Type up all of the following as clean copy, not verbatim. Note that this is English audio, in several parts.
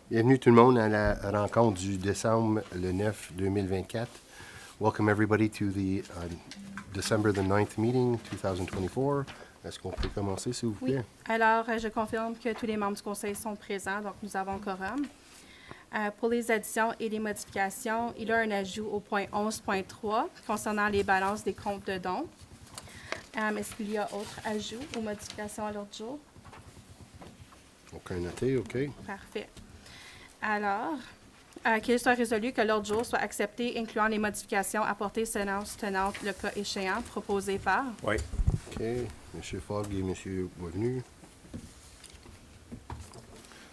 Bienvenue tout le monde à la rencontre du décembre le 9 2024. Welcome everybody to the December the 9th meeting 2024. Est-ce qu'on peut commencer, s'il vous plaît? Oui. Alors, je confirme que tous les membres du Conseil sont présents, donc nous avons quorum. Pour les additions et les modifications, il y a un ajout au point 11.3 concernant les balances des comptes de dons. Est-ce qu'il y a autre ajout ou modifications à l'ordre du jour? Aucun noté, OK. Parfait. Alors, qu'il soit résolu que l'ordre du jour soit accepté, incluant les modifications apportées séance tenante le cas échéant, proposé par. Oui. OK. M. Fogg et M. Boisvenu.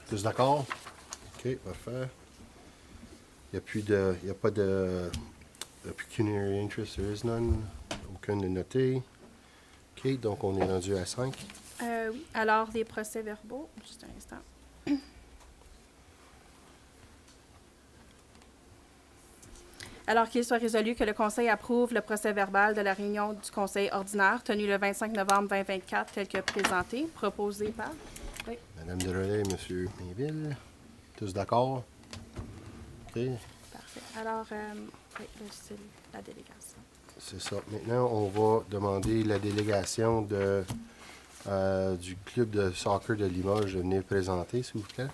Tous d'accord? OK, parfait. Il n'y a pas de pecuniary interest, there is none. Aucun de noté. OK, donc on est rendu à 5. Oui. Alors, les procès-verbaux, juste un instant. Alors qu'il soit résolu que le Conseil approuve le procès-verbal de la réunion du Conseil ordinaire tenue le 25 novembre 2024 tel que présenté, proposé par. Oui. Madame Delorey, M. Mainville. Tous d'accord? OK. Parfait. Alors, oui, c'est la délégation. C'est ça. Maintenant, on va demander la délégation du club de soccer de Limoges de venir présenter, s'il vous plaît.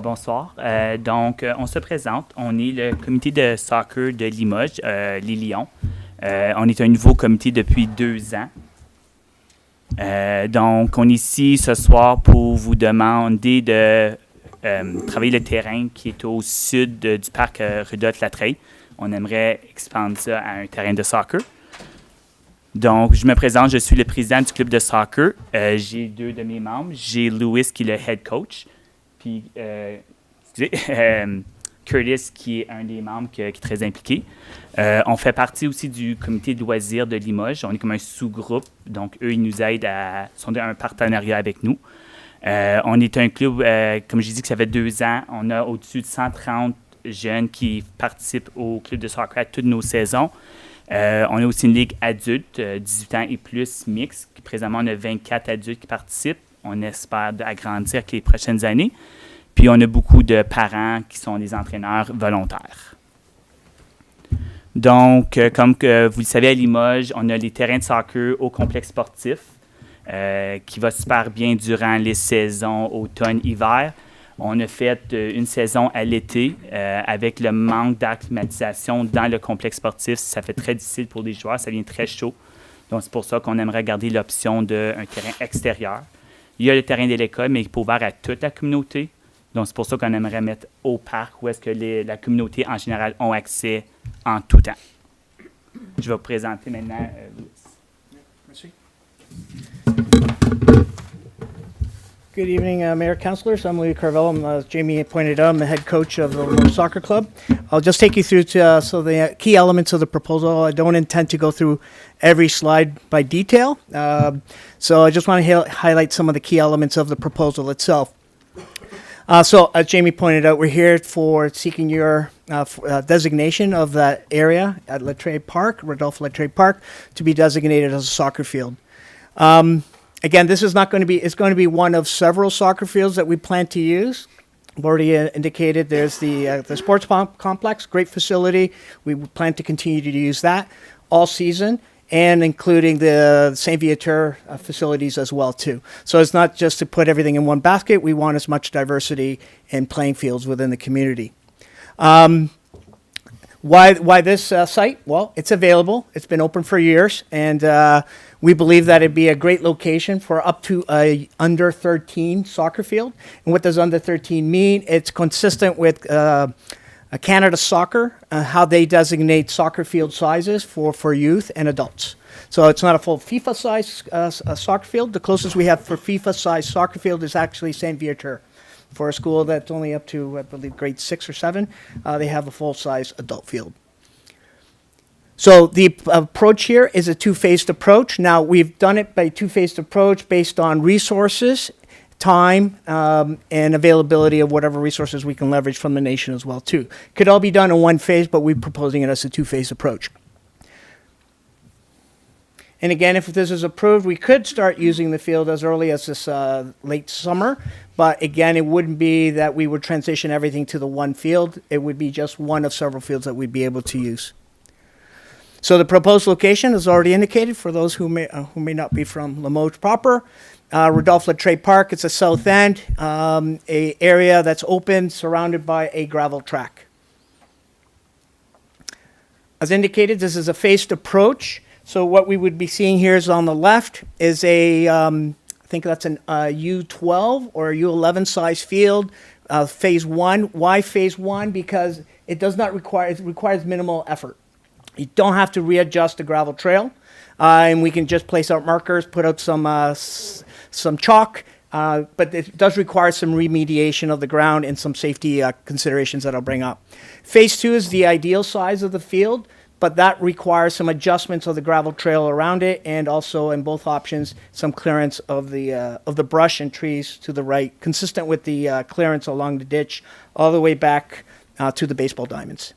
Bonsoir. Donc, on se présente. On est le comité de soccer de Limoges, les Lions. On est un nouveau comité depuis 2 ans. Donc, on est ici ce soir pour vous demander de travailler le terrain qui est au sud du parc Rudotte-Latreille. On aimerait expandre ça à un terrain de soccer. Donc, je me présente, je suis le président du club de soccer. J'ai 2 de mes membres. J'ai Louis qui est le head coach. Puis, Curtis, qui est un des membres qui est très impliqué. On fait partie aussi du comité de loisirs de Limoges. On est comme un sous-groupe. Donc, eux, ils nous aident à sonder un partenariat avec nous. On est un club, comme j'ai dit, que ça fait 2 ans. On a au-dessus de 130 jeunes qui participent au club de soccer à toutes nos saisons. On a aussi une ligue adulte, 18 ans et plus, mixte. Présentement, on a 24 adultes qui participent. On espère agrandir avec les prochaines années. Puis, on a beaucoup de parents qui sont des entraîneurs volontaires. Donc, comme que vous le savez, à Limoges, on a les terrains de soccer au complexe sportif qui va super bien durant les saisons automne-hiver. On a fait une saison à l'été avec le manque d'acclimatisation dans le complexe sportif. Ça fait très difficile pour les joueurs, ça devient très chaud. Donc, c'est pour ça qu'on aimerait garder l'option d'un terrain extérieur. Il y a le terrain de l'école, mais il est ouvert à toute la communauté. Donc, c'est pour ça qu'on aimerait mettre au parc où est-ce que la communauté en général ont accès en tout temps. Je vais vous présenter maintenant Louis. Merci. Good evening, Mayor, Councilors. I'm Louis Carvello. As Jamie pointed out, I'm the head coach of the Limoges Soccer Club. I'll just take you through the key elements of the proposal. I don't intend to go through every slide by detail. So I just want to highlight some of the key elements of the proposal itself. So as Jamie pointed out, we're here for seeking your designation of that area at Latreille Park, Rodolphe Latreille Park, to be designated as a soccer field. Again, this is not going to be, it's going to be one of several soccer fields that we plan to use. I've already indicated there's the sports complex, great facility. We plan to continue to use that all season, and including the Saint Viateur facilities as well too. So it's not just to put everything in one basket. We want as much diversity in playing fields within the community. Why this site? Well, it's available. It's been open for years, and we believe that it'd be a great location for up to a under 13 soccer field. And what does under 13 mean? It's consistent with Canada Soccer, how they designate soccer field sizes for youth and adults. So it's not a full FIFA-size soccer field. The closest we have for FIFA-size soccer field is actually Saint Viateur. For a school that's only up to, I believe, grade 6 or 7, they have a full-size adult field. So the approach here is a two-phased approach. Now, we've done it by two-phased approach based on resources, time, and availability of whatever resources we can leverage from the nation as well, too. Could all be done in one phase, but we're proposing it as a two-phase approach. And again, if this is approved, we could start using the field as early as this late summer. But again, it wouldn't be that we would transition everything to the one field. It would be just one of several fields that we'd be able to use. So the proposed location is already indicated for those who may not be from Limoges proper. Rodolphe Latré Park, it's a south end, a area that's open, surrounded by a gravel track. As indicated, this is a phased approach. So what we would be seeing here is on the left is a, I think that's an U12 or U11 size field, phase one. Why phase one? Because it does not require, it requires minimal effort. You don't have to readjust the gravel trail, and we can just place out markers, put out some chalk, but it does require some remediation of the ground and some safety considerations that I'll bring up. Phase two is the ideal size of the field, but that requires some adjustments of the gravel trail around it, and also in both options, some clearance of the brush and trees to the right, consistent with the clearance along the ditch all the way back to the baseball diamonds.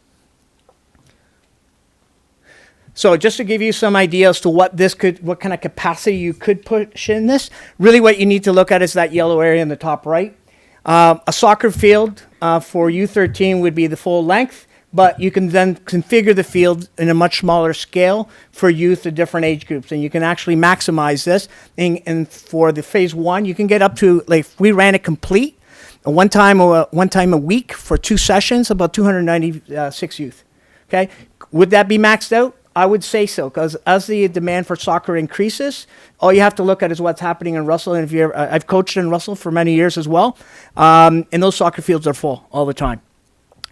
So just to give you some idea as to what kind of capacity you could push in this, really what you need to look at is that yellow area in the top right. A soccer field for U13 would be the full length, but you can then configure the field in a much smaller scale for youth of different age groups, and you can actually maximize this. And for the phase one, you can get up to, like, if we ran it complete, one time a week for 2 sessions, about 296 youth. Okay, would that be maxed out? I would say so, because as the demand for soccer increases, all you have to look at is what's happening in Russell. And if you I've coached in Russell for many years as well, and those soccer fields are full all the time.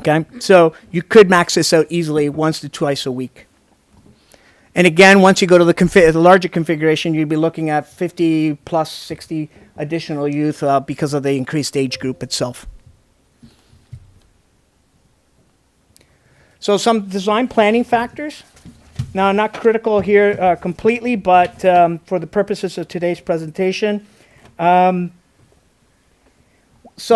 Okay, so you could max this out easily once to twice a week. And again, once you go to the larger configuration, you'd be looking at 50 plus 60 additional youth because of the increased age group itself. So some design planning factors. Now, not critical here completely, but for the purposes of today's presentation, some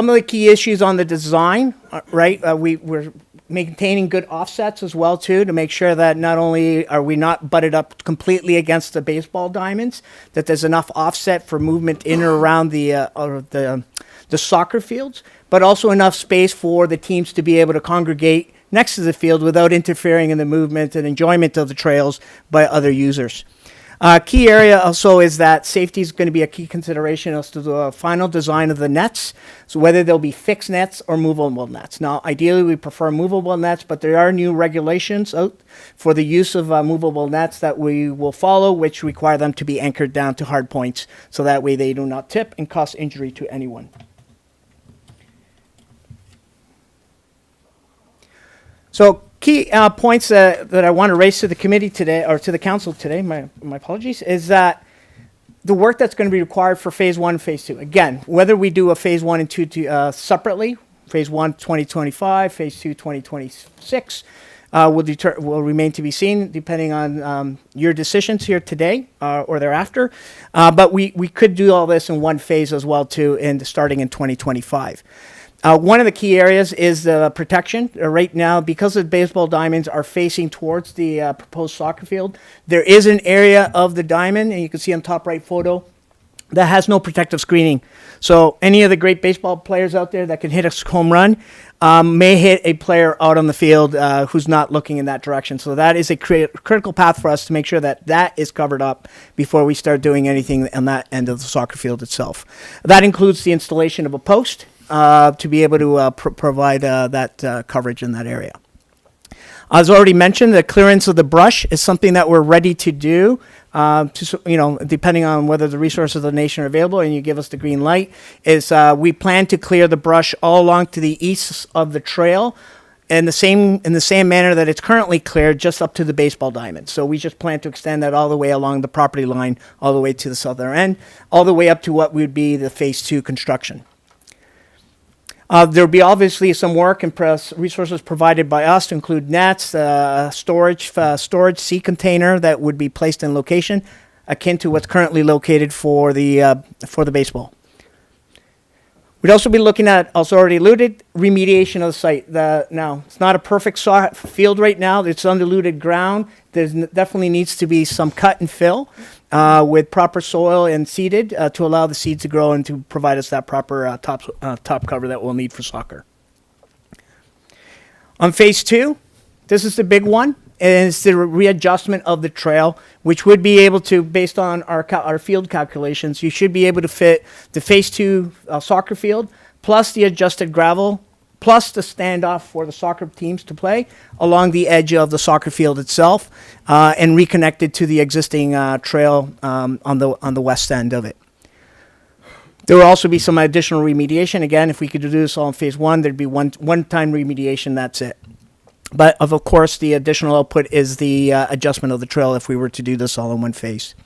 of the key issues on the design, right? We're maintaining good offsets as well, too, to make sure that not only are we not butted up completely against the baseball diamonds, that there's enough offset for movement in or around the soccer fields, but also enough space for the teams to be able to congregate next to the field without interfering in the movement and enjoyment of the trails by other users. Key area also is that safety is going to be a key consideration as to the final design of the nets, so whether they'll be fixed nets or movable nets. Now, ideally, we prefer movable nets, but there are new regulations out for the use of movable nets that we will follow, which require them to be anchored down to hard points, so that way they do not tip and cause injury to anyone. So key points that I want to raise to the committee today, or to the council today, my apologies, is that the work that's going to be required for phase one and phase two. Again, whether we do a phase one and two separately, phase one 2025, phase two 2026, will remain to be seen depending on your decisions here today or thereafter. But we could do all this in one phase as well too, starting in 2025. One of the key areas is the protection. Right now, because the baseball diamonds are facing towards the proposed soccer field, there is an area of the diamond, and you can see on top right photo, that has no protective screening. So any of the great baseball players out there that can hit a home run may hit a player out on the field who's not looking in that direction. So that is a critical path for us to make sure that that is covered up before we start doing anything on that end of the soccer field itself. That includes the installation of a post to be able to provide that coverage in that area. As already mentioned, the clearance of the brush is something that we're ready to do, depending on whether the resources of the nation are available and you give us the green light, we plan to clear the brush all along to the east of the trail in the same manner that it's currently cleared, just up to the baseball diamond. So we just plan to extend that all the way along the property line, all the way to the southern end, all the way up to what would be the phase two construction. There will be obviously some work and resources provided by us to include nets, storage sea container that would be placed in location akin to what's currently located for the baseball. We'd also be looking at, also already alluded, remediation of the site. Now, it's not a perfect field right now. It's undiluted ground. There definitely needs to be some cut and fill with proper soil and seeded to allow the seeds to grow and to provide us that proper top cover that we'll need for soccer. On phase 2, this is the big one. And it's the readjustment of the trail, which would be able to, based on our field calculations, you should be able to fit the phase 2 soccer field, plus the adjusted gravel, plus the standoff for the soccer teams to play along the edge of the soccer field itself, and reconnected to the existing trail on the west end of it. There will also be some additional remediation. Again, if we could do this all in phase 1, there'd be one-time remediation, that's it. But of course, the additional output is the adjustment of the trail if we were to do this all in one phase.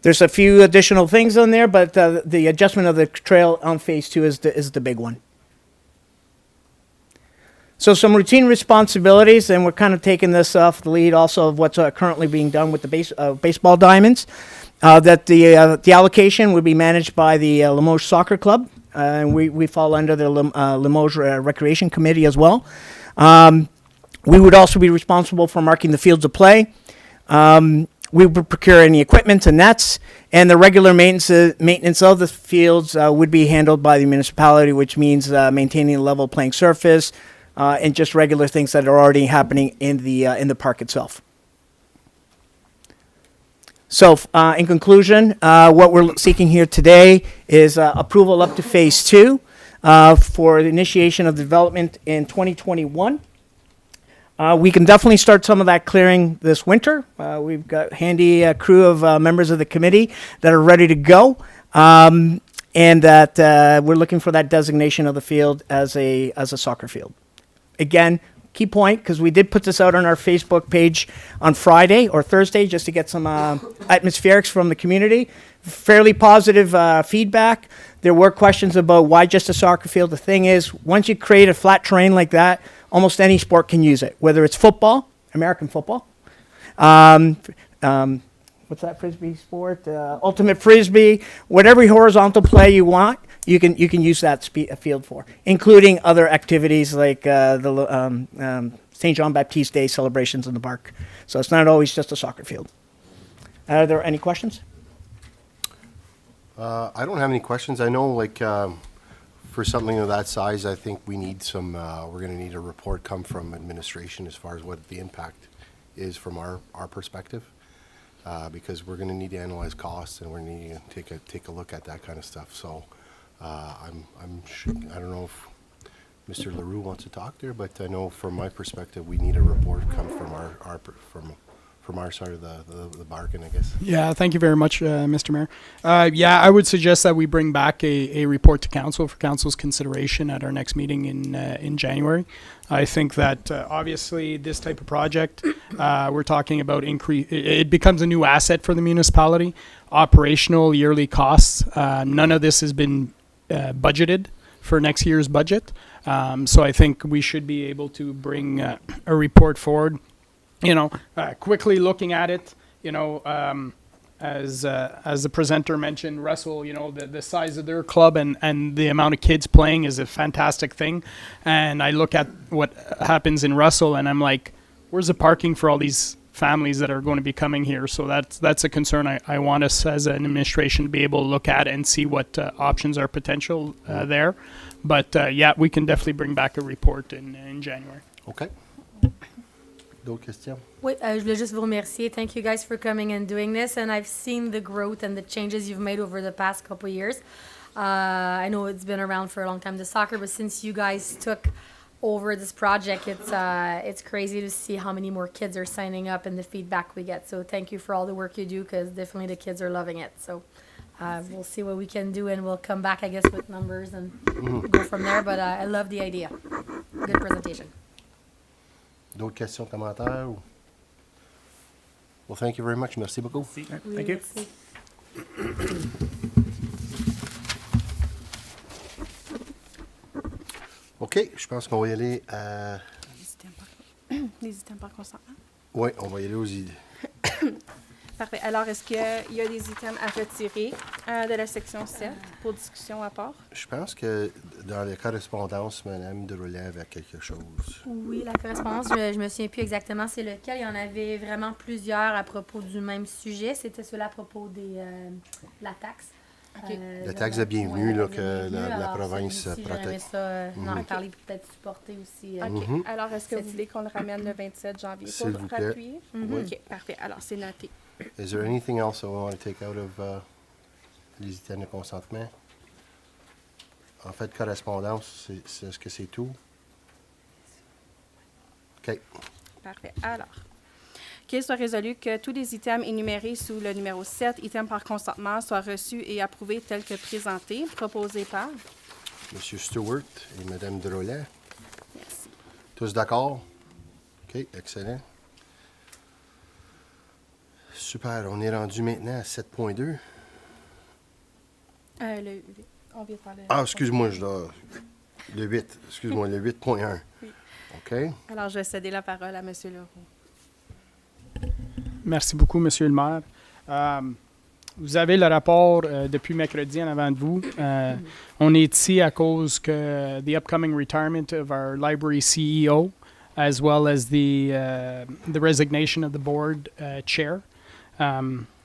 There's a few additional things on there, but the adjustment of the trail on phase 2 is the big one. So some routine responsibilities, and we're kind of taking this off the lead also of what's currently being done with the baseball diamonds. That the allocation would be managed by the Limoges Soccer Club. And we fall under the Limoges Recreation Committee as well. We would also be responsible for marking the fields of play. We would procure any equipment and nets, and the regular maintenance of the fields would be handled by the municipality, which means maintaining a level playing surface and just regular things that are already happening in the park itself. So, in conclusion, what we're seeking here today is approval up to phase 2 for the initiation of development in 2021. We can definitely start some of that clearing this winter. We've got a handy crew of members of the committee that are ready to go, and that we're looking for that designation of the field as a soccer field. Again, key point, because we did put this out on our Facebook page on Friday or Thursday just to get some atmospherics from the community. Fairly positive feedback. There were questions about why just a soccer field. The thing is, once you create a flat terrain like that, almost any sport can use it, whether it's football, American football, what's that Frisbee sport? Ultimate Frisbee, whatever horizontal play you want, you can use that field for, including other activities like the St. John Baptiste Day celebrations in the park. So it's not always just a soccer field. Are there any questions? I don't have any questions. I know, like, for something of that size, I think we need some, we're going to need a report come from administration as far as what the impact is from our perspective. Because we're going to need to analyze costs, and we're going to need to take a look at that kind of stuff. So I don't know if Mr. LaRue wants to talk there, but I know from my perspective, we need a report come from our side of the bargain, I guess. Yeah, thank you very much, Mr. Mayor. I would suggest that we bring back a report to council for council's consideration at our next meeting in January. I think that obviously this type of project, we're talking about it becomes a new asset for the municipality. Operational yearly costs, none of this has been budgeted for next year's budget. So I think we should be able to bring a report forward. Quickly looking at it, as the presenter mentioned, Russell, the size of their club and the amount of kids playing is a fantastic thing. And I look at what happens in Russell, and I'm like, where's the parking for all these families that are going to be coming here? So that's a concern I want us as an administration to be able to look at and see what options are potential there. But we can definitely bring back a report in January. Okay. D'autres questions? Oui, je voulais juste vous remercier. Thank you guys for coming and doing this. And I've seen the growth and the changes you've made over the past couple of years. I know it's been around for a long time, the soccer, but since you guys took over this project, it's crazy to see how many more kids are signing up and the feedback we get. So thank you for all the work you do, because definitely the kids are loving it. So we'll see what we can do, and we'll come back, I guess, with numbers and go from there. But I love the idea. Good presentation. D'autres questions, commentaires? Well, thank you very much. Merci beaucoup. Thank you. OK, je pense qu'on va y aller à... Les items par consentement. Oui, on va y aller aux idées. Parfait. Alors, est-ce qu'il y a des items à retirer de la section 7 pour discussion à part? Je pense que dans les correspondances, Mme Droulet avait quelque chose. Oui, la correspondance, je me souviens plus exactement c'est lequel. Il y en avait vraiment plusieurs à propos du même sujet. C'était celui à propos de la taxe. OK. La taxe de bienvenue là, que la Alors, province celui-ci, j'aimerais protège. ça en Ok. parler, peut-être supporter aussi. OK. Alors, est-ce que vous voulez qu'on le ramène le 27 janvier S'il pour vous plaît. appuyer? Oui. OK, parfait. Alors, c'est noté. Is there anything else I want to take out of les items de consentement? En fait, correspondance, est-ce que c'est tout? OK. Parfait. Alors, qu'il soit résolu que tous les items énumérés sous le numéro 7, items par consentement, soient reçus et approuvés tels que présentés, proposés par. M. Stewart et Mme Drolet. Merci. Tous d'accord? OK, excellent. Super, on est rendu maintenant à 7.2. On vient de faire le... Ah, excuse-moi, le 8. Excuse-moi, le 8.1. Oui. OK. Alors, je vais céder la parole à M. Leroux. Merci beaucoup, Monsieur le maire. Vous avez le rapport depuis mercredi en avant de vous. On est ici à cause que the upcoming retirement of our library CEO, as well as the resignation of the board chair.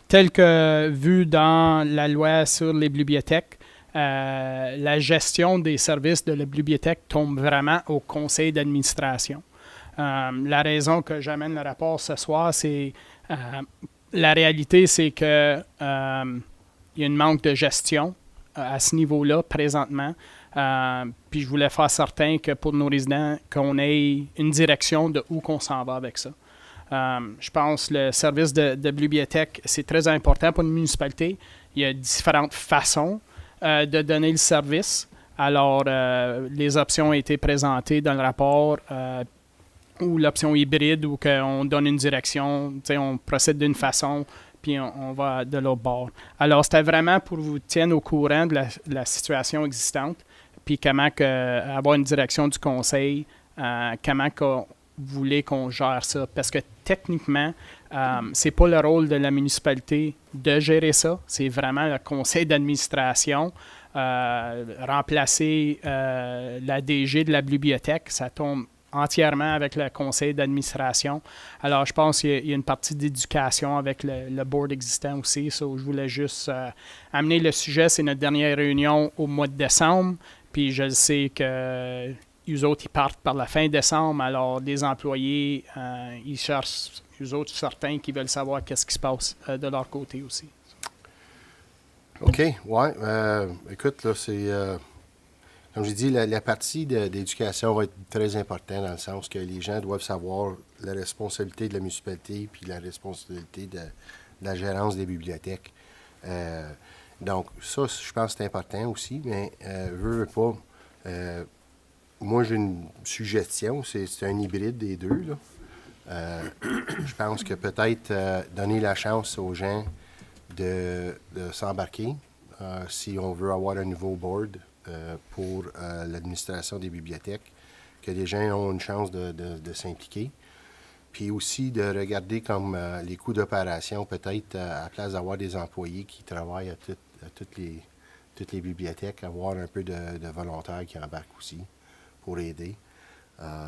Tel que vu dans la loi sur les bibliothèques, la gestion des services de la bibliothèque tombe vraiment au conseil d'administration. La raison que j'amène le rapport ce soir, c'est la réalité, c'est que il y a une manque de gestion à ce niveau-là présentement. Puis je voulais faire certain que pour nos résidents, qu'on ait une direction de où qu'on s'en va avec ça. Je pense que le service de bibliothèque, c'est très important pour une municipalité. Il y a différentes façons de donner le service. Alors, les options ont été présentées dans le rapport, ou l'option hybride, où on donne une direction, on procède d'une façon, puis on va de l'autre bord. Alors, c'était vraiment pour vous tenir au courant de la situation existante, puis comment avoir une direction du conseil, comment vous voulez qu'on gère ça. Parce que techniquement, c'est pas le rôle de la municipalité de gérer ça. C'est vraiment le conseil d'administration. Remplacer la DG de la bibliothèque, ça tombe entièrement avec le conseil d'administration. Alors, je pense qu'il y a une partie d'éducation avec le board existant aussi. So, je voulais juste amener le sujet. C'est notre dernière réunion au mois de décembre. Puis, je sais que eux autres, ils partent par la fin décembre. Alors, les employés, ils cherchent, eux autres, certains qui veulent savoir qu'est-ce qui se passe de leur côté aussi. OK, ouais. Écoute, là, c'est... comme j'ai dit, la partie d'éducation va être très importante dans le sens que les gens doivent savoir la responsabilité de la municipalité puis la responsabilité de la gérance des bibliothèques. Donc, ça, je pense que c'est important aussi, mais veux pas... moi, j'ai une suggestion, c'est un hybride des deux, là. Je pense que peut-être donner la chance aux gens de s'embarquer si on veut avoir un nouveau board pour l'administration des bibliothèques, que les gens ont une chance de s'impliquer. Puis aussi de regarder comme les coûts d'opération, peut-être à la place d'avoir des employés qui travaillent à toutes les bibliothèques, avoir un peu de volontaires qui embarquent aussi pour aider.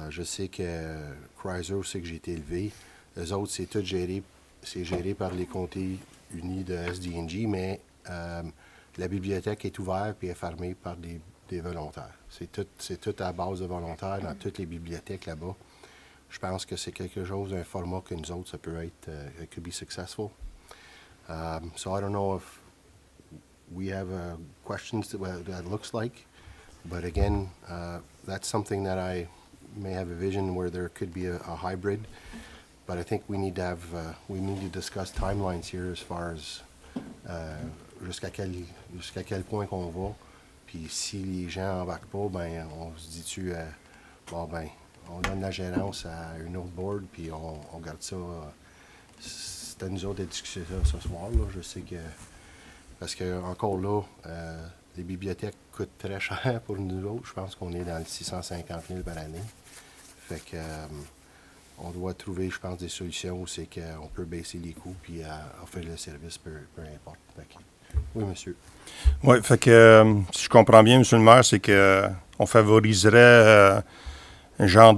Je sais que Chrysler, c'est que j'ai été élevé. Eux autres, c'est tout géré par les comtés unis de SDNG, mais la bibliothèque est ouverte et est fermée par des volontaires. C'est tout à base de volontaires dans toutes les bibliothèques là-bas. Je pense que c'est quelque chose, un format que nous autres, ça peut être, it could be successful. So I don't know if we have questions that looks like, but again, that's something that I may have a vision where there could be a hybrid. But I think we need to discuss timelines here as far as jusqu'à quel point qu'on va. Puis si les gens n'embarquent pas, ben on se dit-tu, bon ben, on donne la gérance à une autre board, puis on garde ça. C'est à nous autres de discuter ça ce soir, là. Je sais que, parce que encore là, les bibliothèques coûtent très cher pour nous autres. Je pense qu'on est dans le 650 000 par année. Fait que on doit trouver, je pense, des solutions où c'est qu'on peut baisser les coûts puis offrir le service, peu importe. Fait que, oui, monsieur. Oui, fait que si je comprends bien, monsieur le maire, c'est que on favoriserait un genre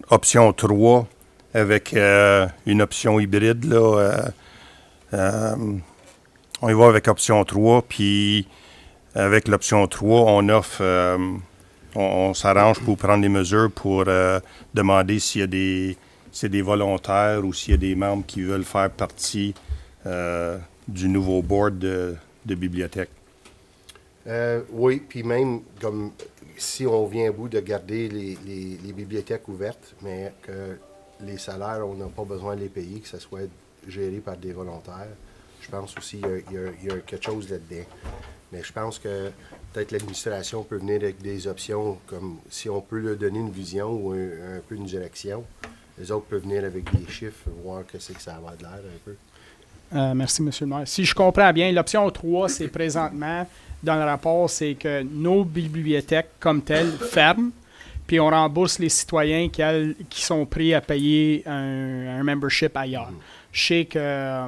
option 3 avec une option hybride, là. On y va avec option 3, puis avec l'option 3, on offre, on s'arrange pour prendre des mesures pour demander s'il y a des volontaires ou s'il y a des membres qui veulent faire partie du nouveau board de bibliothèque. Oui, puis même comme si on vient à bout de garder les bibliothèques ouvertes, mais que les salaires, on n'a pas besoin de les payer, que ça soit géré par des volontaires. Je pense aussi qu'il y a quelque chose là-dedans. Mais je pense que peut-être l'administration peut venir avec des options, comme si on peut leur donner une vision ou un peu une direction. Les autres peuvent venir avec des chiffres, voir que c'est que ça va de l'air un peu. Merci, M. le maire. Si je comprends bien, l'option 3, c'est présentement, dans le rapport, c'est que nos bibliothèques comme telles ferment, puis on rembourse les citoyens qui sont prêts à payer un membership ailleurs. Je sais que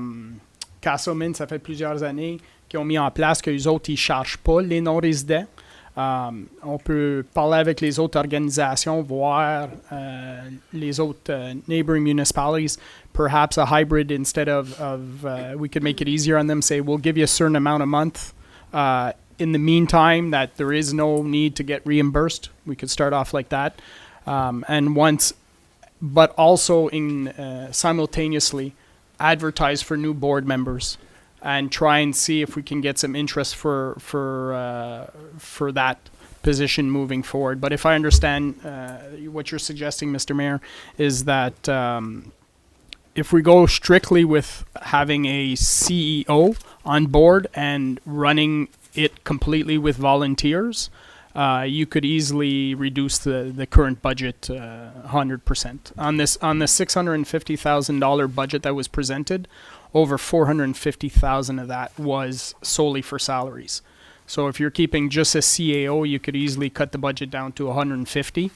Castleman, ça fait plusieurs années qu'ils ont mis en place qu'eux autres, ils ne chargent pas les non-résidents. On peut parler avec les autres organisations, voir les autres neighboring municipalities, perhaps a hybrid instead of we could make it easier on them, say we'll give you a certain amount a month. In the meantime, that there is no need to get reimbursed. We could start off like that. But also simultaneously advertise for new board members and try and see if we can get some interest for that position moving forward. But if I understand what you're suggesting, Mr. Mayor, is that if we go strictly with having a CEO on board and running it completely with volunteers, you could easily reduce the current budget 100%. On the $650,000 budget that was presented, over $450,000 of that was solely for salaries. So if you're keeping just a CAO, you could easily cut the budget down to $150,000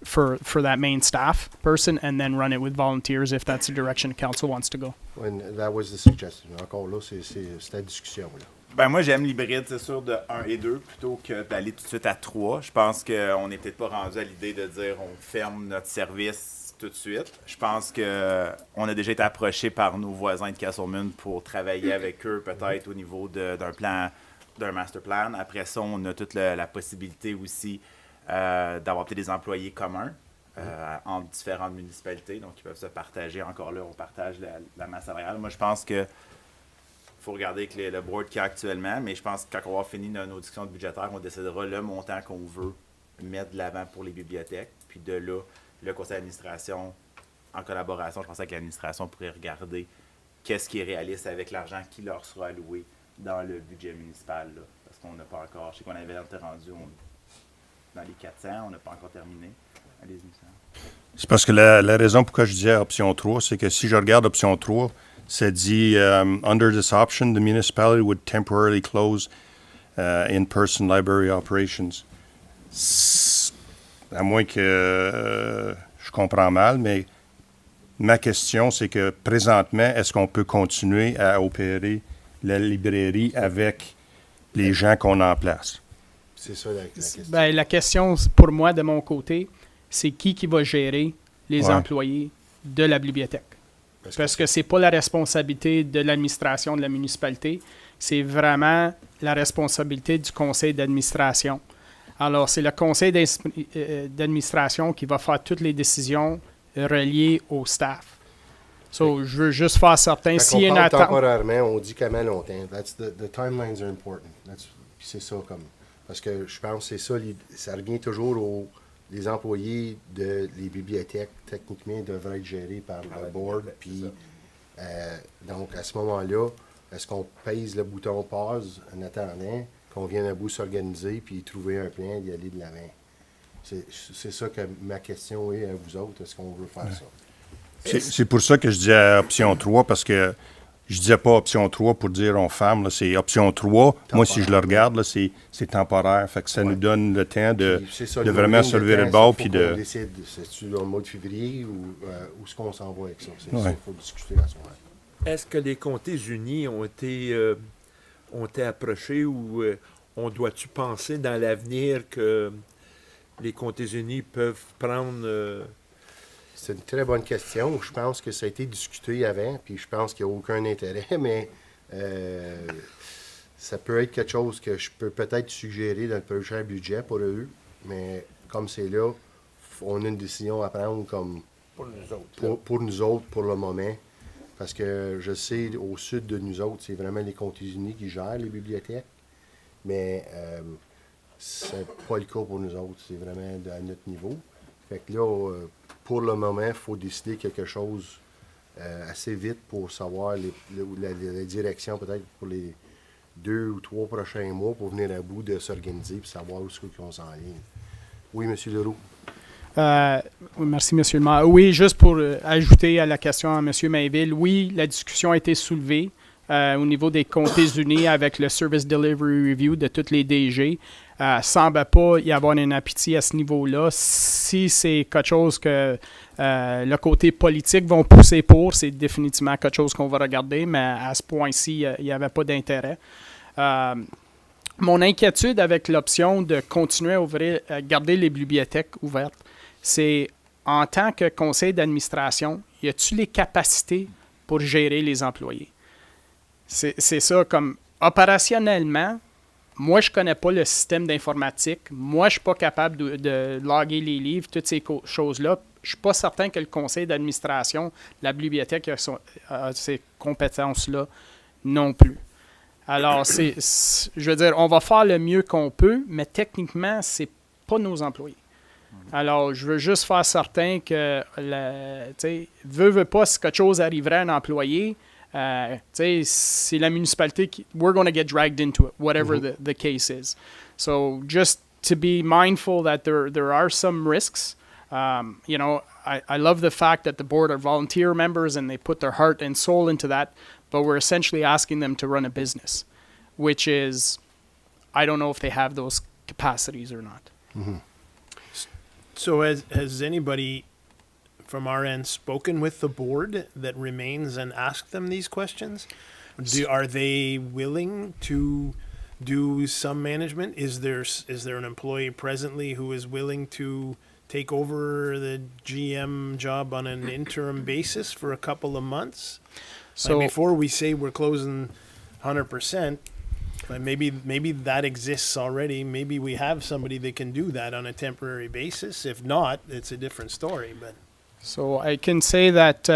for that main staff person, and then run it with volunteers if that's the direction the council wants to go. And that was the suggestion. Encore là, c'est la discussion, là. Ben moi, j'aime l'hybride, c'est sûr, de 1 et 2 plutôt que d'aller tout de suite à 3. Je pense qu'on n'est peut-être pas rendu à l'idée de dire on ferme notre service tout de suite. Je pense qu'on a déjà été approché par nos voisins de Castleman pour travailler avec eux, peut-être au niveau d'un master plan. Après ça, on a toute la possibilité aussi d'avoir peut-être des employés communs entre différentes municipalités, donc ils peuvent se partager. Encore là, on partage la masse salariale. Moi, je pense que faut regarder avec le board qu'il y a actuellement, mais je pense que quand on va finir nos discussions budgétaires, on décidera le montant qu'on veut mettre de l'avant pour les bibliothèques. Puis de là, le conseil d'administration, en collaboration, je pense que l'administration pourrait regarder qu'est-ce qui est réaliste avec l'argent qui leur sera alloué dans le budget municipal. Là. Parce qu'on n'a pas encore, je sais qu'on avait rendu dans les 400, on n'a pas encore terminé. Allez-y, ça. C'est parce que la raison pourquoi je disais option 3, c'est que si je regarde option 3, ça dit under this option, the municipality would temporarily close in-person library operations. À moins que je comprends mal, mais ma question, c'est que présentement, est-ce qu'on peut continuer à opérer la librairie avec les gens qu'on a en place? C'est ça la question. Ben, la question, pour moi, de mon côté, c'est qui va gérer les employés de la bibliothèque. Parce que c'est pas la responsabilité de l'administration de la municipalité, c'est vraiment la responsabilité du conseil d'administration. Alors, c'est le conseil d'administration qui va faire toutes les décisions reliées au staff. So, je veux juste faire certain, s'il y a une attente... temporairement, on dit comment longtemps. The timelines are important. C'est ça comme... Parce que je pense que c'est ça, ça revient toujours les employés des bibliothèques, techniquement, devraient être gérés par le board. Puis, donc, à ce moment-là, est-ce qu'on pèse le bouton pause en attendant qu'on vienne à bout s'organiser puis trouver un plan d'y aller de l'avant? C'est ça que ma question est à vous autres. Est-ce qu'on veut faire ça? C'est pour ça que je dis option 3, parce que je disais pas option 3 pour dire on ferme, là, c'est option 3. Moi, si je le regarde, là, c'est temporairaire. Fait que ça nous donne le temps de vraiment se lever le bord. Puis de... décide, c'est-tu dans le mois de février ou où est-ce qu'on s'en va avec ça? C'est ça Ouais. qu'il faut discuter à ce moment. Est-ce que les comtés unis ont été approchés ou on doit-tu penser dans l'avenir que les comtés unis peuvent prendre... C'est une très bonne question. Je pense que ça a été discuté avant, puis je pense qu'il n'y a aucun intérêt, mais ça peut être quelque chose que je peux peut-être suggérer dans le prochain budget pour eux, mais comme c'est là, on a une décision à prendre comme Pour nous autres. pour nous autres pour le moment, parce que je sais, au sud de nous autres, c'est vraiment les comtés unis qui gèrent les bibliothèques, mais c'est pas le cas pour nous autres, c'est vraiment à notre niveau. Fait que là, pour le moment, il faut décider quelque chose assez vite pour savoir la direction peut-être pour les 2 ou 3 prochains mois pour venir à bout de s'organiser et savoir où est-ce qu'on s'en vient. Oui, M. Leroux. Oui, merci, M. le maire. Oui, juste pour ajouter à la question à M. Mainville, oui, la discussion a été soulevée au niveau des comtés unis avec le Service Delivery Review de toutes les DG. Semble pas y avoir un appétit à ce niveau-là. Si c'est quelque chose que le côté politique vont pousser pour, c'est définitivement quelque chose qu'on va regarder, mais à ce point-ci, il n'y avait pas d'intérêt. Mon inquiétude avec l'option de continuer à garder les bibliothèques ouvertes, c'est en tant que conseil d'administration, y a-t-il les capacités pour gérer les employés? C'est ça, comme opérationnellement, moi, je ne connais pas le système d'informatique. Moi, je ne suis pas capable de loguer les livres, toutes ces choses-là. Je ne suis pas certain que le conseil d'administration, la bibliothèque, a ces compétences-là non plus. Alors, je veux dire, on va faire le mieux qu'on peut, mais techniquement, ce n'est pas nos employés. Alors, je veux juste faire certain que, veut pas, si quelque chose arriverait à un employé, c'est la municipalité qui, we're going to get dragged into it, whatever the case is. So just to be mindful that there are some risks. I love the fact that the board are volunteer members and they put their heart and soul into that, but we're essentially asking them to run a business, which is, I don't know if they have those capacities or not. So has anybody from our end spoken with the board that remains and asked them these questions? Are they willing to do some management? Is there an employee presently who is willing to take over the GM job on an interim basis for a couple of months? So before we say we're closing 100%, maybe that exists already. Maybe we have somebody that can do that on a temporary basis. If not, it's a different story. But so I can say that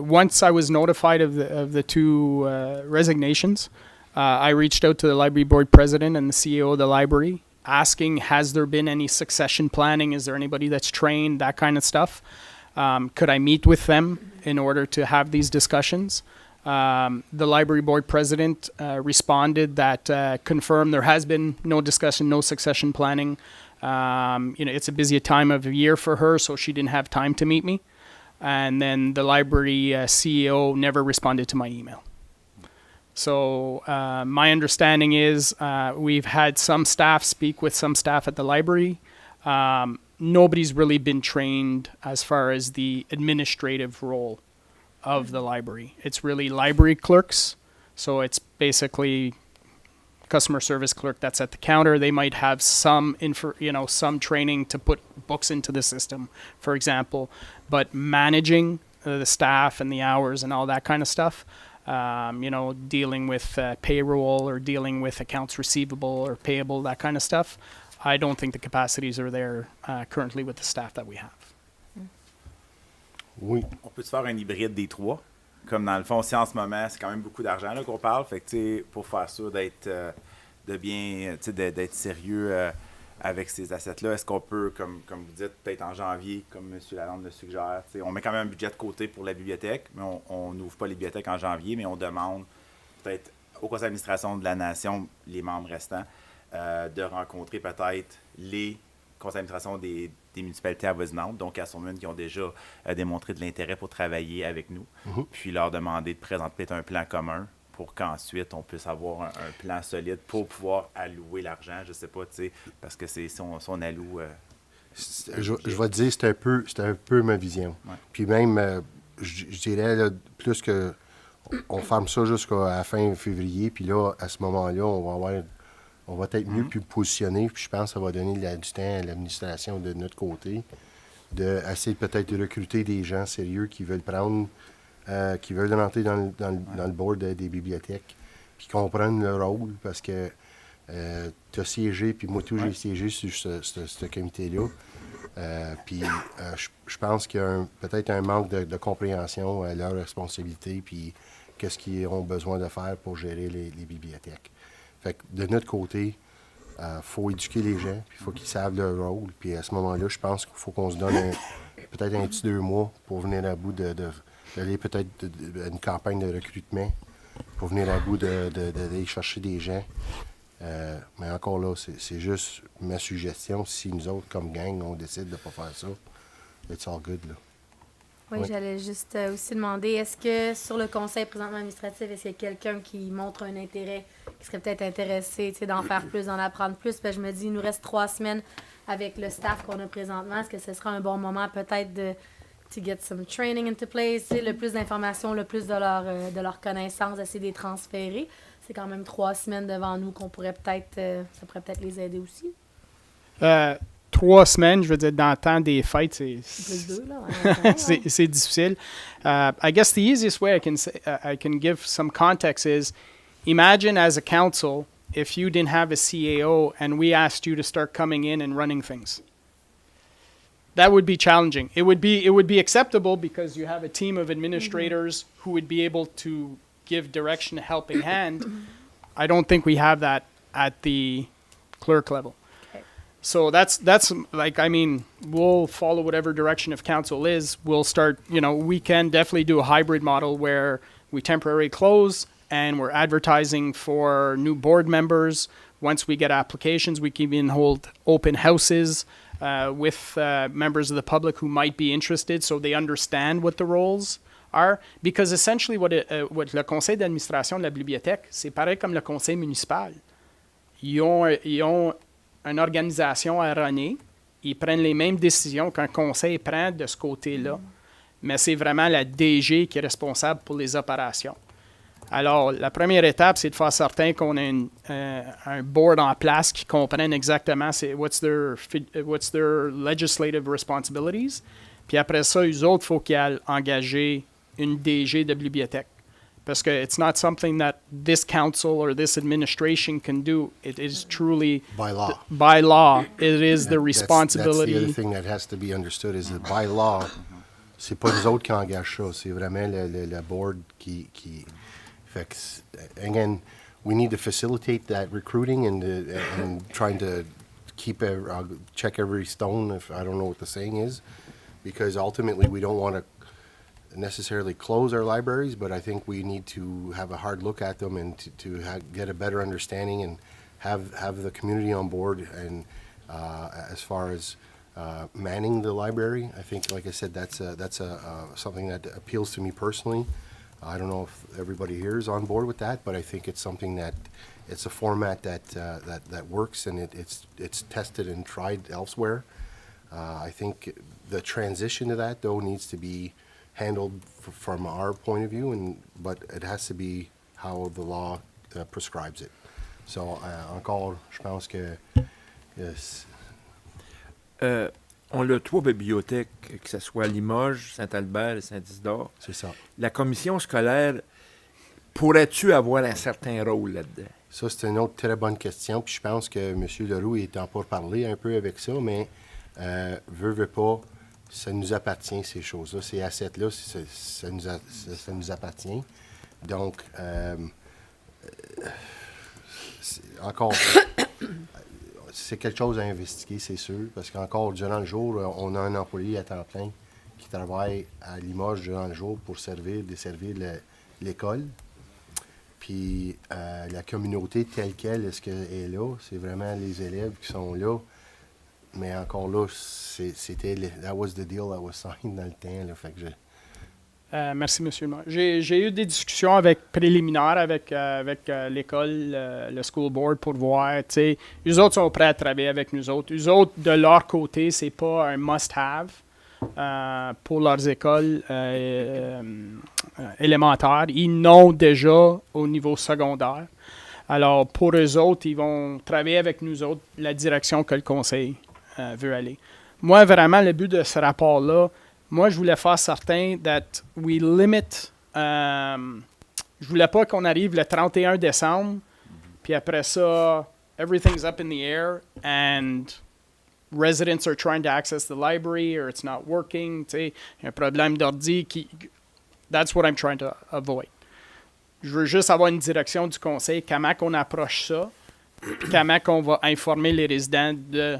once I was notified of the two resignations, I reached out to the library board president and the CEO of the library, asking, has there been any succession planning? Is there anybody that's trained? That kind of stuff. Could I meet with them in order to have these discussions? The library board president responded that confirmed there has been no discussion, no succession planning. It's a busy time of year for her, so she didn't have time to meet me. And then the library CEO never responded to my email. So my understanding is we've had some staff speak with some staff at the library. Nobody's really been trained as far as the administrative role of the library. It's really library clerks. So it's basically customer service clerk that's at the counter. They might have some some training to put books into the system, for example, but managing the staff and the hours and all that kind of stuff, dealing with payroll or dealing with accounts receivable or payable, that kind of stuff, I don't think the capacities are there currently with the staff that we have. Oui. On peut se faire un hybride des trois? Comme dans le fond, si en ce moment, c'est quand même beaucoup d'argent là, qu'on parle. Fait que, pour faire sûr d'être d'être sérieux avec ces assets-là, est-ce qu'on peut, comme vous dites, peut-être en janvier, comme M. Lalonde le suggère, on met quand même un budget de côté pour la bibliothèque, mais on n'ouvre pas les bibliothèques en janvier, mais on demande peut-être au Conseil d'administration de la Nation, les membres restants, de rencontrer peut-être les conseils d'administration des des municipalités avoisinantes, donc à Saumur, qui ont déjà démontré de l'intérêt pour travailler avec nous, puis leur demander de présenter peut-être un plan commun pour qu'ensuite on puisse avoir un plan solide pour pouvoir allouer l'argent. Je sais pas, tu sais, parce que si on alloue... Je vais te dire, c'est un peu ma vision. Ouais. Puis même, je dirais, là, plus que on ferme ça jusqu'à la fin février, puis là, à ce moment-là, on va être mieux plus positionné, puis je pense que ça va donner du temps à l'administration de notre côté, d'essayer peut-être de recruter des gens sérieux qui veulent qui veulent rentrer dans le board des bibliothèques, puis comprendre le rôle, parce que tu as siégé, puis moi, j'ai siégé sur ce comité-là. Puis je pense qu'il y a peut-être un manque de compréhension à leurs responsabilités, puis qu'est-ce qu'ils ont besoin de faire pour gérer les bibliothèques. Fait que de notre côté, faut éduquer les gens, puis il faut qu'ils savent leur rôle. Puis à ce moment-là, je pense qu'il faut qu'on se donne peut-être un petit 2 mois pour venir à bout d'aller peut-être une campagne de recrutement, pour venir à bout d'aller chercher des gens. Mais encore là, c'est juste ma suggestion. Si nous autres, comme gang, on décide de ne pas faire ça, it's all good, là. Oui, j'allais juste aussi demander, est-ce que sur le conseil présentement administratif, est-ce qu'il y a quelqu'un qui montre un intérêt, qui serait peut-être intéressé d'en faire plus, d'en apprendre plus? Parce que je me dis, il nous reste 3 semaines avec le staff qu'on a présentement. Est-ce que ce sera un bon moment peut-être to get some training into place, le plus d'informations, le plus de leur connaissances, d'essayer de les transférer? C'est quand même 3 semaines devant nous qu'on pourrait peut-être, ça pourrait peut-être les aider aussi. 3 semaines, je veux dire, dans le temps des fêtes, c'est difficile. I guess the easiest way I can give some context is, imagine as a council, if you didn't have a CAO and we asked you to start coming in and running things. That would be challenging. It would be acceptable because you have a team of administrators who would be able to give direction, a helping hand. I don't think we have that at the clerk level. So that's like, I mean, we'll follow whatever direction of council is. We'll start, we can definitely do a hybrid model where we temporarily close and we're advertising for new board members. Once we get applications, we can even hold open houses with members of the public who might be interested so they understand what the roles are. Because essentially what le conseil d'administration de la bibliothèque, c'est pareil comme le conseil municipal. Ils ont une organisation à runner, ils prennent les mêmes décisions qu'un conseil prend de ce côté-là, mais c'est vraiment la DG qui est responsable pour les opérations. Alors, la première étape, c'est de faire certain qu'on ait un board en place qui comprenne exactement what's their legislative responsibilities. Puis après ça, eux autres, il faut qu'ils aillent engager une DG de bibliothèque. Parce que it's not something that this council or this administration can do. It is truly By law. By law, it is the responsibility. That's the other thing that has to be understood is that by law, c'est pas nous autres qui engagent ça, c'est vraiment le board qui fait que, again, we need to facilitate that recruiting and trying to check every stone, if I don't know what the saying is, because ultimately we don't want to necessarily close our libraries, but I think we need to have a hard look at them and to get a better understanding and have the community on board. And as far as manning the library, I think, like I said, that's something that appeals to me personally. I don't know if everybody here is on board with that, but I think it's something that it's a format that works and it's tested and tried elsewhere. I think the transition to that though needs to be handled from our point of view, but it has to be how the law prescribes it. So, encore, je pense que yes. On a 3 bibliothèques, que ce soit Limoges, Saint-Albert et Saint-Isidore. C'est ça. La commission scolaire, pourrais-tu avoir un certain rôle là-dedans? Ça, c'est une autre très bonne question. Puis je pense que M. Leroux est en pourparler un peu avec ça, mais veut pas, ça nous appartient, ces choses-là. Ces assets-là, ça nous appartient. Donc, encore, c'est quelque chose à investiguer, c'est sûr, parce qu'encore, durant le jour, on a un employé à temps plein qui travaille à Limoges durant le jour pour desservir l'école. Puis la communauté telle qu'elle, est-ce qu'elle est là? C'est vraiment les élèves qui sont là. Mais encore là, c'était that was the deal that was signed dans le temps. Là, fait que Merci, monsieur le maire. J'ai eu des discussions préliminaires avec l'école, le school board, pour voir, tu sais, eux autres sont prêts à travailler avec nous autres. Eux autres, de leur côté, c'est pas un must-have pour leurs écoles élémentaires. Ils n'ont déjà au niveau secondaire. Alors, pour eux autres, ils vont travailler avec nous autres la direction que le conseil veut aller. Moi, vraiment, le but de ce rapport-là, moi, je voulais faire certain that we limit. Je voulais pas qu'on arrive le 31 décembre, puis après ça, everything's up in the air, and residents are trying to access the library, or it's not working. Tu sais, un problème d'ordi qui. That's what I'm trying to avoid. Je veux juste avoir une direction du conseil, comment qu'on approche ça, puis comment qu'on va informer les résidents de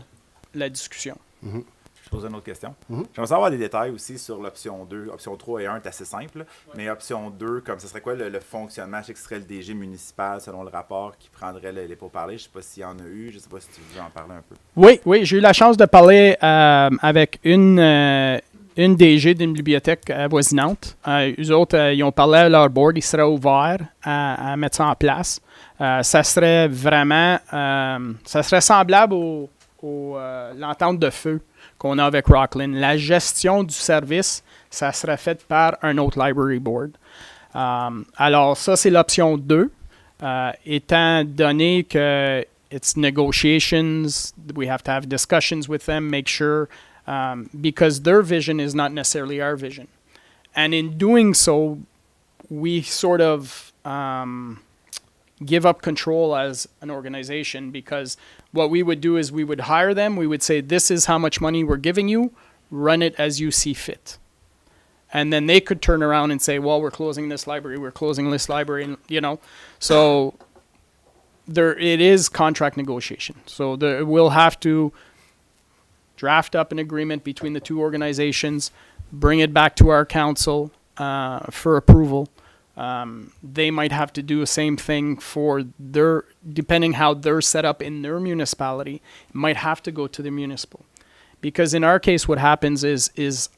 la discussion. Mm-hmm. Je pose une autre question. Mm-hmm. J'aimerais savoir des détails aussi sur l'option 2. Option 3 et 1 est assez simple, mais option 2, comme ce serait quoi le fonctionnement? Je sais que ce serait le DG municipal, selon le rapport, qui prendrait les pourparlers. Je ne sais pas s'il y en a eu. Je ne sais pas si tu veux en parler un peu. Oui, j'ai eu la chance de parler avec une DG d'une bibliothèque avoisinante. Eux autres, ils ont parlé à leur board, ils seraient ouverts à mettre ça en place. Ça serait vraiment, ça serait semblable l'entente de feu qu'on a avec Rockland. La gestion du service, ça serait fait par un autre library board. Alors ça, c'est l'option 2. Étant donné que it's negotiations, we have to have discussions with them, make sure, because their vision is not necessarily our vision. And in doing so, we sort of give up control as an organization, because what we would do is we would hire them, we would say, this is how much money we're giving you, run it as you see fit. And then they could turn around and say, well, we're closing this library, you know. So it is contract negotiation. So we'll have to draft up an agreement between the two organizations, bring it back to our council for approval. They might have to do the same thing for depending how they're set up in their municipality, it might have to go to the municipal. Because in our case, what happens is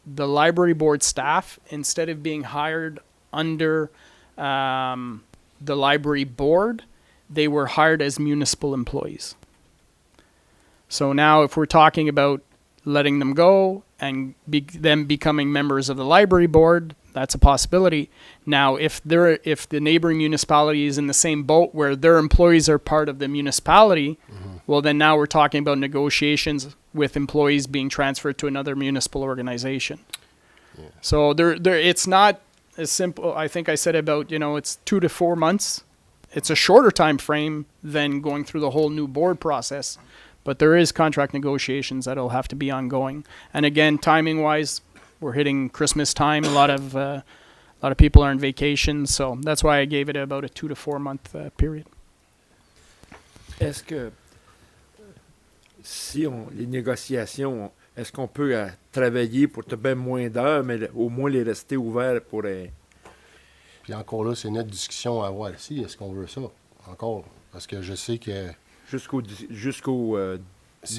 the library board staff, instead of being hired under the library board, they were hired as municipal employees. So now if we're talking about letting them go and them becoming members of the library board, that's a possibility. Now, if the neighboring municipality is in the same boat where their employees are part of the municipality, well, then now we're talking about negotiations with employees being transferred to another municipal organization. Yeah. So it's not as simple. I think I said about, it's 2 to 4 months. It's a shorter time frame than going through the whole new board process, but there is contract negotiations that'll have to be ongoing. And again, timing-wise, we're hitting Christmas time. A lot of people are on vacation, so that's why I gave it about a 2 to 4 month period. Est-ce que si les négociations, est-ce qu'on peut travailler pour te bien moins d'heures, mais au moins les rester ouverts pour... Puis encore là, c'est notre discussion à avoir ici. Est-ce qu'on veut ça? Encore. Parce que je sais que... Jusqu'aux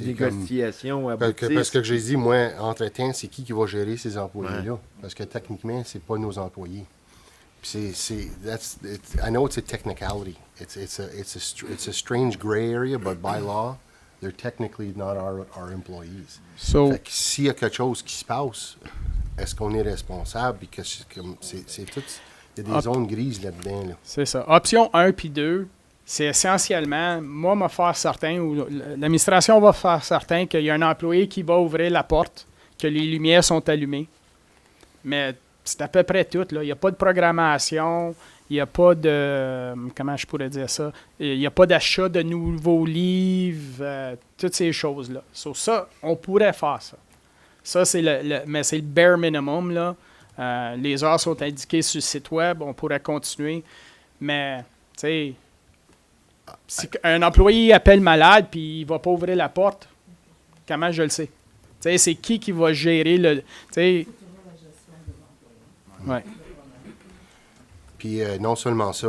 négociations aboutissent. Parce que j'ai dit, moi, entre-temps, c'est qui va gérer ces employés-là? Ouais. Parce que techniquement, c'est pas nos employés. Puis I know it's a technicality. It's a strange gray area, but by law, they're technically not our employees. So, fait que s'il y a quelque chose qui se passe, est-ce qu'on est responsable? Puis que c'est tout... Il y a des zones grises là-dedans. Là. C'est ça. Option 1 puis 2, c'est essentiellement, moi, me faire certain, ou l'administration va faire certain qu'il y a un employé qui va ouvrir la porte, que les lumières sont allumées. Mais c'est à peu près tout. Là. Il n'y a pas de programmation, il n'y a pas de... Comment je pourrais dire ça? Il n'y a pas d'achat de nouveaux livres, toutes ces choses-là. So, ça, on pourrait faire ça. Ça, c'est mais c'est le bare minimum, là. Les heures sont indiquées sur le site web, on pourrait continuer. Mais, tu sais, si un employé appelle malade puis il va pas ouvrir la porte, comment je le sais? Tu sais, c'est qui va gérer le... Tu sais... Ouais. Puis non seulement ça,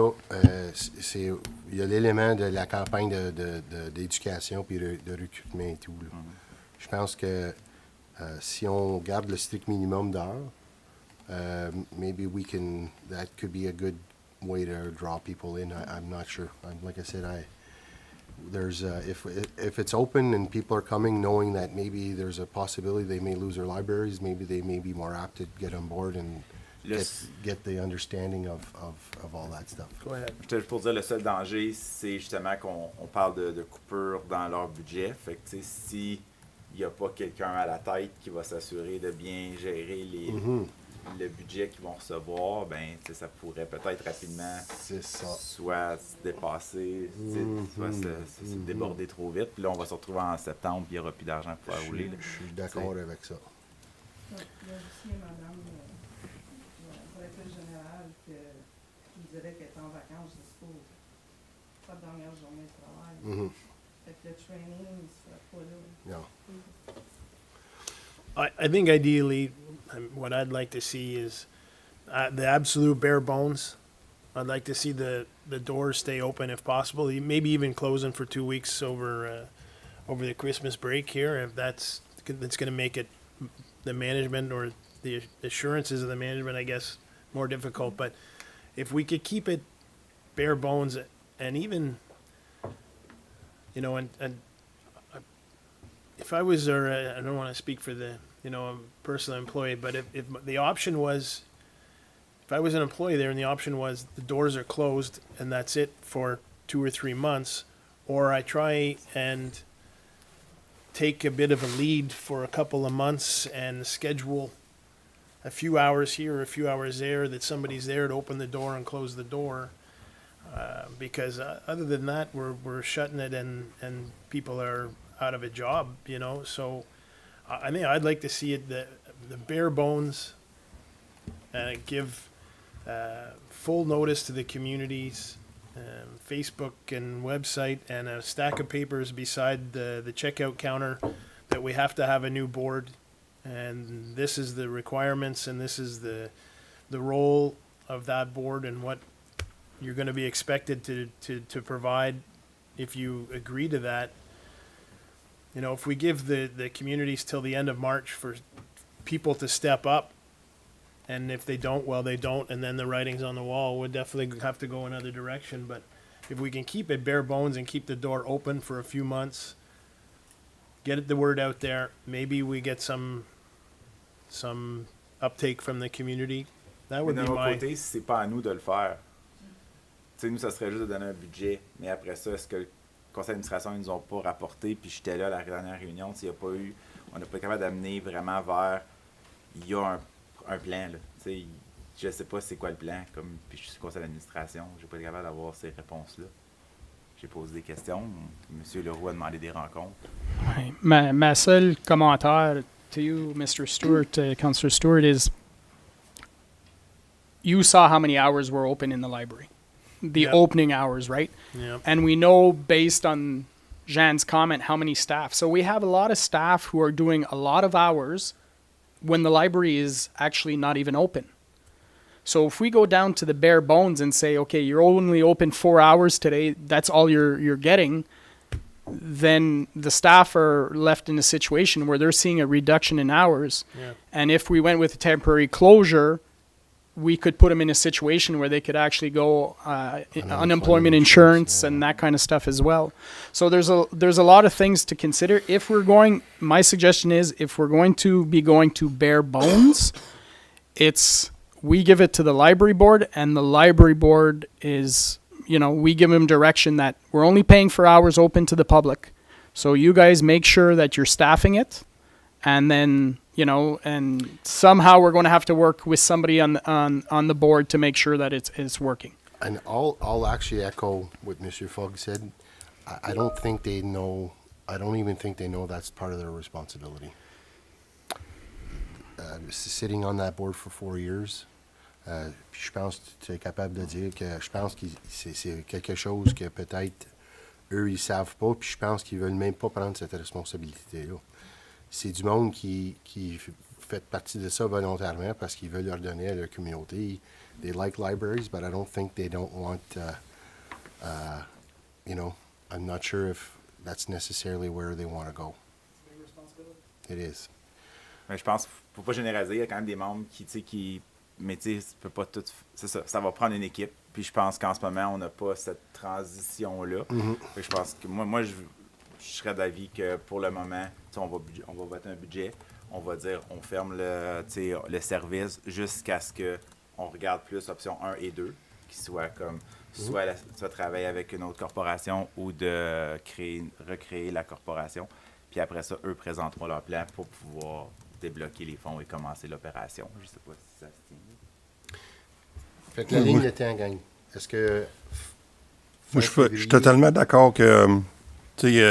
il y a l'élément de la campagne d'éducation puis de recrutement et tout. Là. Je pense que si on garde le strict minimum d'heures, maybe that could be a good way to draw people in. I'm not sure. Like I said, if it's open and people are coming knowing that maybe there's a possibility they may lose their libraries, maybe they may be more apt to get on board and get the understanding of all that stuff. Go ahead. Juste pour dire, le seul danger, c'est justement qu'on parle de coupures dans leur budget. Fait que, tu sais, si il n'y a pas quelqu'un à la tête qui va s'assurer de bien gérer le budget qu'ils vont recevoir, ben, ça pourrait peut-être rapidement soit se dépasser, soit se déborder trop vite. Puis là, on va se retrouver en septembre, puis il n'y aura plus d'argent pour faire rouler. Je suis d'accord avec ça. Il y a aussi madame, la directrice générale, qui dirait qu'elle est en vacances, je suppose. Pas de dernière journée de travail. Fait que le training, il ne sera pas là. No. I think ideally, what I'd like to see is the absolute bare bones. I'd like to see the doors stay open if possible. Maybe even closing for 2 weeks over the Christmas break here, if that's going to make it the management or the assurances of the management, I guess, more difficult. But if we could keep it bare bones and even, you know, and if I was, or I don't want to speak for the, you know, a personal employee, but if the option was, if I was an employee there and the option was the doors are closed and that's it for 2 or 3 months, or I try and take a bit of a lead for a couple of months and schedule a few hours here, a few hours there, that somebody's there to open the door and close the door. Because other than that, we're shutting it and people are out of a job, you know. So I think I'd like to see it the bare bones, give full notice to the communities, Facebook and website, and a stack of papers beside the checkout counter that we have to have a new board, and this is the requirements, and this is the role of that board, and what you're going to be expected to provide if you agree to that. You know, if we give the communities till the end of March for people to step up, and if they don't, well, they don't, and then the writing's on the wall, we'll definitely have to go another direction. But if we can keep it bare bones and keep the door open for a few months, get the word out there, maybe we get some uptake from the community. That would be my... my... côté, c'est pas à nous de le faire. Tu sais, nous, ça serait juste de donner un budget. Mais après ça, est-ce que le conseil d'administration, ils nous ont pas rapporté, puis j'étais là à la dernière réunion, il y a pas eu... On n'a pas été capable d'amener vraiment vers... Il y a un plan, là. Tu sais, je sais pas c'est quoi le plan, comme, puis je suis conseil d'administration, j'ai pas été capable d'avoir ces réponses-là. J'ai posé des questions, M. Leroux a demandé des rencontres. Ouais. Ma seule commentaire to you, Mr. Stewart, Councillor Stewart, is you saw how many hours were open in the library. The opening hours, right? Yeah. And we know based on Jean's comment how many staff. So we have a lot of staff who are doing a lot of hours when the library is actually not even open. So if we go down to the bare bones and say, okay, you're only open 4 hours today, that's all you're getting, then the staff are left in a situation where they're seeing a reduction in hours. Yeah. And if we went with a temporary closure, we could put them in a situation where they could actually go unemployment insurance and that kind of stuff as well. So there's a lot of things to consider. If we're going, my suggestion is, if we're going to be going to bare bones, it's we give it to the library board, and the library board is, you know, we give them direction that we're only paying for hours open to the public. So you guys make sure that you're staffing it, and then, you know, and somehow we're going to have to work with somebody on the board to make sure that it's working. And I'll actually echo what Mr. Fogg said. I don't think they know. I don't even think they know that's part of their responsibility. Sitting on that board for 4 years, puis je pense que tu es capable de dire que je pense que c'est quelque chose que peut-être eux ils savent pas, puis je pense qu'ils veulent même pas prendre cette responsabilité-là. C'est du monde qui fait partie de ça volontairement parce qu'ils veulent leur donner à leur communauté. They like libraries, but I don't think they don't want, you know, I'm not sure if that's necessarily where they want to go. It is. Mais je pense qu'il ne faut pas généraliser. Il y a quand même des membres qui mais tu sais, peut pas tout. C'est ça. Ça va prendre une équipe. Puis je pense qu'en ce moment, on n'a pas cette transition-là. Fait que je pense que moi je serais d'avis que pour le moment, on va voter un budget. On va dire, on ferme le service jusqu'à ce qu'on regarde plus option 1 et 2, qui soit comme soit travailler avec une autre corporation ou de recréer la corporation. Puis après ça, eux présenteront leur plan pour pouvoir débloquer les fonds et commencer l'opération. Je ne sais pas si ça se tient. Fait que la ligne de temps gagne. Est-ce que... Moi, je suis totalement d'accord que, tu sais,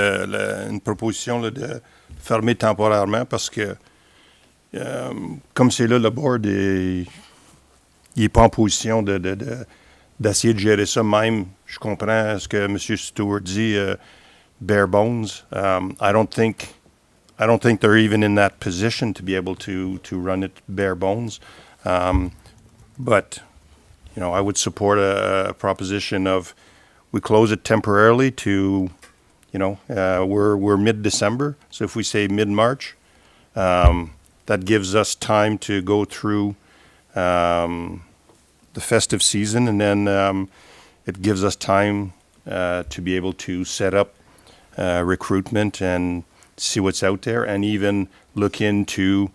une proposition là, de fermer temporairement parce que, comme c'est là, le board il n'est pas en position d'essayer de gérer ça même. Je comprends ce que M. Stewart dit, bare bones. I don't think they're even in that position to be able to run it bare bones. But, you know, I would support a proposition of we close it temporarily to, you know, we're mid-December. So if we say mid-March, that gives us time to go through the festive season, and then it gives us time to be able to set up recruitment and see what's out there, and even look into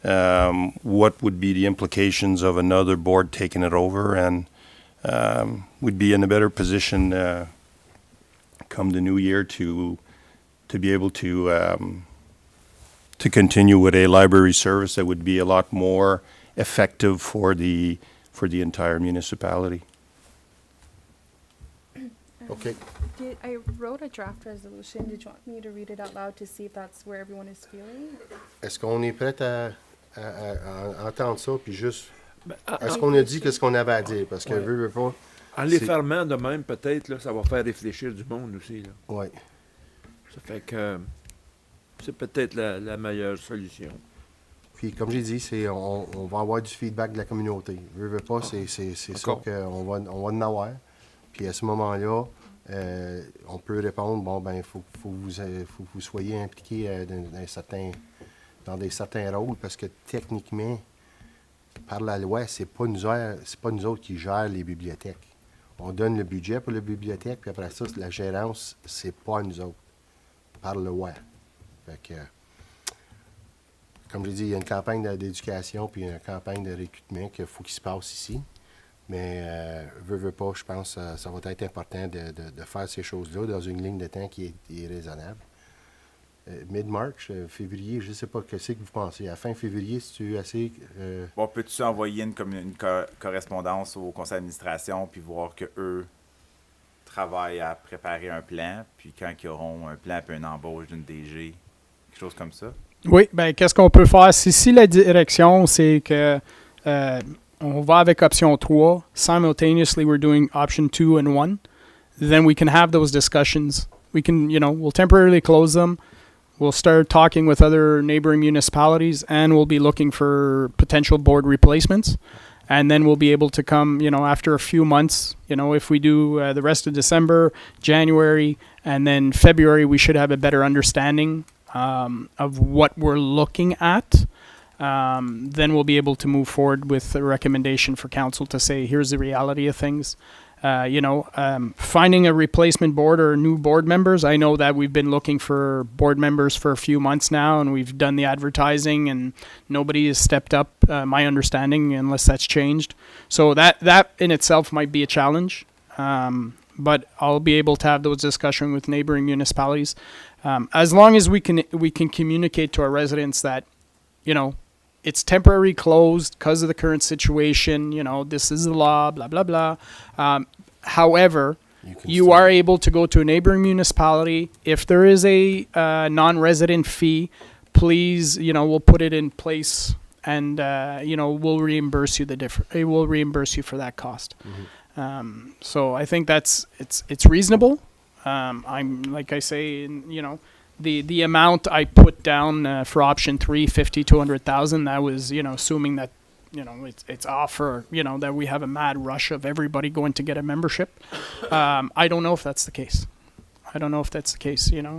what would be the implications of another board taking it over, and we'd be in a better position come the new year to be able to continue with a library service that would be a lot more effective for the entire municipality. OK. I wrote a draft resolution. Did you want me to read it out loud to see if that's where everyone is feeling? Est-ce qu'on est prêt à entendre ça, puis juste... Est-ce qu'on a dit ce qu'on avait à dire? Parce que, veux pas... En les fermant de même, peut-être, là, ça va faire réfléchir du monde aussi. Oui. Ça fait que c'est peut-être la meilleure solution. Puis, comme j'ai dit, on va avoir du feedback de la communauté. Veux pas, c'est ça qu'on va en avoir. Puis, à ce moment-là, on peut répondre, bon, ben, il faut que vous soyez impliqués dans des certains rôles, parce que techniquement, par la loi, c'est pas nous autres qui gèrent les bibliothèques. On donne le budget pour la bibliothèque, puis après ça, la gérance, c'est pas à nous autres, par la loi. Fait que, comme je dis, il y a une campagne d'éducation puis une campagne de recrutement qu'il faut qu'il se passe ici. Mais, veux pas, je pense que ça va être important de faire ces choses-là dans une ligne de temps qui est raisonnable. Mid-March, février, je ne sais pas, qu'est-ce que vous pensez? À fin février, si tu es assez... Bon, peux-tu envoyer une correspondance au conseil d'administration puis voir qu'eux travaillent à préparer un plan, puis quand ils auront un plan puis une embauche d'une DG, quelque chose comme ça? Oui, bien, qu'est-ce qu'on peut faire? Si la direction, c'est que on va avec option 3, simultaneously we're doing option 2 and 1, then we can have those discussions. We can, we'll temporarily close them. We'll start talking with other neighboring municipalities, and we'll be looking for potential board replacements. And then we'll be able to come, after a few months, if we do the rest of December, January, and then February, we should have a better understanding of what we're looking at. Then we'll be able to move forward with a recommendation for council to say, here's the reality of things. Finding a replacement board or new board members. I know that we've been looking for board members for a few months now, and we've done the advertising, and nobody has stepped up, my understanding, unless that's changed. So that in itself might be a challenge. But I'll be able to have those discussions with neighboring municipalities. As long as we can communicate to our residents that, it's temporarily closed because of the current situation. This is the law, blah, blah, blah. However, you are able to go to a neighboring municipality. If there is a non-resident fee, please, we'll put it in place, and, we'll reimburse you we'll reimburse you for that cost. Mm-hmm. So I think it's reasonable. I'm, like I say, the amount I put down for option 3, 50, 200,000, that was, assuming that, it's off for, that we have a mad rush of everybody going to get a membership. I don't know if that's the case.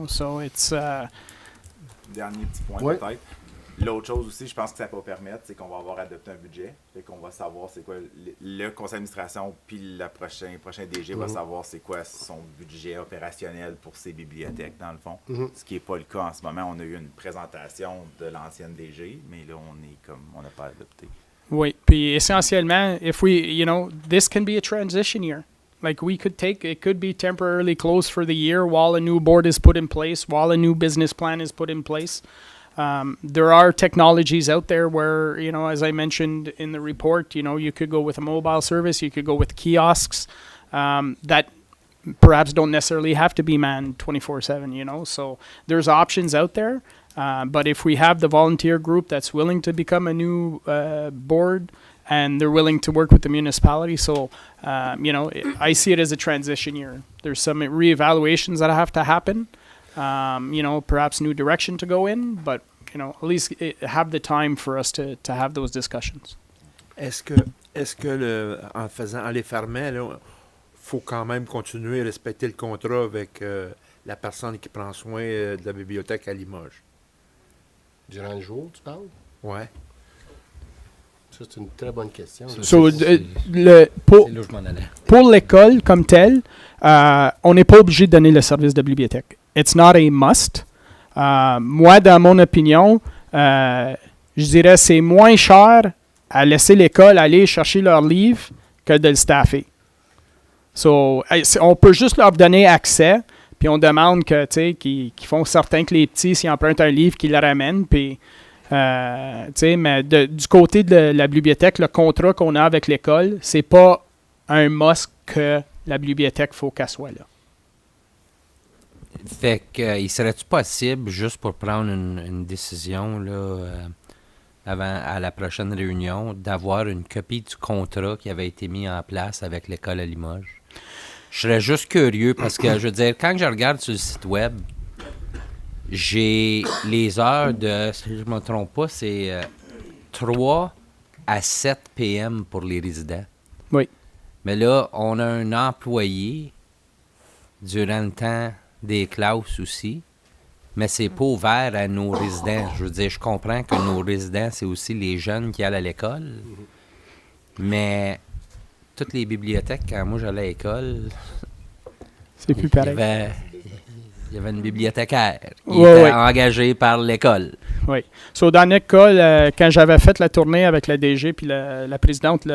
So it's, dernier petit point Ouais. peut-être. L'autre chose aussi, je pense que ça peut permettre, c'est qu'on va avoir adopté un budget. Fait qu'on va savoir c'est quoi le conseil d'administration, puis le prochain DG va savoir c'est quoi son budget opérationnel pour ses bibliothèques, dans le fond. Ce qui n'est pas le cas en ce moment. On a eu une présentation de l'ancienne DG, mais là, on n'a pas adopté. Oui, puis essentiellement, if we, this can be a transition year. Like it could be temporarily closed for the year while a new board is put in place, while a new business plan is put in place. There are technologies out there where, as I mentioned in the report, you could go with a mobile service, you could go with kiosks that perhaps don't necessarily have to be manned 24/7, So there's options out there. But if we have the volunteer group that's willing to become a new board and they're willing to work with the municipality, so, I see it as a transition year. There's some reevaluations that have to happen. Perhaps new direction to go in, but at least have the time for us to have those discussions. Est-ce que en les fermant, là, faut quand même continuer à respecter le contrat avec la personne qui prend soin de la bibliothèque à Limoges? Durant le jour, tu parles? Ouais. Ça, c'est une très bonne question. So, C'est là où je m'en allais. pour l'école comme telle, on n'est pas obligé de donner le service de bibliothèque. It's not a must. Moi, dans mon opinion, je dirais c'est moins cher à laisser l'école aller chercher leurs livres que de le staffer. So, on peut juste leur donner accès, puis on demande qu'ils font certain que les petits, s'ils empruntent un livre, qu'ils le ramènent, puis mais du côté de la bibliothèque, le contrat qu'on a avec l'école, c'est pas un must que la bibliothèque, faut qu'elle soit là. Fait que, il serait-tu possible, juste pour prendre une décision là, avant à la prochaine réunion, d'avoir une copie du contrat qui avait été mis en place avec l'école à Limoges? Je serais juste curieux parce que, je veux dire, quand je regarde sur le site web, j'ai les heures de, si je ne me trompe pas, c'est 3 à 7 p.m. pour les résidents. Oui. Mais là, on a un employé durant le temps des classes aussi, mais c'est pas ouvert à nos résidents. Je veux dire, je comprends que nos résidents, c'est aussi les jeunes qui allent à l'école, mais toutes les bibliothèques, quand moi j'allais à l'école, c'est plus pareil. Il y avait une bibliothécaire qui était était engagée par l'école. Oui. So, dans l'école, quand j'avais fait la tournée avec la DG puis la présidente,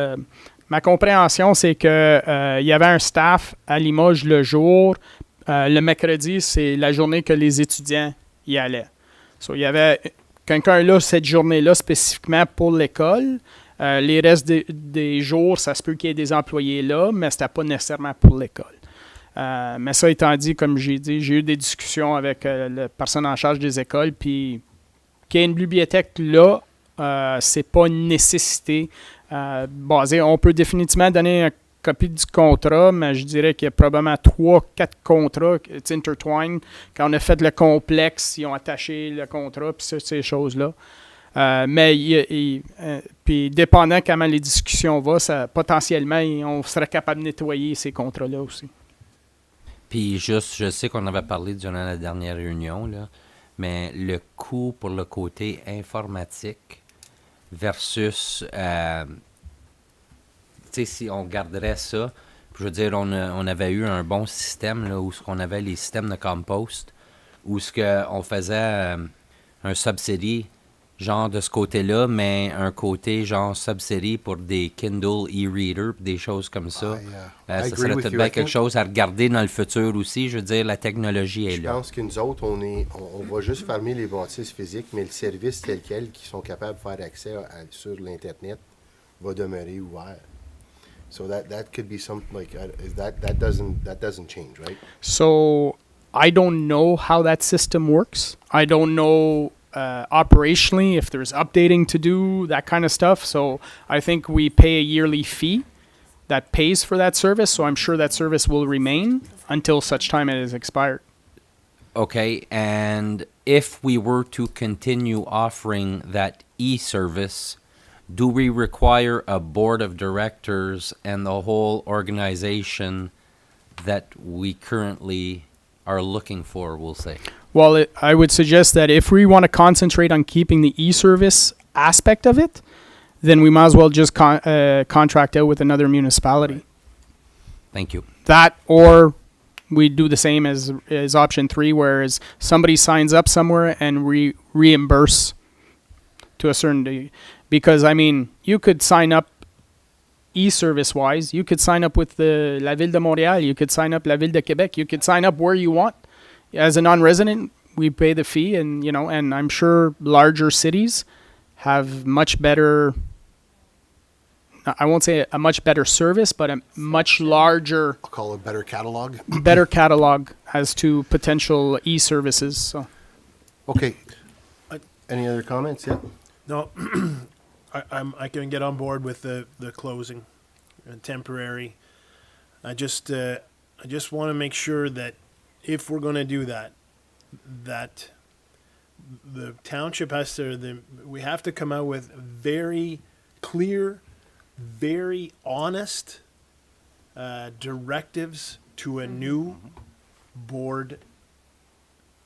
ma compréhension, c'est que il y avait un staff à Limoges le jour. Le mercredi, c'est la journée que les étudiants y allaient. So, il y avait quelqu'un là cette journée-là spécifiquement pour l'école. Les restes des jours, ça se peut qu'il y ait des employés là, mais c'était pas nécessairement pour l'école. Mais ça étant dit, comme j'ai dit, j'ai eu des discussions avec la personne en charge des écoles, puis qu'il y ait une bibliothèque là, c'est pas une nécessité basée. On peut définitivement donner une copie du contrat, mais je dirais qu'il y a probablement 3-4 contrats, it's intertwined. Quand on a fait le complexe, ils ont attaché le contrat, puis ces choses-là. Puis dépendant comment les discussions vont, potentiellement, on serait capable de nettoyer ces contrats-là aussi. Puis juste, je sais qu'on avait parlé durant la dernière réunion, là, mais le coût pour le côté informatique versus, si on garderait ça, je veux dire, on avait eu un bon système, là, où on avait les systèmes de compost, où on faisait un subsidy, genre de ce côté-là, mais un côté genre subsidy pour des Kindle e-reader, des choses comme ça. Ça serait peut-être bien quelque chose à regarder dans le futur aussi. Je veux dire, la technologie est là. Je pense que nous autres, on va juste fermer les bâtisses physiques, mais le service tel quel qui sont capables de faire accès sur l'Internet va demeurer ouvert. So that could be something like that doesn't change, right? So I don't know how that system works. I don't know operationally if there's updating to do, that kind of stuff. So I think we pay a yearly fee that pays for that service. So I'm sure that service will remain until such time it is expired. Okay, and if we were to continue offering that e-service, do we require a board of directors and the whole organization that we currently are looking for, we'll say? Well, I would suggest that if we want to concentrate on keeping the e-service aspect of it, then we might as well just contract out with another municipality. Thank you. That, or we do the same as option 3, whereas somebody signs up somewhere and reimburse to a certain degree. Because, I mean, you could sign up e-service wise, you could sign up with la Ville de Montréal, you could sign up la Ville de Québec, you could sign up where you want. As a non-resident, we pay the fee, and and I'm sure larger cities have much better, I won't say a much better service, but a much larger, I'll call it better catalog. better catalog as to potential e-services. So Okay. Any other comments? Yeah. No, I can get on board with the closing, temporary. I just want to make sure that if we're going to do that, that the township has to, we have to come out with very clear, very honest directives to a new board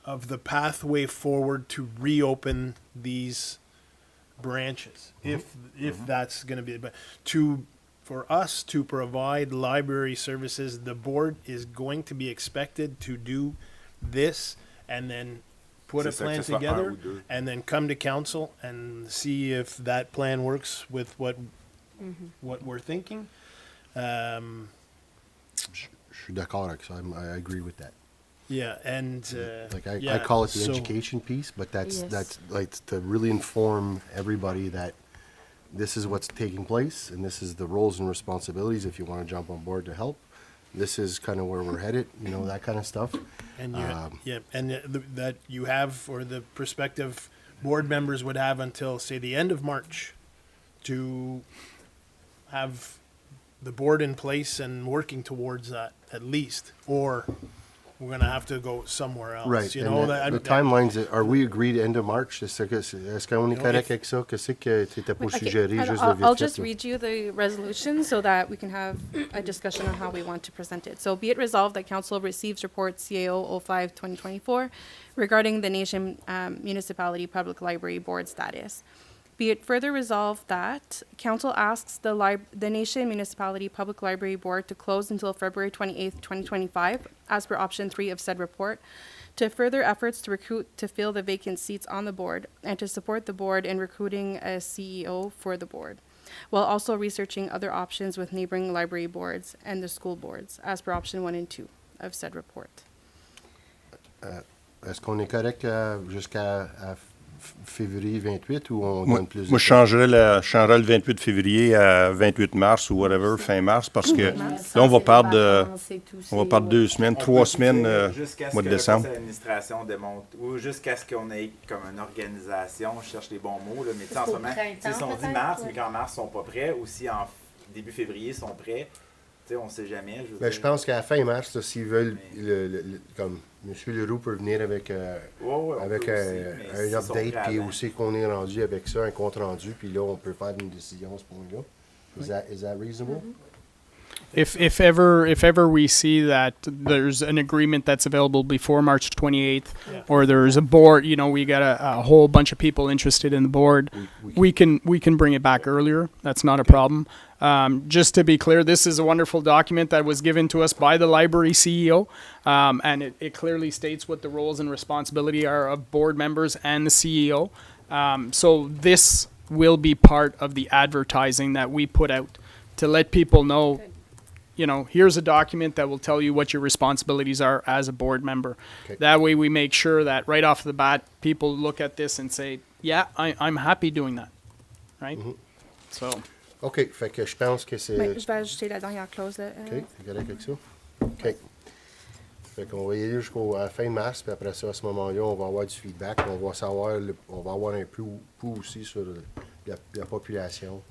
of the pathway forward to reopen these branches, if that's going to be, but for us to provide library services, the board is going to be expected to do this and then put a C'est ça, plan que ce soit un together ou deux. and then come to council and see if that plan works with what we're thinking. Je suis d'accord avec ça. I agree with that. Yeah, and I call it the so- education piece, but that's Yes. like to really inform everybody that this is what's taking place and this is the roles and responsibilities if you want to jump on board to help. This is kind of where we're headed, that kind of stuff. And that you have, or the prospective board members would have until, say, the end of March to have the board in place and working towards that at least, or we're going to have to go somewhere else. Right. You and know, the timelines, are we agreed end of March? Est-ce qu'on est correct avec ça? Qu'est-ce que tu étais pour suggérer? Juste le I'll vite just fait, là? read you the resolution so that we can have a discussion on how we want to present it. So be it resolved that council receives report CAO 05-2024 regarding the Nation Municipality Public Library Board status. Be it further resolved that council asks the Nation Municipality Public Library Board to close until February 28th, 2025, as per option 3 of said report, to further efforts to recruit to fill the vacant seats on the board and to support the board in recruiting a CEO for the board, while also researching other options with neighboring library boards and the school boards, as per option 1 and 2 of said report. Est-ce qu'on est correct jusqu'à février 28 ou on donne plus de Moi, je changerais le 28 février à 28 mars ou whatever, fin mars, parce que là, on va perdre 2 semaines, 3 semaines Jusqu'à ce mois que de le décembre. conseil d'administration démontre, ou jusqu'à ce qu'on ait comme une organisation, je cherche les bons mots, là, mais tu sais, en ce moment, tu sais, si on dit mars, mais qu'en mars, ils sont pas prêts, ou si en début février, ils sont prêts, tu sais, on sait jamais. Je pense qu'à la fin mars, là, s'ils veulent, comme M. Leroux peut venir avec, avec un update, puis aussi qu'on est rendu avec ça, un compte rendu, puis là, on peut faire une décision à ce point-là. Is that reasonable? if ever we see that there's an agreement that's available before March 28th, or there's a board, we got a whole bunch of people interested in the board, we can bring it back earlier. That's not a problem. Just to be clear, this is a wonderful document that was given to us by the library CEO, and it clearly states what the roles and responsibility are of board members and the CEO. So this will be part of the advertising that we put out to let people know, here's a document that will tell you what your responsibilities are as a board member. Okay. That way we make sure that right off the bat, people look at this and say, yeah, I'm happy doing that, right? So... OK, fait que je pense que c'est... Mais je vais ajouter la dernière clause. Là, OK, t'es correct avec ça? OK. Fait qu'on va y aller jusqu'à la fin mars, puis après ça, à ce moment-là, on va avoir du feedback, on va savoir, on va avoir un pouls aussi sur la population.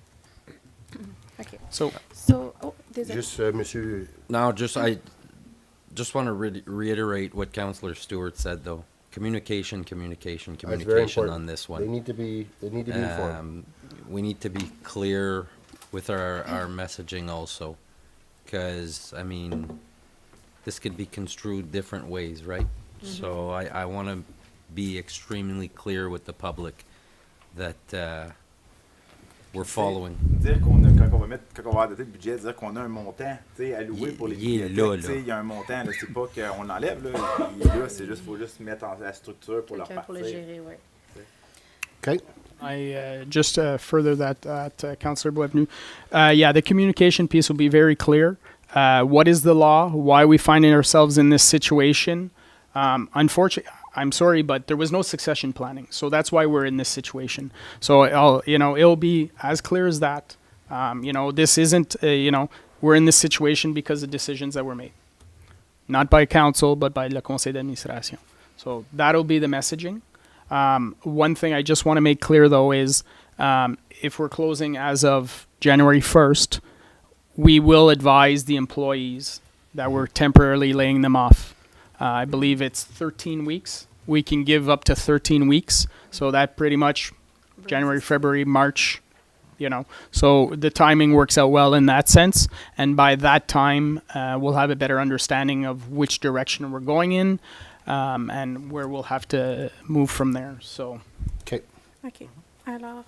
OK. So Désolé. Juste, monsieur... Now, I just want to reiterate what Councillor Stewart said, though. Communication That's very communication important. on this They one. need to be informed. We need to be clear with our messaging also, because, this could be construed different ways, right? So I want to be extremely clear with the public that we're following. Dire qu'on a, quand on va adopter le budget, dire qu'on a un montant, tu sais, alloué pour les Il est bibliothèques. là, Tu sais, là. il y a un montant, là, c'est pas qu'on l'enlève, là. Il est là, c'est juste, faut juste mettre en la structure pour leur Quelqu'un pour le partir. gérer, ouais. OK. I just further that, Councillor Boisvenu. Yeah, the communication piece will be very clear. What is the law? Why are we finding ourselves in this situation? Unfortunately, I'm sorry, but there was no succession planning, so that's why we're in this situation. So it'll be as clear as that. This isn't, we're in this situation because of decisions that were made, not by council, but by le Conseil d'administration. So that'll be the messaging. One thing I just want to make clear, though, is if we're closing as of January 1st, we will advise the employees that we're temporarily laying them off. I believe it's 13 weeks. We can give up to 13 weeks. So that pretty much January, February, March, So the timing works out well in that sense. And by that time, we'll have a better understanding of which direction we're going in and where we'll have to move from there. So. OK. OK. Alors,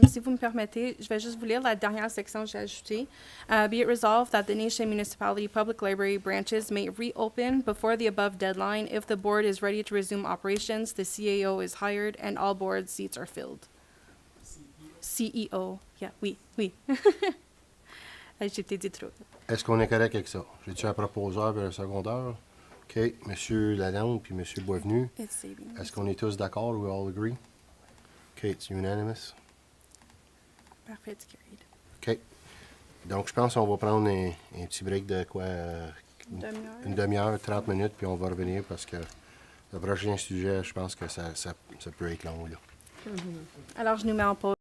si vous me permettez, je vais juste vous lire la dernière section que j'ai ajoutée. Be it resolved that the Nation Municipality Public Library branches may reopen before the above deadline if the board is ready to resume operations, the CAO is hired, and all board seats are filled. CEO. Yeah, oui. J'ai peut-être dit trop. Est-ce qu'on est correct avec ça? J'ai-tu un proposeur et un secondeur? OK. Monsieur Lalonde puis Monsieur Boisvenu. It's saving. Est-ce qu'on est tous d'accord? We all agree? OK, it's unanimous. Parfait, it's carried. OK. Donc, je pense qu'on va prendre un petit break de quoi? Une demi-heure, 30 minutes, puis on va revenir parce que le prochain sujet, je pense que ça peut être long, là. Alors, je nous mets en pause.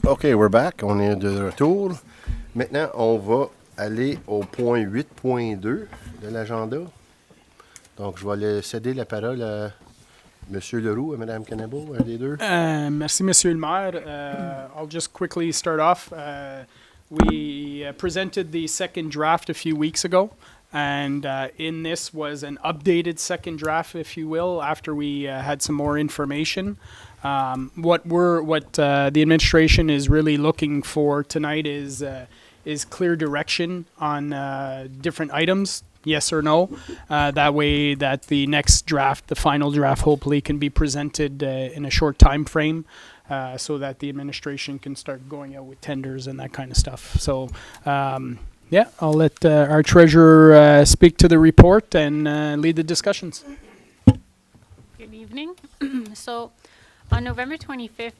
OK, we're back. On est de retour. Maintenant, on va aller au point 8.2 de l'agenda. Donc, je vais céder la parole à M. Leroux et Mme Canabo, un des deux. Merci, Monsieur le maire. I'll just quickly start off. We presented the second draft a few weeks ago, and in this was an updated second draft, if you will, after we had some more information. What the administration is really looking for tonight is clear direction on different items. Yes or no. That way that the next draft, the final draft, hopefully can be presented in a short time frame so that the administration can start going out with tenders and that kind of stuff. So, yeah, I'll let our treasurer speak to the report and lead the discussions. Good evening. So, on November 25th,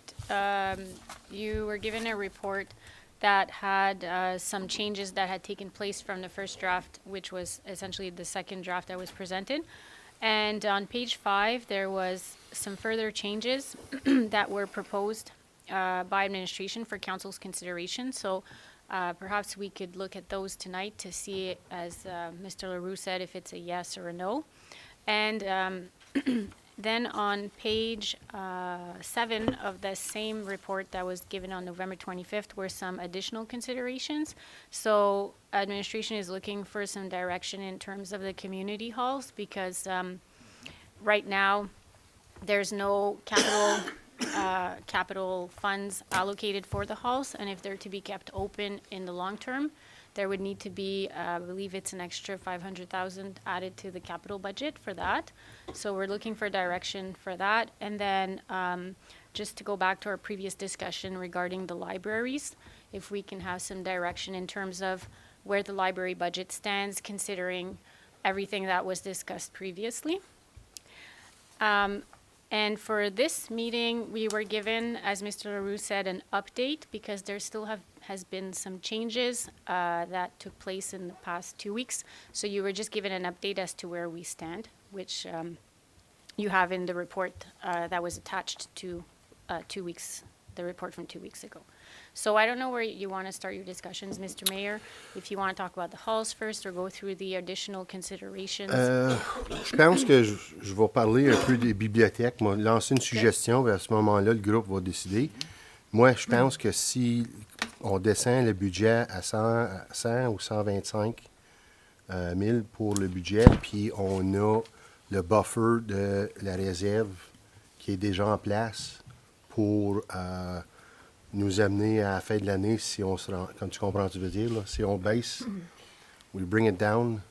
you were given a report that had some changes that had taken place from the first draft, which was essentially the second draft that was presented. And on page 5, there was some further changes that were proposed by administration for council's consideration. So perhaps we could look at those tonight to see, as Mr. Leroux said, if it's a yes or a no. And then on page 7 of the same report that was given on November 25th were some additional considerations. So administration is looking for some direction in terms of the community halls because right now there's no capital funds allocated for the halls, and if they're to be kept open in the long term, there would need to be, I believe it's an extra $500,000 added to the capital budget for that. So we're looking for direction for that. And then just to go back to our previous discussion regarding the libraries, if we can have some direction in terms of where the library budget stands, considering everything that was discussed previously. And for this meeting, we were given, as Mr. Leroux said, an update because there still has been some changes that took place in the past 2 weeks. So you were just given an update as to where we stand, which you have in the report that was attached to 2 weeks, the report from 2 weeks ago. So I don't know where you want to start your discussions, Mr. Mayor, if you want to talk about the halls first or go through the additional considerations. Je pense que je vais parler un peu des bibliothèques. Moi, lancer une suggestion, à ce moment-là, le groupe va décider. Moi, je pense que si on descend le budget à 100 ou 125 000 pour le budget, puis on a le buffer de la réserve qui est déjà en place pour nous amener à la fin de l'année si on se rend, comme tu comprends ce que je veux dire, là, si on baisse, we bring it down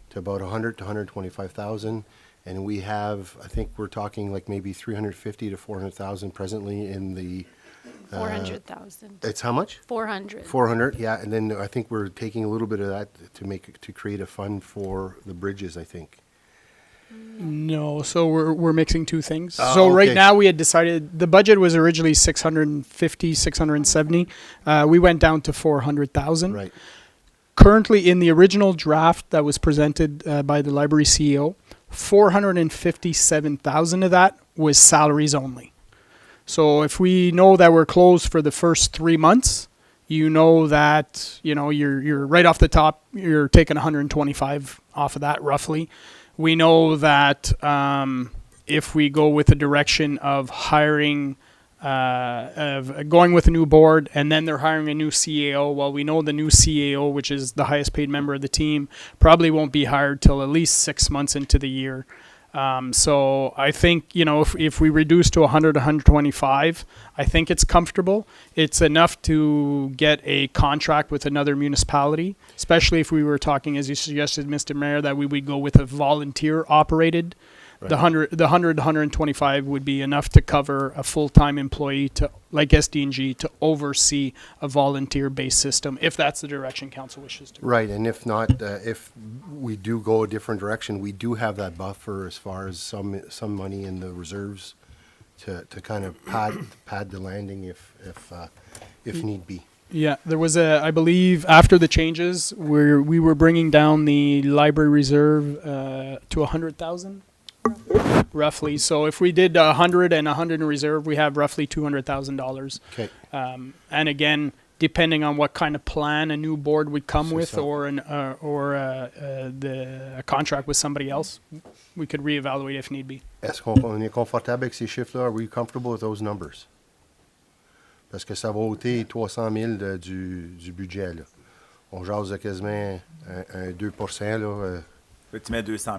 to about 100 to 125,000, and we have, I think we're talking like maybe 350 to 400,000 presently in the 400,000. It's how much? 400. 400, yeah, and then I think we're taking a little bit of that to create a fund for the bridges, I think. No, so we're mixing two things. Oh, so right okay. now we had decided the budget was originally 650, 670. We went down to 400,000. Right. Currently, in the original draft that was presented by the library CEO, 457,000 of that was salaries only. So if we know that we're closed for the first 3 months, you know that you're right off the top. You're taking 125 off of that roughly. We know that if we go with the direction of hiring, of going with a new board, and then they're hiring a new CAO, well, we know the new CAO, which is the highest paid member of the team, probably won't be hired till at least 6 months into the year. So I think, if we reduce to 100, 125, I think it's comfortable. It's enough to get a contract with another municipality, especially if we were talking, as you suggested, Mr. Mayor, that we would go with a volunteer operated. Right. The 100, 125 would be enough to cover a full-time employee like SDNG to oversee a volunteer-based system, if that's the direction council wishes to. Right, and if not, if we do go a different direction, we do have that buffer as far as some money in the reserves to kind of pad the landing if need be. Yeah, there was I believe after the changes, we were bringing down the library reserve to 100,000. roughly. So if we did 100 and 100 in reserve, we have roughly $200,000. Okay. And again, depending on what kind of plan a new board would come C'est with, ça. or a contract with somebody else, we could reevaluate if need be. Est-ce qu'on est confortable avec ces chiffres-là? Are we comfortable with those numbers? Parce que ça va ôter 300 000 du budget, là. On jase de quasiment un 2 là. Fait que tu mets 200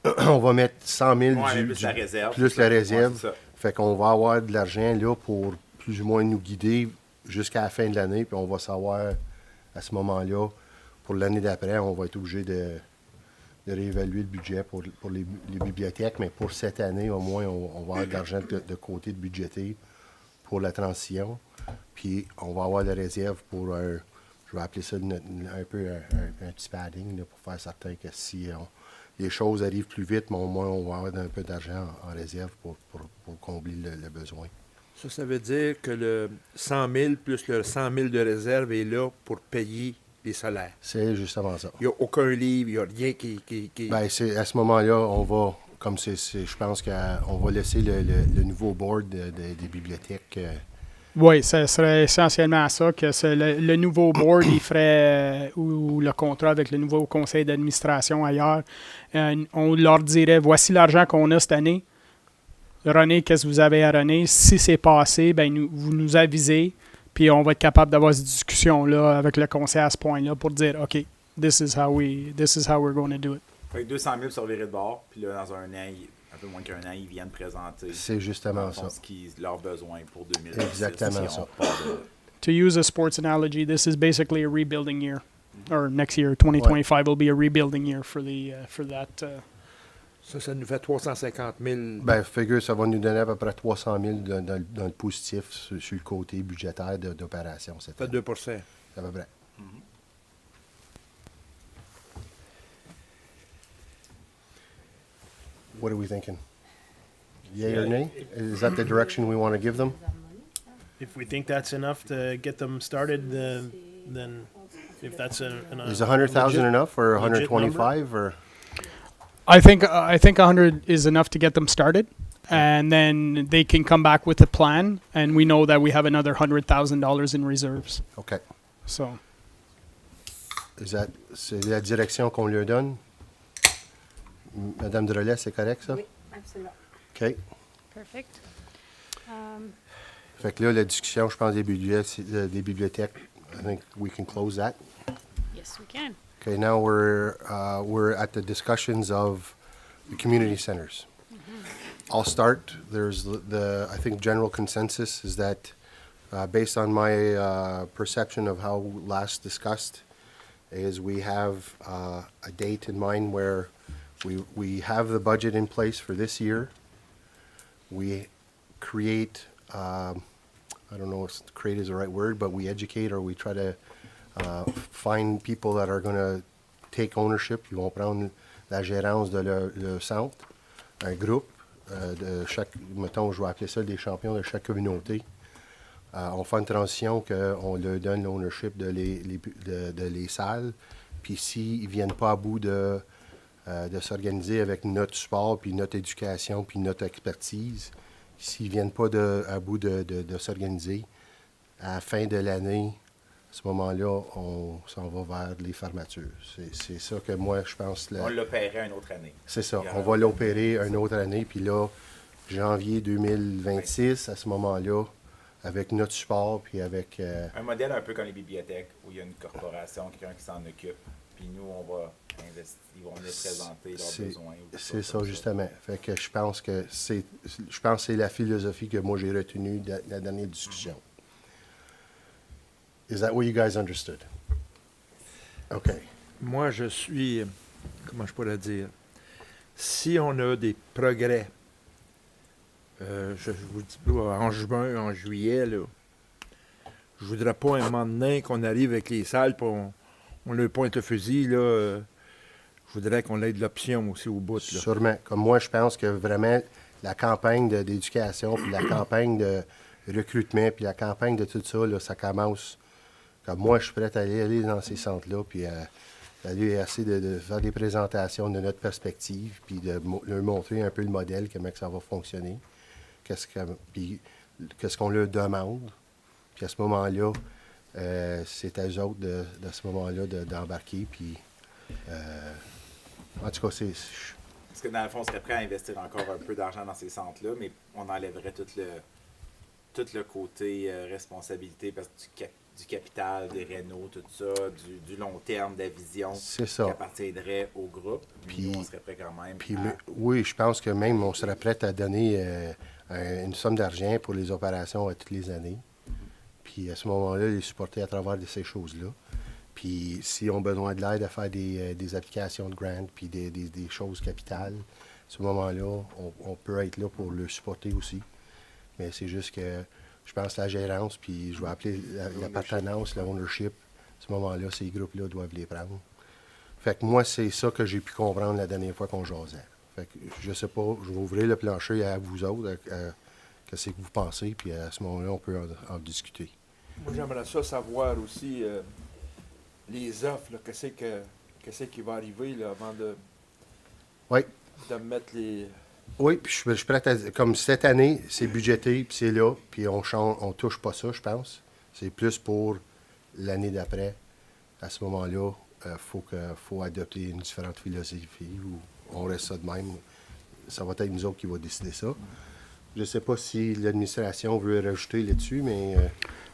000. On va mettre 100 000 Ouais, plus la réserve. plus la réserve. Ouais, c'est ça. Fait qu'on va avoir de l'argent là pour plus ou moins nous guider jusqu'à la fin de l'année. Puis on va savoir à ce moment-là, pour l'année d'après, on va être obligé de réévaluer le budget pour les bibliothèques. Mais pour cette année, au moins, on va avoir de l'argent de côté de budgéter pour la transition. Puis on va avoir de la réserve pour je vais appeler ça un peu un petit padding là, pour faire certain que si les choses arrivent plus vite, mais au moins on va avoir un peu d'argent en réserve pour combler le besoin. Ça veut dire que le 100 000 plus le 100 000 de réserve est là pour payer les salaires. C'est justement ça. Il n'y a aucun livre, il n'y a rien qui... Bien, c'est à ce moment-là, on va, comme je pense qu'on va laisser le nouveau board des bibliothèques. Oui, ce serait essentiellement ça, que le nouveau board, il ferait, ou le contrat avec le nouveau conseil d'administration ailleurs, on leur dirait, voici l'argent qu'on a cette année. René, qu'est-ce que vous avez à René? Si c'est passé, ben vous nous avisez, puis on va être capable d'avoir cette discussion-là avec le conseil à ce point-là pour dire, OK, this is how we're going to do it. Fait que 200 000 sur le viré de bord, puis là, dans un an, un peu moins qu'un an, ils viennent présenter. C'est justement ça. Leurs besoins pour 2026. Exactement ça. To use a sports analogy, this is basically a rebuilding year. Or next year, 2025 will be a rebuilding year for that. Ça nous fait 350 000. Ben, figure, ça va nous donner à peu près 300 000 dans le positif sur le côté budgétaire d'opération. Ça fait 2 C'est à peu près. What are we thinking? Yay or nay? Is that the direction we want to give them? If we think that's enough to get them started, then if that's Is 100,000 enough, or 125, or? I think 100 is enough to get them started, and then they can come back with a plan, and we know that we have another $100,000 in reserves. Okay. So. C'est la direction qu'on leur donne? Madame Drolet, c'est correct, ça? Oui, absolument. OK. Perfect. Fait que là, la discussion, je pense, des bibliothèques, I think we can close that. Yes, we can. Okay, now we're at the discussions of the community centers. I'll start. There's I think general consensus is that based on my perception of how last discussed, is we have a date in mind where we have the budget in place for this year. We create, I don't know if create is the right word, but we educate, or we try to find people that are going to take ownership. Ils vont prendre la gérance de le centre, un groupe de chaque, mettons, je vais appeler ça des champions de chaque communauté. On fait une transition qu'on leur donne l'ownership de les salles. Puis s'ils ne viennent pas à bout de s'organiser avec notre support, puis notre éducation, puis notre expertise, s'ils ne viennent pas à bout de s'organiser, à la fin de l'année, à ce moment-là, on s'en va vers les fermetures. C'est ça que moi, je pense. On l'opérait une autre année. C'est ça. On va l'opérer une autre année. Puis là, janvier 2026, à ce moment-là, avec notre support, puis avec... Un modèle un peu comme les bibliothèques, où il y a une corporation, quelqu'un qui s'en occupe, puis nous, on va investir, ils vont venir présenter leurs besoins. C'est ça, justement. Fait que je pense que c'est la philosophie que moi, j'ai retenue de la dernière discussion. Is that what you guys understood? OK. Moi, je suis, comment je pourrais dire, si on a des progrès, je vous dis en juin, en juillet, là, je voudrais pas un moment donné qu'on arrive avec les salles et on leur pointe le fusil. Là, je voudrais qu'on ait de l'option aussi au bout. Là. Sûrement. Comme moi, je pense que vraiment la campagne d'éducation, puis la campagne de recrutement, puis la campagne de tout ça, là, ça commence. Comme moi, je suis prêt à aller dans ces centres-là, puis d'aller essayer de faire des présentations de notre perspective, puis de leur montrer un peu le modèle, comment que ça va fonctionner, qu'est-ce qu'on leur demande. Puis à ce moment-là, c'est à eux autres, de ce moment-là, d'embarquer. Puis, en tout cas, c'est... Parce que dans le fond, on serait prêt à investir encore un peu d'argent dans ces centres-là, mais on enlèverait tout le côté responsabilité parce que du capital, des rénaux, tout ça, du long terme, de la vision qui appartiendrait au groupe. Puis nous, on serait prêt quand même. Oui, je pense que même on serait prêt à donner une somme d'argent pour les opérations toutes les années. Puis à ce moment-là, les supporter à travers de ces choses-là. Puis s'ils ont besoin de l'aide à faire des applications de grant, puis des choses capitales, à ce moment-là, on peut être là pour le supporter aussi. Mais c'est juste que je pense que la gérance, puis je vais appeler l'appartenance, le ownership, à ce moment-là, ces groupes-là doivent les prendre. Fait que moi, c'est ça que j'ai pu comprendre la dernière fois qu'on jasait. Fait que je sais pas, je vais ouvrir le plancher à vous autres, qu'est-ce que vous pensez, puis à ce moment-là, on peut en discuter. Moi, j'aimerais ça savoir aussi les offres, là, qu'est-ce qui va arriver là, avant de mettre les... Oui, puis je suis prêt à dire, comme cette année, c'est budgété, puis c'est là, puis on touche pas ça, je pense. C'est plus pour l'année d'après. À ce moment-là, faut adopter une différente philosophie, ou on reste ça de même. Ça va être nous autres qui va décider ça. Je ne sais pas si l'administration veut rajouter là-dessus, mais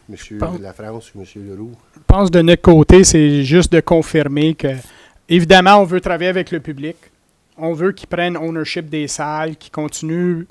M. Lafrance ou M. Leroux. Je pense de notre côté, c'est juste de confirmer que, évidemment, on veut travailler avec le public. On veut qu'ils prennent ownership des salles, qu'ils continuent,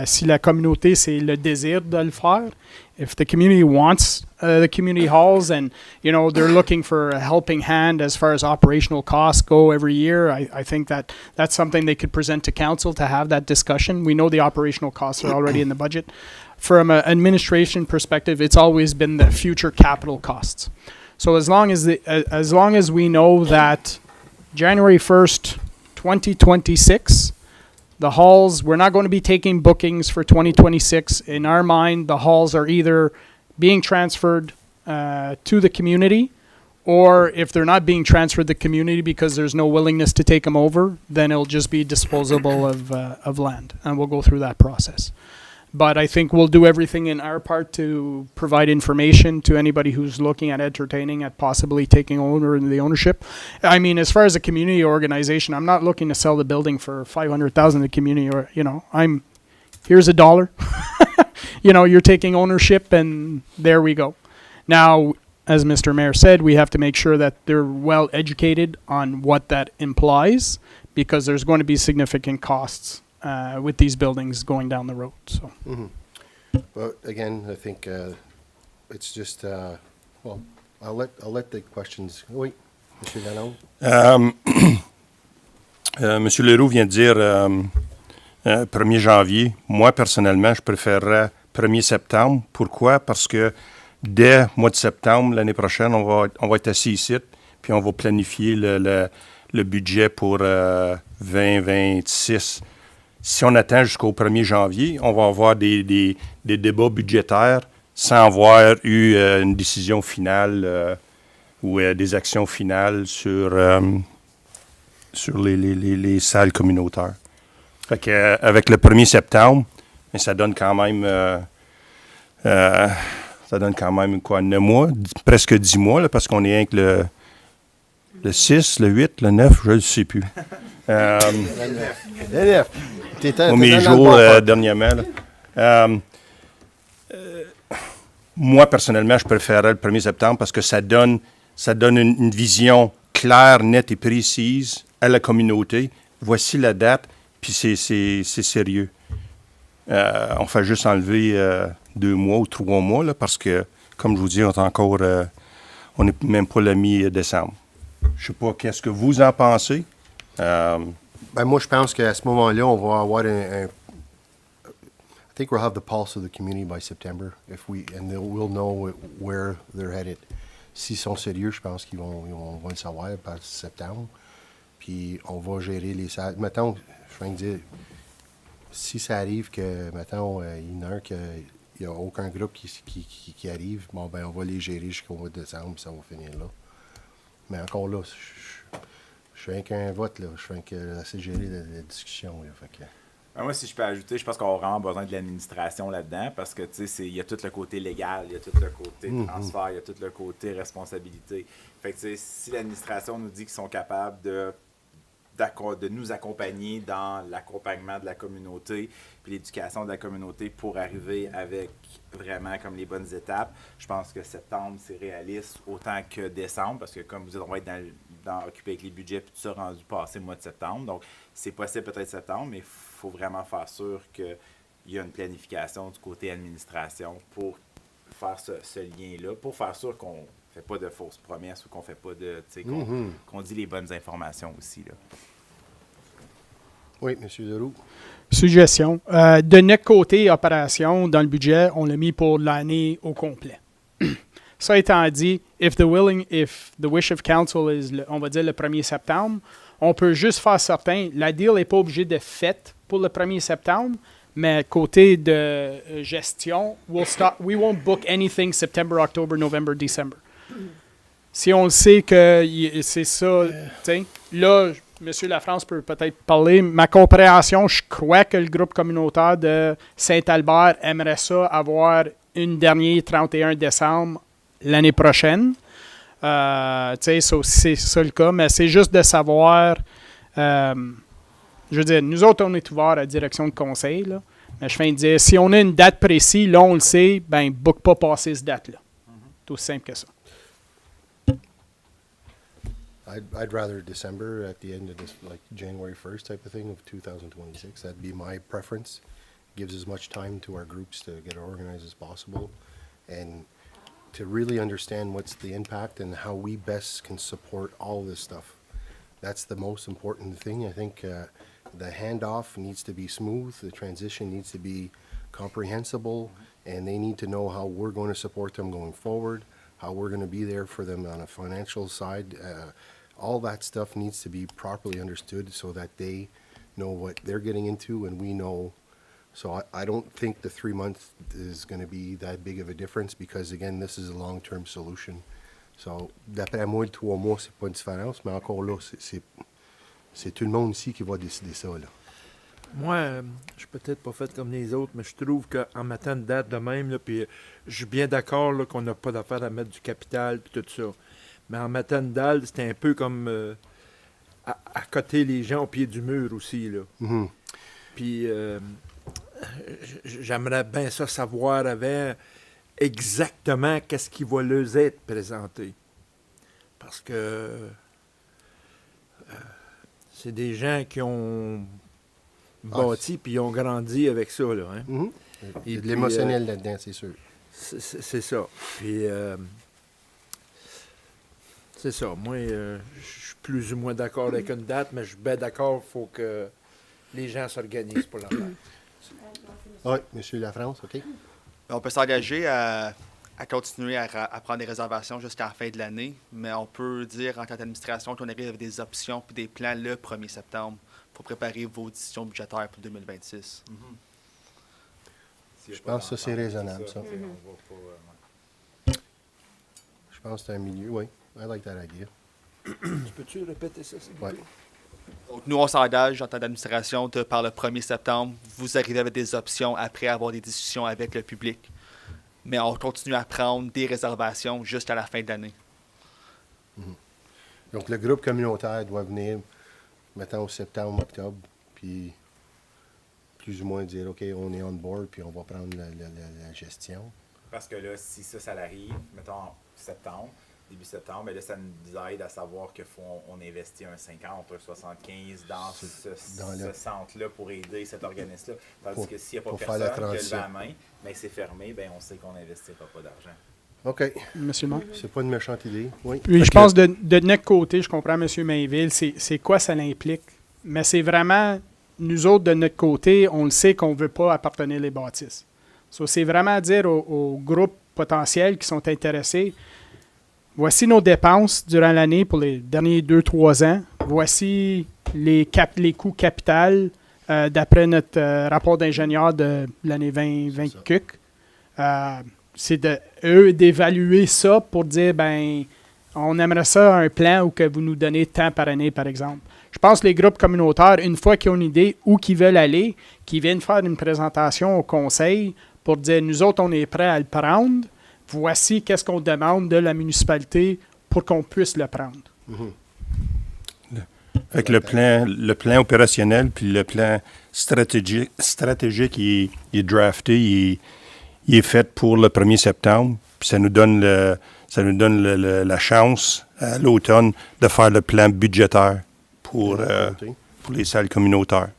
si la communauté, c'est le désir de le faire. If the community wants the community halls and, they're looking for a helping hand as far as operational costs go every year, I think that's something they could present to council to have that discussion. We know the operational costs are already in the budget. From an administration perspective, it's always been the future capital costs. So as long as we know that January 1st, 2026, the halls, we're not going to be taking bookings for 2026. In our mind, the halls are either being transferred to the community, or if they're not being transferred to the community because there's no willingness to take them over, then it'll just be disposable of land, and we'll go through that process. But I think we'll do everything in our part to provide information to anybody who's looking at entertaining, at possibly taking over the ownership. I mean, as far as a community organization, I'm not looking to sell the building for $500,000 to community, or, here's $1. You're taking ownership, and there we go. Now, as Mr. Mayor said, we have to make sure that they're well educated on what that implies, because there's going to be significant costs with these buildings going down the road. So, But again, I think it's just well, I'll let the questions. Oui, M. Lalonde. M. Leroux vient de dire 1er janvier. Moi, personnellement, je préférerais 1er septembre. Pourquoi? Parce que dès mois de septembre, l'année prochaine, on va être assis ici, puis on va planifier le budget pour 2026. Si on attend jusqu'au 1er janvier, on va avoir des débats budgétaires sans avoir eu une décision finale ou des actions finales sur les salles communautaires. Fait que, avec le 1er septembre, ça donne quand même quoi, 9 mois, presque 10 mois, là, parce qu'on est avec le 6, le 8, le 9, je ne sais plus. Le 9. Au mes jours dernièrement. Moi, personnellement, je préférerais le 1er septembre parce que ça donne une vision claire, nette et précise à la communauté. Voici la date, puis c'est sérieux. On fait juste enlever 2 mois ou 3 mois, là, parce que, comme je vous dis, on n'est même pas la mi-décembre. Je ne sais pas qu'est-ce que vous en pensez. Moi, je pense qu'à ce moment-là, on va avoir I think we'll have the pulse of the community by September, and we'll know where they're headed. S'ils sont sérieux, je pense on va le savoir par septembre. Puis on va gérer les salles. Mettons, je viens de dire, si ça arrive que, mettons, il y en a un qu'il n'y a aucun groupe qui arrive, on va les gérer jusqu'au mois de décembre, ça va finir là. Mais encore là, je fais qu'un vote, là. Je fais assez gérer la discussion, là. Fait que... Moi, si je peux ajouter, je pense qu'on a vraiment besoin de l'administration là-dedans parce que, tu sais, il y a tout le côté légal, il y a tout le côté transfert, il y a tout le côté responsabilité. Fait que, tu sais, si l'administration nous dit qu'ils sont capables de nous accompagner dans l'accompagnement de la communauté puis l'éducation de la communauté pour arriver avec vraiment comme les bonnes étapes. Je pense que septembre, c'est réaliste autant que décembre parce que comme vous dites, on va être occupé avec les budgets puis tout ça rendu passé le mois de septembre. Donc, c'est possible peut-être septembre, mais il faut vraiment faire sûr qu'il y a une planification du côté administration pour faire ce lien-là, pour faire sûr qu'on ne fait pas de fausses promesses ou qu'on fait pas de, tu sais, qu'on dit les bonnes informations aussi, là. Oui, M. Leroux. Suggestion. De notre côté, opération, dans le budget, on l'a mis pour l'année au complet. Ça étant dit, if the wish of council is, on va dire, le 1er septembre, on peut juste faire certain, la deal n'est pas obligée de fait pour le 1er septembre, mais côté de gestion, we won't book anything September, October, November, December. Si on sait que c'est ça, là, M. Lafrance peut peut-être parler. Ma compréhension, je crois que le groupe communautaire de Saint-Albert aimerait ça avoir une dernière 31 décembre l'année prochaine. C'est ça le cas, mais c'est juste de savoir. Je veux dire, nous autres, on est ouverts à la direction de conseil, là, mais je viens de dire, si on a une date précise, là, on le sait, ben, book pas passer cette date-là. C'est aussi simple que ça. I'd rather December at the end of this, like January 1st type of thing of 2026. That'd be my preference. Gives as much time to our groups to get organized as possible and to really understand what's the impact and how we best can support all this stuff. That's the most important thing. I think the handoff needs to be smooth. The transition needs to be comprehensible, and they need to know how we're going to support them going forward, how we're going to be there for them on a financial side. All that stuff needs to be properly understood so that they know what they're getting into and we know. So I don't think the 3 months is going to be that big of a difference because, again, this is a long-term solution. So, d'après moi, le 3 mois, c'est pas une différence, mais encore là, c'est tout le monde ici qui va décider ça, là. Moi, je suis peut-être pas fait comme les autres, mais je trouve qu'en mettant une date de même, là, puis je suis bien d'accord là, qu'on n'a pas d'affaire à mettre du capital et tout ça. Mais en mettant une dalle, c'était un peu comme à côté les gens au pied du mur aussi, là. Mm-hmm. Puis j'aimerais bien ça savoir avant exactement qu'est-ce qui va leur être présenté. Parce que c'est des gens qui ont bâti puis ils ont grandi avec ça, là. Hein? Mm-hmm. Il y a de l'émotionnel là-dedans, c'est sûr. C'est ça. Puis c'est ça. Moi, je suis plus ou moins d'accord avec une date, mais je suis bien d'accord, il faut que les gens s'organisent pour la faire. Oui, M. Lafrance, OK. On peut s'engager à continuer à prendre des réservations jusqu'à la fin de l'année, mais on peut dire en tant qu'administration qu'on arrive avec des options et des plans le 1er septembre pour préparer vos décisions budgétaires pour 2026. Je pense que ça, c'est raisonnable, ça. Je pense que c'est un milieu, oui. I like that idea. Peux-tu répéter ça, s'il vous plaît? Donc, nous, on s'engage en tant d'administration par le 1er septembre. Vous arrivez avec des options après avoir des discussions avec le public. Mais on continue à prendre des réservations jusqu'à la fin de l'année. Mm-hmm. Donc, le groupe communautaire doit venir, mettons, septembre, octobre, puis plus ou moins dire, OK, on est on board, puis on va prendre la gestion. Parce que là, si ça arrive, mettons, en septembre, début septembre, mais là, ça nous aide à savoir qu'il faut on investit un 50, un 75 dans ce centre-là pour aider cet organisme-là. Tandis que s'il n'y a pas personne qui lève la main, mais c'est fermé, bien, on sait qu'on n'investira pas d'argent. OK. Monsieur Maire? C'est pas une méchante idée. Oui, je pense de notre côté, je comprends M. Mainville, c'est quoi ça l'implique. Mais c'est vraiment, nous autres, de notre côté, on le sait qu'on ne veut pas appartenir les bâtisses. So, c'est vraiment dire aux groupes potentiels qui sont intéressés, voici nos dépenses durant l'année pour les derniers 2-3 ans. Voici les coûts capitaux d'après notre rapport d'ingénieur de l'année 2020 c'est eux d'évaluer ça pour dire, ben, On aimerait ça, un plan où que vous nous donnez tant par année, par exemple. Je pense que les groupes communautaires, une fois qu'ils ont une idée où qu'ils veulent aller, qu'ils viennent faire une présentation au conseil pour dire, nous autres, on est prêts à le prendre. Voici qu'est-ce qu'on demande de la municipalité pour qu'on puisse le prendre. Avec le plan opérationnel puis le plan stratégique il est drafté, il est fait pour le 1er septembre. Puis ça nous donne la chance à l'automne de faire le plan budgétaire pour les salles communautaires.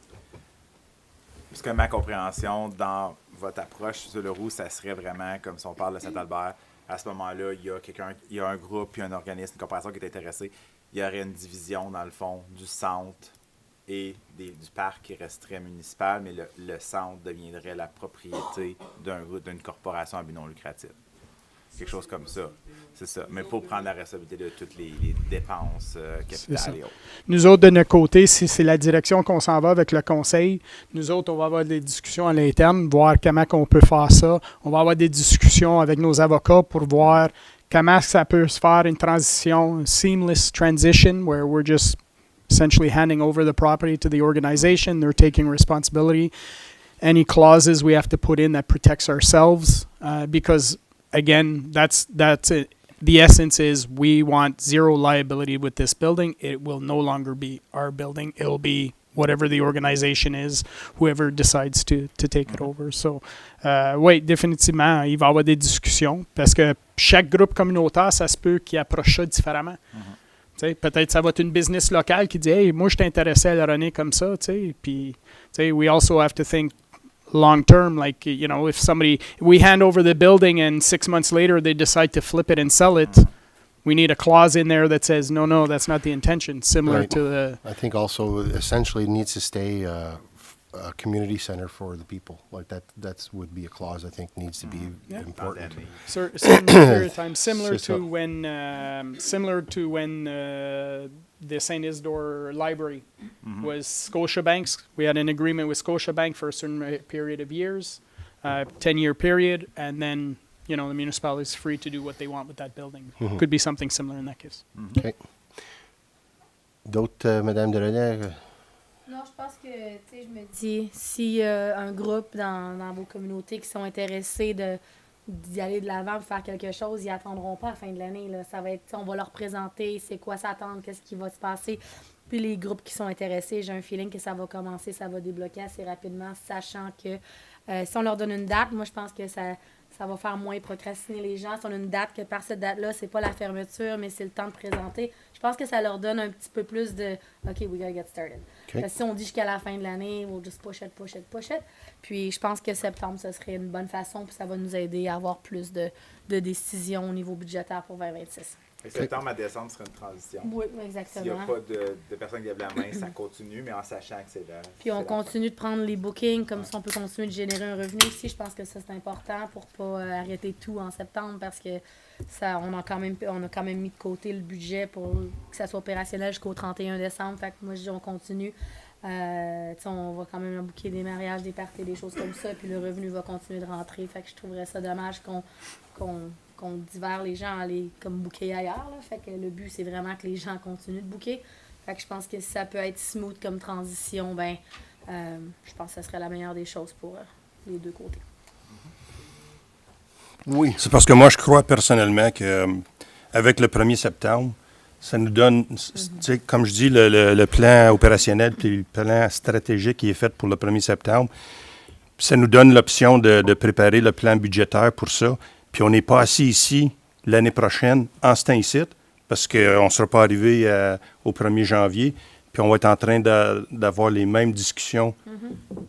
Parce que ma compréhension dans votre approche sur le roux, ça serait vraiment comme si on parle de Saint-Albert. À ce moment-là, il y a un groupe puis un organisme, une corporation qui est intéressé. Il y aurait une division, dans le fond, du centre et du parc qui resterait municipal, mais le centre deviendrait la propriété d'une corporation à but non lucratif. Quelque chose comme ça. C'est ça. Mais pour prendre la responsabilité de toutes les dépenses capitales et autres. Nous autres, de notre côté, si c'est la direction qu'on s'en va avec le conseil, nous autres, on va avoir des discussions à l'interne, voir comment on peut faire ça. On va avoir des discussions avec nos avocats pour voir comment ça peut se faire une transition, une seamless transition, where we're just essentially handing over the property to the organization. They're taking responsibility. Any clauses we have to put in that protects ourselves, because again, that's it. The essence is we want zero liability with this building. It will no longer be our building. It'll be whatever the organization is, whoever decides to take it over. So, oui, définitivement, il va y avoir des discussions parce que chaque groupe communautaire, ça se peut qu'il approche ça différemment. Peut-être ça va être une business locale qui dit « Hey, moi, je t'intéressais à le runner comme ça. » Puis, we also have to think long term, like, you know, if we hand over the building and 6 months later they decide to flip it and sell it, we need a clause in there that says, no, that's not the intention, similar to the... I think also essentially it needs to stay a community center for the people. Like that would be a clause I think needs to be important. Certain period of time, similar to when the St. Isidore Library was Scotiabank's. We had an agreement with Scotiabank for a certain period of years, 10-year period, and then, you know, the municipality is free to do what they want with that building. Could be something similar in that case. Okay. D'autres, Madame de Ordinaire? Non, je pense que, tu sais, je me dis, si un groupe dans vos communautés qui sont intéressés d'y aller de l'avant pour faire quelque chose, ils attendront pas à la fin de l'année. Là. Ça va être, on va leur présenter c'est quoi s'attendre, qu'est-ce qui va se passer. Puis les groupes qui sont intéressés, j'ai un feeling que ça va commencer, ça va débloquer assez rapidement, sachant que si on leur donne une date, moi je pense que ça va faire moins procrastiner les gens. Si on a une date que par cette date-là, c'est pas la fermeture, mais c'est le temps de présenter, je pense que ça leur donne un petit peu plus de « OK, we gotta get started ». Parce que si on dit jusqu'à la fin de l'année, we'll just push it. Puis je pense que septembre, ce serait une bonne façon, puis ça va nous aider à avoir plus de décisions au niveau budgétaire pour 2026. Septembre à décembre serait une transition. Oui, exactement. S'il n'y a pas de personnes qui lèvent la main, ça continue, mais en sachant que c'est là. Puis on continue de prendre les bookings, comme ça on peut continuer de générer un revenu aussi. Je pense que ça c'est important pour pas arrêter tout en septembre parce que on a quand même mis de côté le budget pour que ça soit opérationnel jusqu'au 31 décembre. Fait que moi je dis on continue. On va quand même booker des mariages, des parties, des choses comme ça, puis le revenu va continuer de rentrer. Fait que je trouverais ça dommage qu'on divers les gens à aller comme booker ailleurs. Là. Fait que le but, c'est vraiment que les gens continuent de booker. Fait que je pense que si ça peut être smooth comme transition, je pense que ce serait la meilleure des choses pour les deux côtés. Oui. C'est parce que moi, je crois personnellement qu'avec le 1er septembre, ça nous donne, comme je dis, le plan opérationnel puis le plan stratégique qui est fait pour le 1er septembre. Ça nous donne l'option de préparer le plan budgétaire pour ça. Puis on n'est pas assis ici l'année prochaine en ce temps-ci, parce qu'on ne sera pas arrivé au 1er janvier. Puis on va être en train d'avoir les mêmes discussions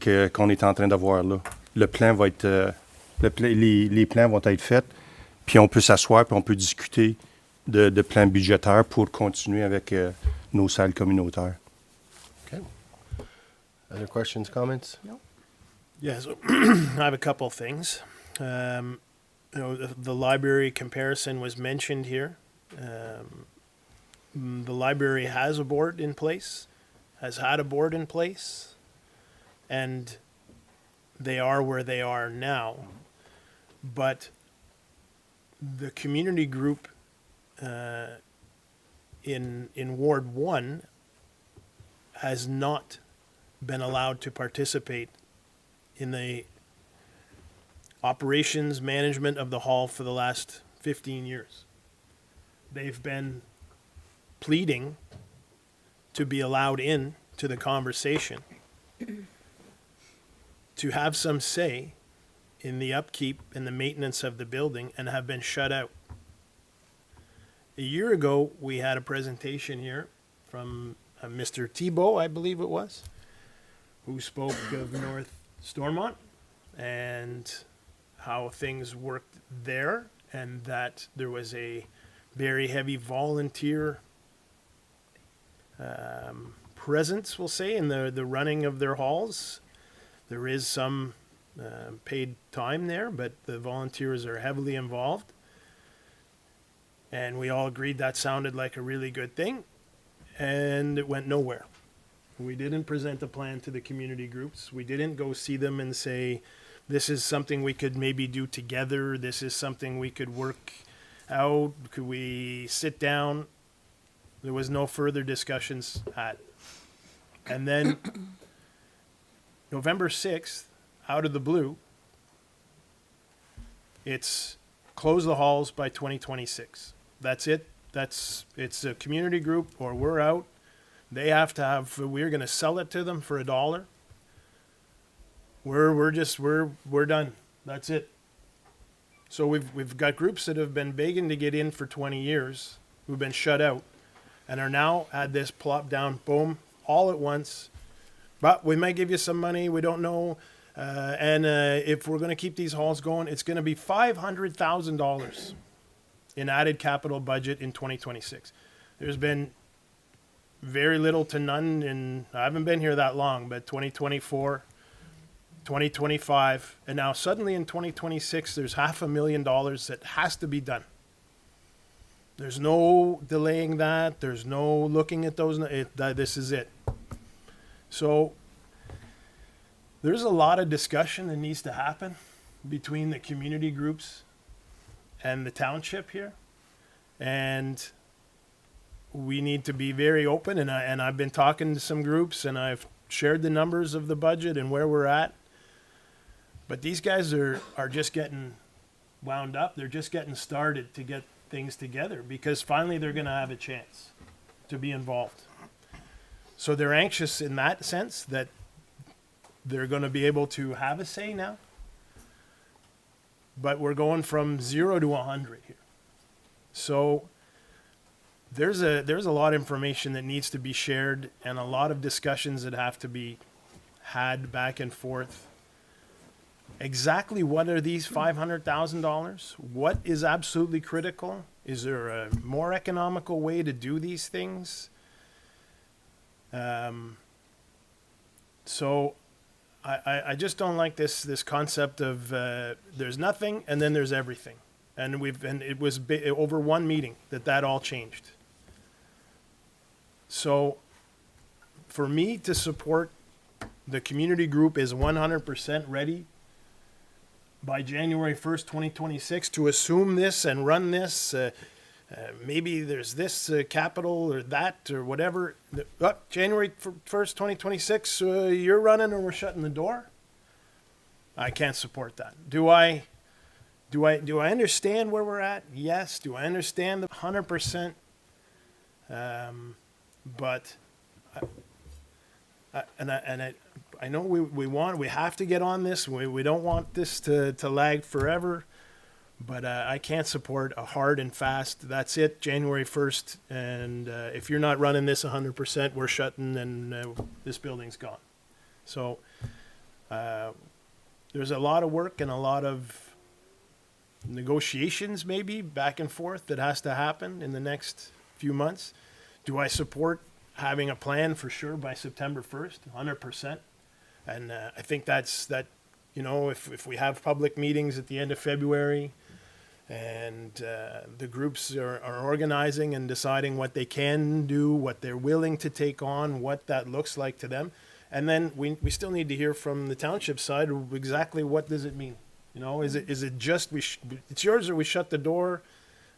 qu'on est en train d'avoir là. Le plan va être... les plans vont être faits, puis on peut s'asseoir, puis on peut discuter de plans budgétaires pour continuer avec nos salles communautaires. Okay. Other questions, comments? No. Yeah, so I have a couple of things. The library comparison was mentioned here. The library has a board in place, has had a board in place, and they are where they are now. But the community group in Ward 1 has not been allowed to participate in the operations management of the hall for the last 15 years. They've been pleading to be allowed in to the conversation, to have some say in the upkeep and the maintenance of the building, and have been shut out. A year ago, we had a presentation here from Mr. Thibault, I believe it was, who spoke of North Stormont and how things worked there, and that there was a very heavy volunteer presence, we'll say, in the running of their halls. There is some paid time there, but the volunteers are heavily involved. And we all agreed that sounded like a really good thing, and it went nowhere. We didn't present a plan to the community groups. We didn't go see them and say, this is something we could maybe do together. This is something we could work out. Could we sit down? There was no further discussions had. And then November 6th, out of the blue, it's close the halls by 2026. That's it. It's a community group, or we're out. They have to have, we're going to sell it to them for $1. We're done. That's it. So we've got groups that have been begging to get in for 20 years, who've been shut out, and are now had this plop down, boom, all at once. But we might give you some money. We don't know. And if we're going to keep these halls going, it's going to be $500,000 in added capital budget in 2026. There's been very little to none in, I haven't been here that long, but 2024, 2025, and now suddenly in 2026, there's $500,000 that has to be done. There's no delaying that. There's no looking at those. This is it. So there's a lot of discussion that needs to happen between the community groups and the township here. And we need to be very open. And I've been talking to some groups, and I've shared the numbers of the budget and where we're at. But these guys are just getting wound up. They're just getting started to get things together, because finally they're going to have a chance to be involved. So they're anxious in that sense that they're going to be able to have a say now. But we're going from 0 to 100 here. So there's a lot of information that needs to be shared, and a lot of discussions that have to be had back and forth. Exactly what are these $500,000? What is absolutely critical? Is there a more economical way to do these things? So I just don't like this concept of there's nothing and then there's everything. And it was over one meeting that all changed. So for me to support the community group is 100% ready by January 1st, 2026, to assume this and run this. Maybe there's this capital or that or whatever. January 1st, 2026, you're running or we're shutting the door. I can't support that. Do I understand where we're at? Yes. Do I understand the 100%? But I know we have to get on this. We don't want this to lag forever. But I can't support a hard and fast, that's it, January 1st. And if you're not running this 100%, we're shutting and this building's gone. So there's a lot of work and a lot of negotiations maybe back and forth that has to happen in the next few months. Do I support having a plan for sure by September 1st, 100%? And I think that's if we have public meetings at the end of February, and the groups are organizing and deciding what they can do, what they're willing to take on, what that looks like to them. And then we still need to hear from the township side exactly what does it mean. Is it just it's yours or we shut the door?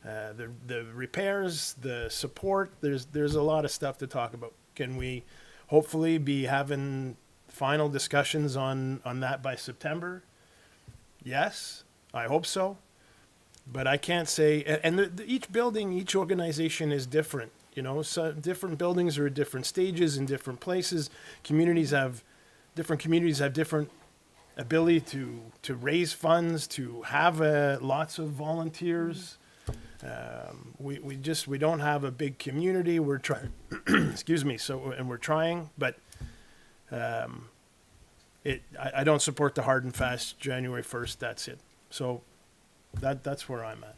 the repairs, the support. There's a lot of stuff to talk about. Can we hopefully be having final discussions on that by September? Yes, I hope so. But I can't say, and each building, each organization is different. You know, so different buildings are at different stages in different places. Different communities have different ability to raise funds, to have lots of volunteers. We don't have a big community. We're trying, excuse me. And we're trying, but I don't support the hard and fast January 1st. That's it. So that's where I'm at.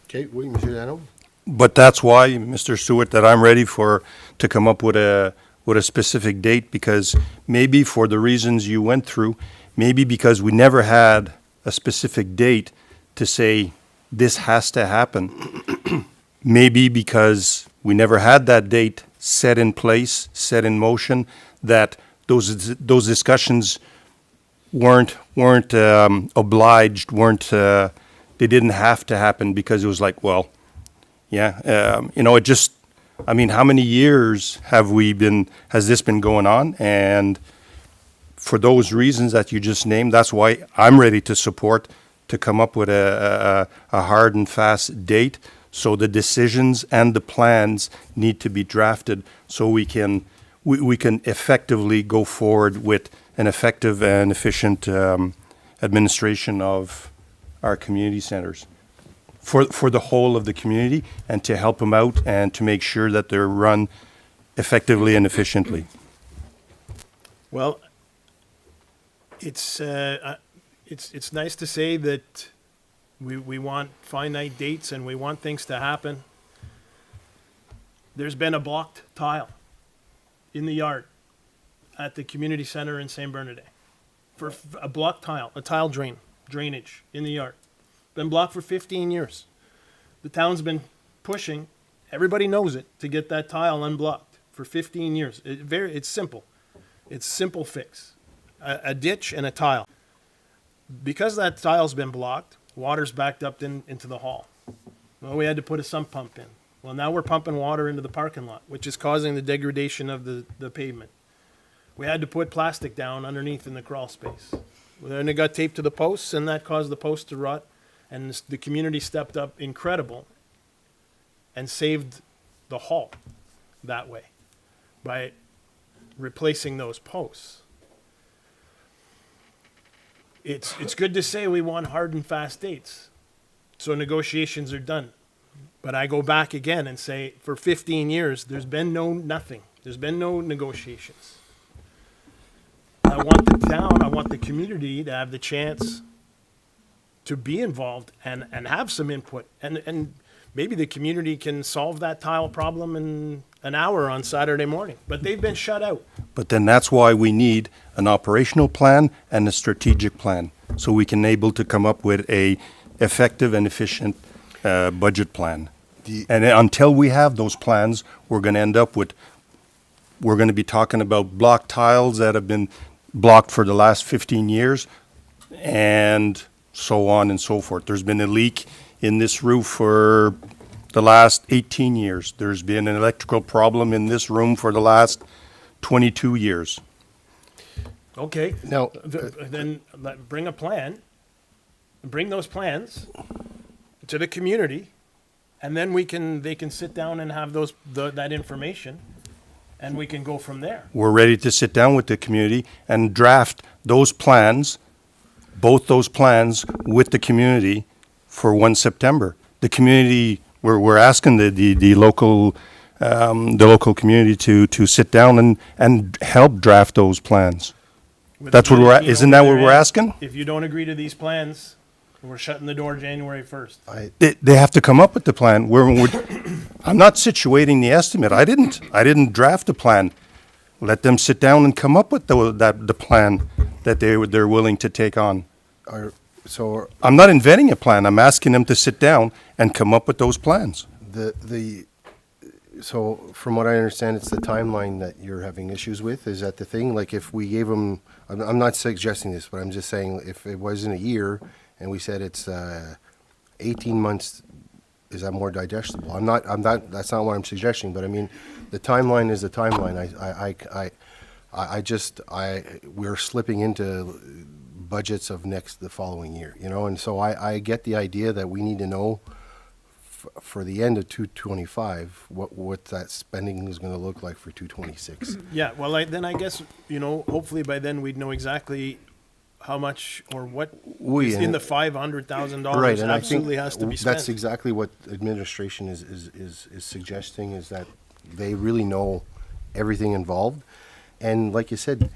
Okay, oui, Monsieur Dano. But that's why, Mr. Stewart, that I'm ready to come up with a specific date, because maybe for the reasons you went through, maybe because we never had a specific date to say this has to happen, maybe because we never had that date set in place, set in motion, that those discussions weren't obliged, they didn't have to happen, because it was like, well, yeah, it just, I mean, how many years has this been going on? And for those reasons that you just named, that's why I'm ready to support, to come up with a hard and fast date. So the decisions and the plans need to be drafted so we can effectively go forward with an effective and efficient administration of our community centers for the whole of the community, and to help them out and to make sure that they're run effectively and efficiently. Well, it's nice to say that we want finite dates and we want things to happen. There's been a blocked tile in the yard at the community center in St. Bernadette. For a blocked tile, a tile drainage in the yard. Been blocked for 15 years. The town's been pushing, everybody knows it, to get that tile unblocked for 15 years. It's simple. It's simple fix. A ditch and a tile. Because that tile's been blocked, water's backed up into the hall. Well, we had to put a sump pump in. Well, now we're pumping water into the parking lot, which is causing the degradation of the pavement. We had to put plastic down underneath in the crawl space. Then it got taped to the posts, and that caused the posts to rot. And the community stepped up incredible and saved the hall that way by replacing those posts. It's good to say we want hard and fast dates, so negotiations are done. But I go back again and say, for 15 years, there's been nothing. There's been no negotiations. I want the town, I want the community to have the chance to be involved and have some input. And maybe the community can solve that tile problem in an hour on Saturday morning. But they've been shut out. But then that's why we need an operational plan and a strategic plan, so we can able to come up with a effective and efficient budget plan. And until we have those plans, we're going to end up with, we're going to be talking about block tiles that have been blocked for the last 15 years, and so on and so forth. There's been a leak in this roof for the last 18 years. There's been an electrical problem in this room for the last 22 years. Okay. Now, Then bring a plan, bring those plans to the community, and then they can sit down and have that information, and we can go from there. We're ready to sit down with the community and draft those plans, both those plans with the community for 1 September. The community, we're asking the local community to sit down and help draft those plans. That's what isn't that what we're asking? If you don't agree to these plans, we're shutting the door January 1st. They have to come up with the plan. I'm not situating the estimate. I didn't draft the plan. Let them sit down and come up with the plan that they're willing to take on. I'm not inventing a plan. I'm asking them to sit down and come up with those plans. So from what I understand, it's the timeline that you're having issues with. Is that the thing? Like if we gave them, I'm not suggesting this, but I'm just saying if it wasn't a year and we said it's 18 months, is that more digestible? That's not what I'm suggesting, but I mean, the timeline is the timeline. We're slipping into budgets of the following year, you know, and so I get the idea that we need to know for the end of 225 what that spending is going to look like for 226. Yeah, well, then I guess, you know, hopefully by then we'd know exactly how much or what is in the $500,000 right, and absolutely I think has to be spent. that's exactly what administration is suggesting, is that they really know everything involved. And like you said,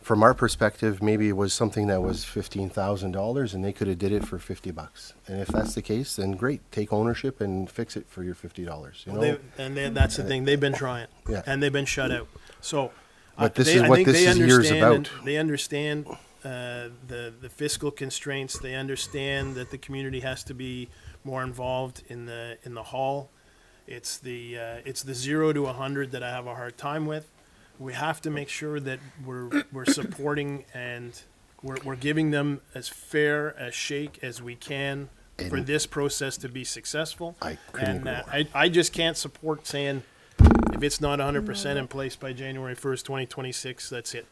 from our perspective, maybe it was something that was $15,000 and they could have did it for $50. And if that's the case, then great, take ownership and fix it for your $50. You know, That's the thing. They've been trying, Yeah. and they've been shut out. So, But this I is what think this they is years understand. about. They understand the fiscal constraints. They understand that the community has to be more involved in the hall. It's the 0 to 100 that I have a hard time with. We have to make sure that we're supporting and we're giving them as fair a shake as we can for this process to be successful. I just can't support saying if it's not 100% in place by January 1st, 2026, that's it.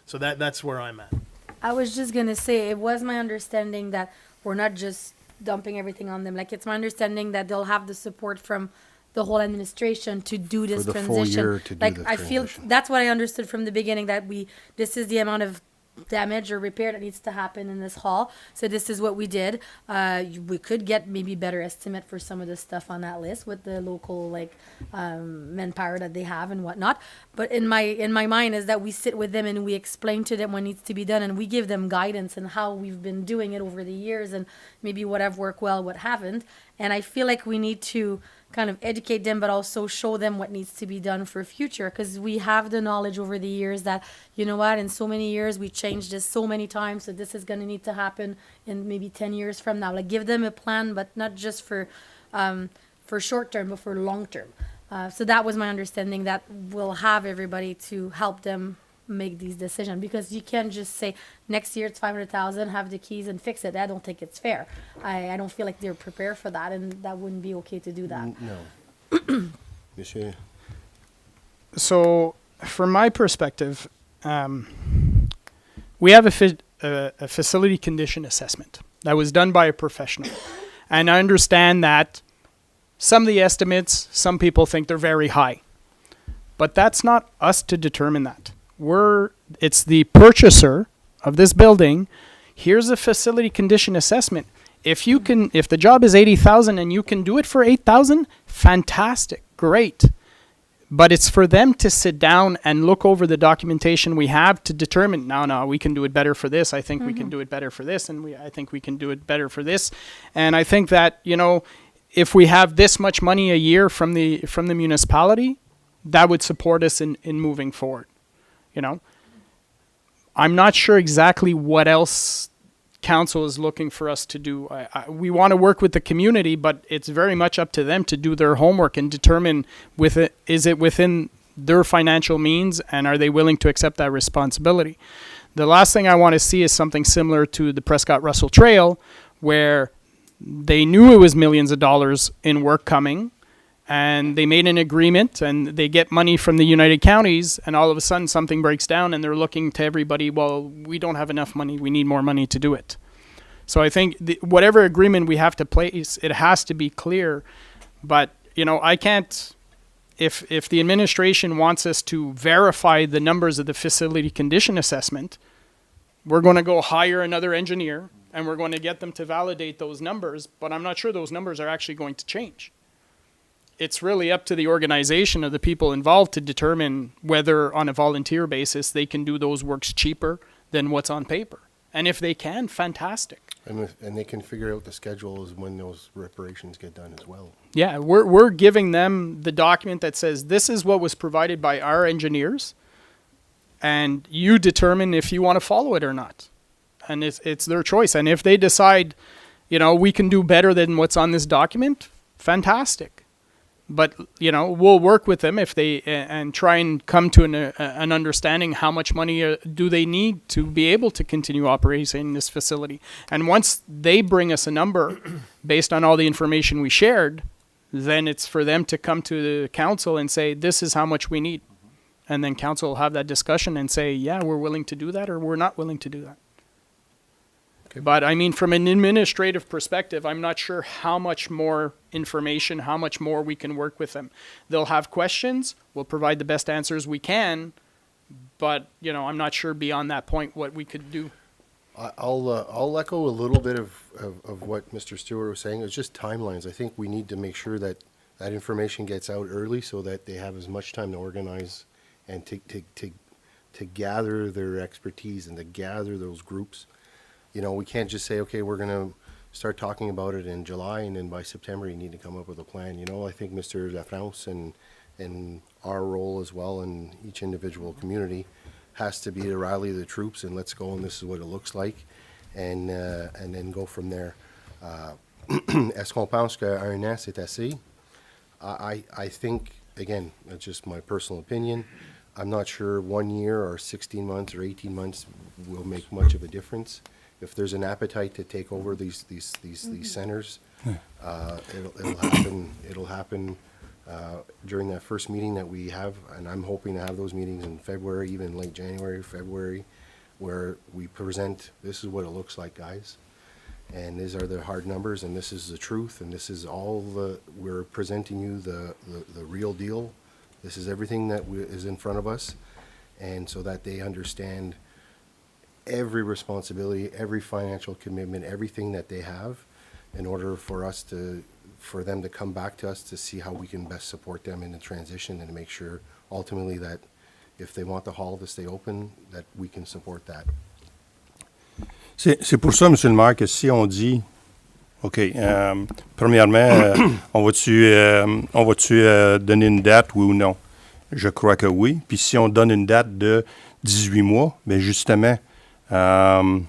So that's where I'm at. I was just gonna say, it was my understanding that we're not just dumping everything on them. Like, it's my understanding that they'll have the support from the whole administration to do this For the transition. full year to do Like, the I feel transition. that's what I understood from the beginning, that this is the amount of damage or repair that needs to happen in this hall. So this is what we did. We could get maybe better estimate for some of the stuff on that list with the local manpower that they have and whatnot. But in my mind is that we sit with them and we explain to them what needs to be done, and we give them guidance and how we've been doing it over the years and maybe what have worked well, what haven't. And I feel like we need to kind of educate them, but also show them what needs to be done for future, because we have the knowledge over the years that, you know what, in so many years we changed this so many times, so this is going to need to happen in maybe 10 years from now. Like, give them a plan, but not just for short term, but for long term. So that was my understanding, that we'll have everybody to help them make these decisions, because you can't just say next year it's 500,000, have the keys and fix it. I don't think it's fair. I don't feel like they're prepared for that, and that wouldn't be okay to do that. No. Monsieur. So, from my perspective, we have a facility condition assessment that was done by a professional. And I understand that some of the estimates, some people think they're very high. But that's not us to determine that. It's the purchaser of this building. Here's a facility condition assessment. If the job is 80,000 and you can do it for 8,000, fantastic, great. But it's for them to sit down and look over the documentation we have to determine, no, we can do it better for this. I think we can do it better for this, and I think we can do it better for this. And I think that, if we have this much money a year from the municipality, that would support us in moving forward. I'm not sure exactly what else council is looking for us to do. We want to work with the community, but it's very much up to them to do their homework and determine is it within their financial means, and are they willing to accept that responsibility. The last thing I want to see is something similar to the Prescott Russell Trail, where they knew it was millions of dollars in work coming, and they made an agreement and they get money from the United Counties, and all of a sudden something breaks down and they're looking to everybody, well, we don't have enough money, we need more money to do it. So I think whatever agreement we have to place, it has to be clear. But, I can't, if the administration wants us to verify the numbers of the facility condition assessment, we're going to go hire another engineer and we're going to get them to validate those numbers, but I'm not sure those numbers are actually going to change. It's really up to the organization of the people involved to determine whether on a volunteer basis they can do those works cheaper than what's on paper. And if they can, fantastic. And they can figure out the schedules when those reparations get done as well. Yeah, we're giving them the document that says this is what was provided by our engineers, and you determine if you want to follow it or not. And it's their choice. And if they decide, we can do better than what's on this document, fantastic. But, we'll work with them if they and try and come to an understanding how much money do they need to be able to continue operating this facility. And once they bring us a number, based on all the information we shared, then it's for them to come to the council and say, this is how much we need. And then council will have that discussion and say, yeah, we're willing to do that, or we're not willing to do that. Okay. But I mean, from an administrative perspective, I'm not sure how much more information, how much more we can work with them. They'll have questions. We'll provide the best answers we can. But, you know, I'm not sure beyond that point what we could do. I'll echo a little bit of what Mr. Stewart was saying. It's just timelines. I think we need to make sure that that information gets out early so that they have as much time to organize and to gather their expertise and to gather those groups. You know, we can't just say, okay, we're going to start talking about it in July, and then by September you need to come up with a plan. You know, I think Mr. Lafrance and our role as well in each individual community has to be to rally the troops and let's go, and this is what it looks like, and then go from there. Est-ce qu'on pense qu'un an, c'est assez? I think, again, that's just my personal opinion. I'm not sure 1 year or 16 months or 18 months will make much of a difference. If there's an appetite to take over these centers, it'll happen during that first meeting that we have, and I'm hoping to have those meetings in February, even late January, February, where we present, this is what it looks like, guys. And these are the hard numbers, and this is the truth, and this is we're presenting you the real deal. This is everything that is in front of us, and so that they understand every responsibility, every financial commitment, everything that they have, in order for them to come back to us to see how we can best support them in the transition, and to make sure ultimately that if they want the hall to stay open, that we can support that. C'est pour ça, M. le maire, que si on dit, OK, premièrement, on va-tu donner une date, oui ou non? Je crois que oui. Puis si on donne une date de 18 mois, bien justement, il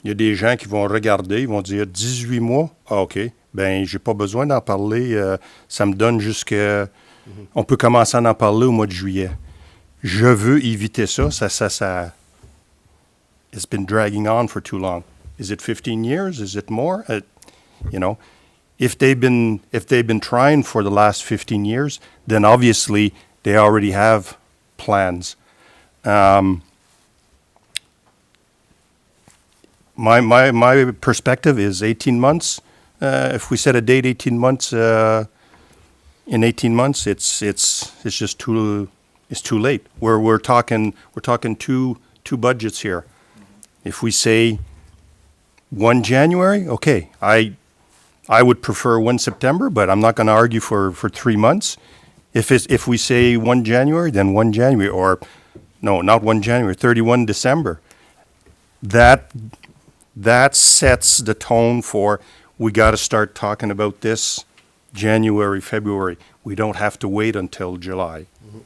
y a des gens qui vont regarder, ils vont dire 18 mois, ah OK, bien j'ai pas besoin d'en parler, ça me donne jusqu'à... On peut commencer à en parler au mois de juillet. Je veux éviter ça, ça it's been dragging on for too long. Is it 15 years? Is it more? You know, if they've been trying for the last 15 years, then obviously they already have plans. My perspective is 18 months. If we set a date 18 months, in 18 months, it's just too late. We're talking two budgets here. If we say 1 January, okay, I would prefer 1 September, but I'm not going to argue for 3 months. If we say 1 January, then 1 January, or no, not 1 January, 31 December. That sets the tone for we got to start talking about this January, February. We don't have to wait until July. Mm-hmm.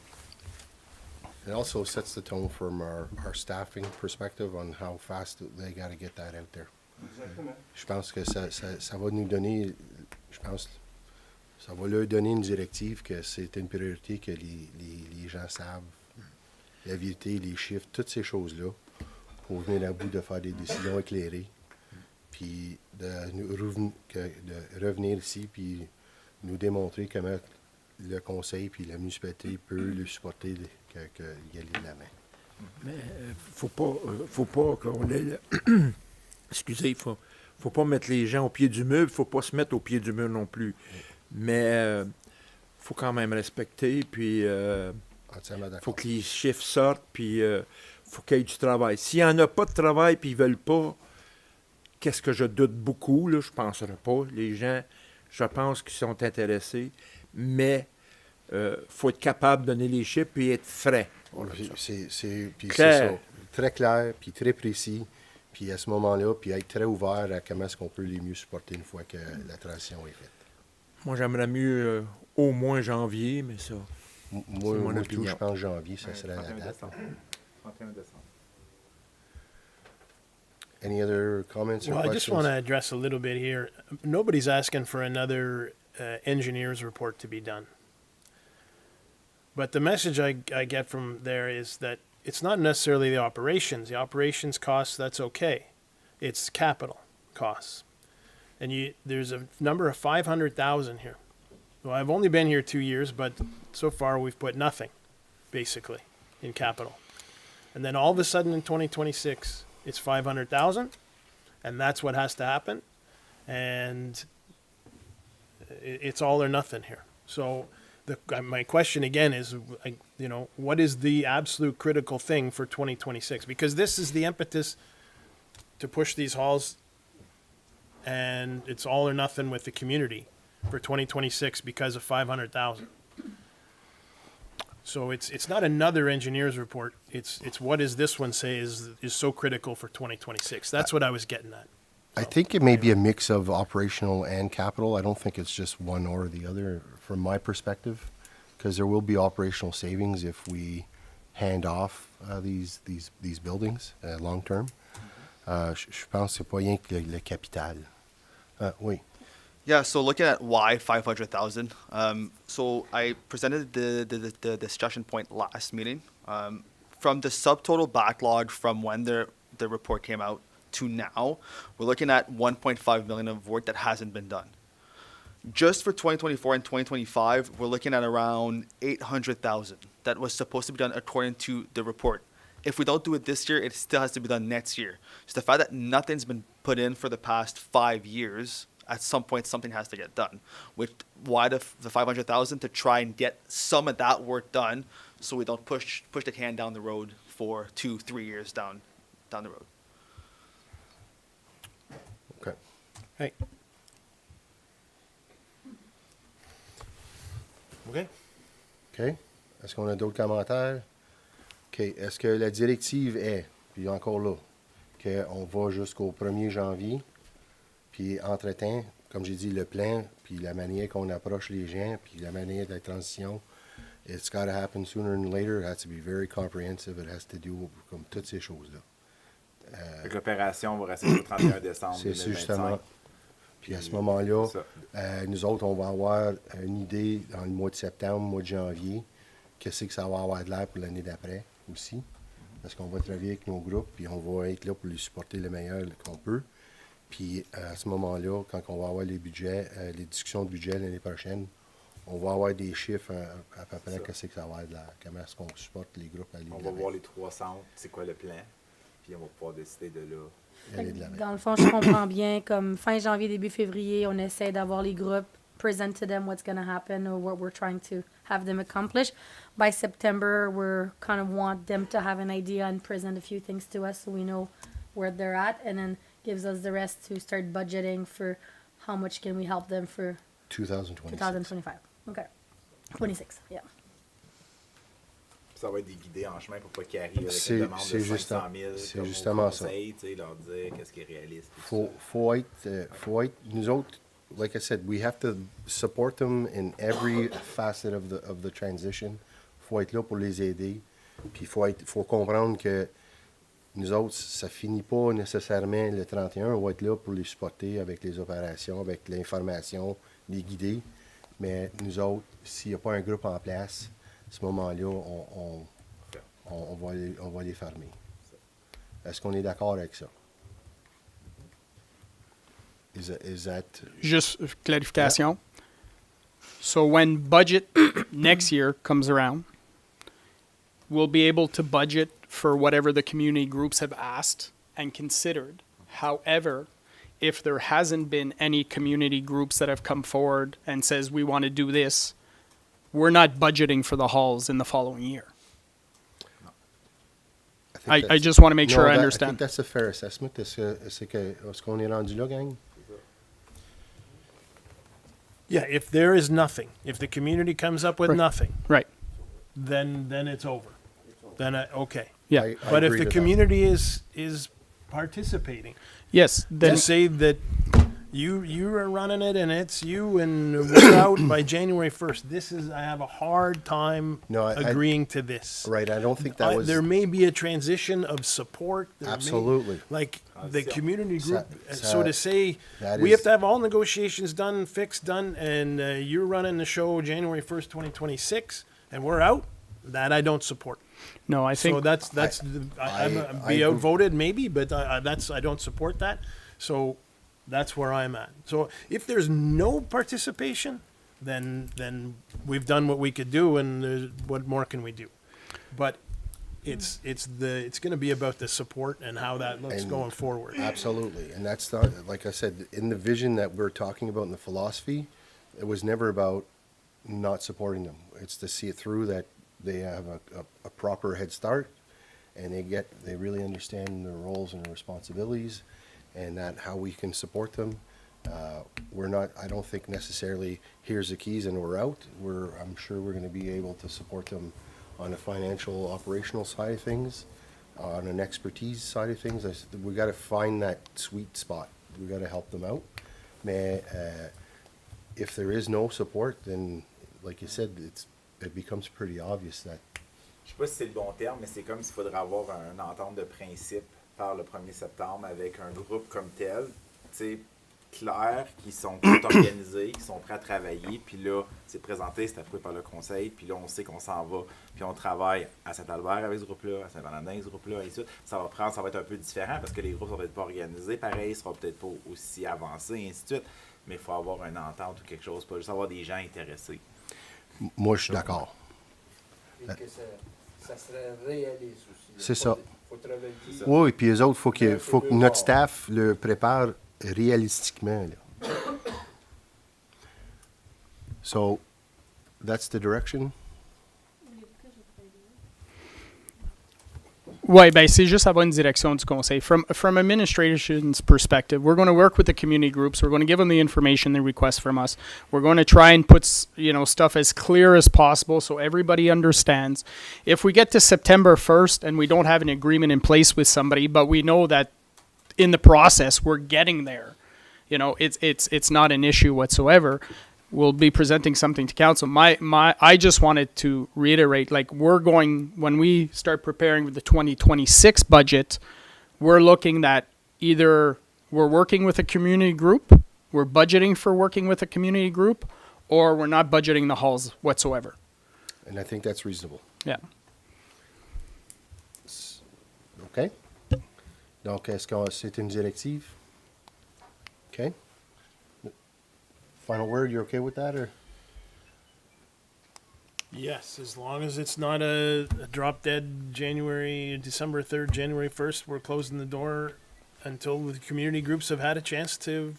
It also sets the tone from our staffing perspective on how fast they got to get that out there. Exactement. Je pense que ça va nous donner, ça va leur donner une directive que c'est une priorité que les gens savent. La vérité, les chiffres, toutes ces choses-là, pour venir à bout de faire des décisions éclairées, puis de revenir ici, puis nous démontrer comment le Conseil puis la municipalité peut le supporter, y aller de la main. Mais faut pas qu'on ait... Excusez, faut pas mettre les gens au pied du mur, faut pas se mettre au pied du mur non plus. Mais faut quand même respecter, puis faut que les chiffres sortent, puis faut qu'il y ait du travail. S'il n'y en a pas de travail, puis ils veulent pas, qu'est-ce que je doute beaucoup, là, je ne penserais pas. Les gens, je pense qu'ils sont intéressés, mais faut être capable de donner les chiffres, puis être frais. C'est ça, très clair, puis très précis. Puis à ce moment-là, puis être très ouvert à comment est-ce qu'on peut les mieux supporter une fois que la transition est faite. Moi, j'aimerais mieux au moins janvier, mais ça, moi tout, je pense janvier, ça serait la date. 31 décembre. Any other comments or Well, I questions? just want to address a little bit here. Nobody's asking for another engineer's report to be done. But the message I get from there is that it's not necessarily the operations. The operations costs, that's okay. It's capital costs. and there's a number of 500,000 here. Well, I've only been here 2 years, but so far we've put nothing, basically, in capital. And then all of a sudden in 2026, it's 500,000, and that's what has to happen. And it's all or nothing here. So my question again is, what is the absolute critical thing for 2026? Because this is the impetus to push these halls, and it's all or nothing with the community for 2026 because of 500,000. So it's not another engineer's report. It's what does this one say is so critical for 2026? That's what I was getting at. I think it may be a mix of operational and capital. I don't think it's just one or the other from my perspective, because there will be operational savings if we hand off these buildings long term. Je pense que c'est pas rien que le capital. Oui. Yeah, so looking at why 500,000, so I presented the discussion point last meeting. From the subtotal backlog from when the report came out to now, we're looking at 1.5 million of work that hasn't been done. Just for 2024 and 2025, we're looking at around 800,000 that was supposed to be done according to the report. If we don't do it this year, it still has to be done next year. So the fact that nothing's been put in for the past 5 years, at some point something has to get done. Why the 500,000? To try and get some of that work done, so we don't push the can down the road for 2-3 years down the road. Okay. Hey. OK. OK. Est-ce qu'on a d'autres commentaires? OK. Est-ce que la directive est, puis encore là, qu'on va jusqu'au 1er janvier, puis entre-temps, comme j'ai dit, le plan, puis la manière qu'on approche les gens, puis la manière de la transition, it's got to happen sooner than later. It has to be very comprehensive. It has to do comme toutes ces choses-là. L'opération va rester jusqu'au 31 décembre C'est 2025. justement. Puis à ce moment-là, nous autres, on va avoir une idée dans le mois de septembre, mois de janvier, qu'est-ce que ça va avoir de l'air pour l'année d'après aussi. Parce qu'on va travailler avec nos groupes, puis on va être là pour les supporter le meilleur qu'on peut. Puis à ce moment-là, quand on va avoir les budgets, les discussions de budget l'année prochaine, on va avoir des chiffres à peu près qu'est-ce que ça va avoir de l'air, comment est-ce qu'on supporte les groupes à aller. On va voir les 3 centres, c'est quoi le plan, puis on va pouvoir décider de là. Dans le fond, je comprends bien, comme fin janvier, début février, on essaie d'avoir les groupes, present to them what's going to happen or what we're trying to have them accomplish. By September, we're kind of want them to have an idea and present a few things to us so we know where they're at, and then gives us the rest to start budgeting for how much can we help them for 2025. Okay. 26, yeah. Ça va être des guidés en chemin pour pas qu'ils arrivent avec une demande de 500 000 c'est comme justement au Conseil, ça. Leur dire qu'est-ce qui est réaliste. Faut être, nous autres, like I said, we have to support them in every facet of the transition. Faut être là pour les aider. Puis faut comprendre que nous autres, ça finit pas nécessairement le 31. On va être là pour les supporter avec les opérations, avec l'information, les guider. Mais nous autres, s'il n'y a pas un groupe en place, à ce moment-là, on va les fermer. Est-ce qu'on est d'accord avec ça? Is that... Just clarification. Yeah. So when budget next year comes around, we'll be able to budget for whatever the community groups have asked and considered. However, if there hasn't been any community groups that have come forward and says we want to do this, we're not budgeting for the halls in the following year. I just want to make sure I understand. I think that's a fair assessment. Est-ce qu'on est rendu là, gang? Yeah, if there is nothing, if the community comes up with nothing, right, then it's over. Then okay. Yeah. I but if agree the to community is participating, yes, then to say that you are running it and it's you and we're out by January 1st. I have a hard time agreeing to this. Right, I don't think that was... There may be a transition of support. Absolutely. The community group, so to say, we have to have all negotiations done, fixed, done, and you're running the show January 1st, 2026, and we're out, that I don't support. No, I think... So I'm outvoted maybe, but I don't support that. So That's where I'm at. So if there's no participation, then we've done what we could do, and what more can we do? But it's going to be about the support and how that looks And going forward. Absolutely. And that's not, like I said, in the vision that we're talking about in the philosophy, it was never about not supporting them. It's to see it through, that they have a proper head start, and they really understand their roles and their responsibilities, and that how we can support them. I don't think necessarily here's the keys and we're out. I'm sure we're going to be able to support them on the financial operational side of things, on an expertise side of things. We got to find that sweet spot. We got to help them out. Mais if there is no support, then like you said, it becomes pretty obvious that. Je sais pas si c'est le bon terme, mais c'est comme s'il faudrait avoir une entente de principe par le 1er septembre avec un groupe comme tel, tu sais, clair, qui sont tout organisés, qui sont prêts à travailler, puis là, c'est présenté, c'est approuvé par le Conseil, puis là, on sait qu'on s'en va, puis on travaille à Saint-Albert avec ce groupe-là, à Saint-Valentin avec ce groupe-là, et tout. Ça va être un peu différent, parce que les groupes ne sont peut-être pas organisés pareil, ils ne seront peut-être pas aussi avancés, et ainsi de suite, mais il faut avoir une entente ou quelque chose, pas juste avoir des gens intéressés. Moi, je suis d'accord. Et que ça serait réaliste aussi. C'est ça. Faut travailler. Oui, puis eux autres, faut que notre staff le prépare réalistiquement. Là. So, that's the direction. Ouais, ben c'est juste avoir une direction du conseil. From administration's perspective, we're going to work with the community groups. We're going to give them the information they request from us. We're going to try and put stuff as clear as possible so everybody understands. If we get to September 1st and we don't have an agreement in place with somebody, but we know that in the process we're getting there, it's not an issue whatsoever. We'll be presenting something to council. I just wanted to reiterate, when we start preparing for the 2026 budget, we're looking that either we're working with a community group, we're budgeting for working with a community group, or we're not budgeting the halls whatsoever. And I think that's reasonable. Yeah. OK? Donc, est-ce que c'est une directive? OK? Final word, you okay with that, or? Yes, as long as it's not a drop dead December 3rd, January 1st, we're closing the door until the community groups have had a chance to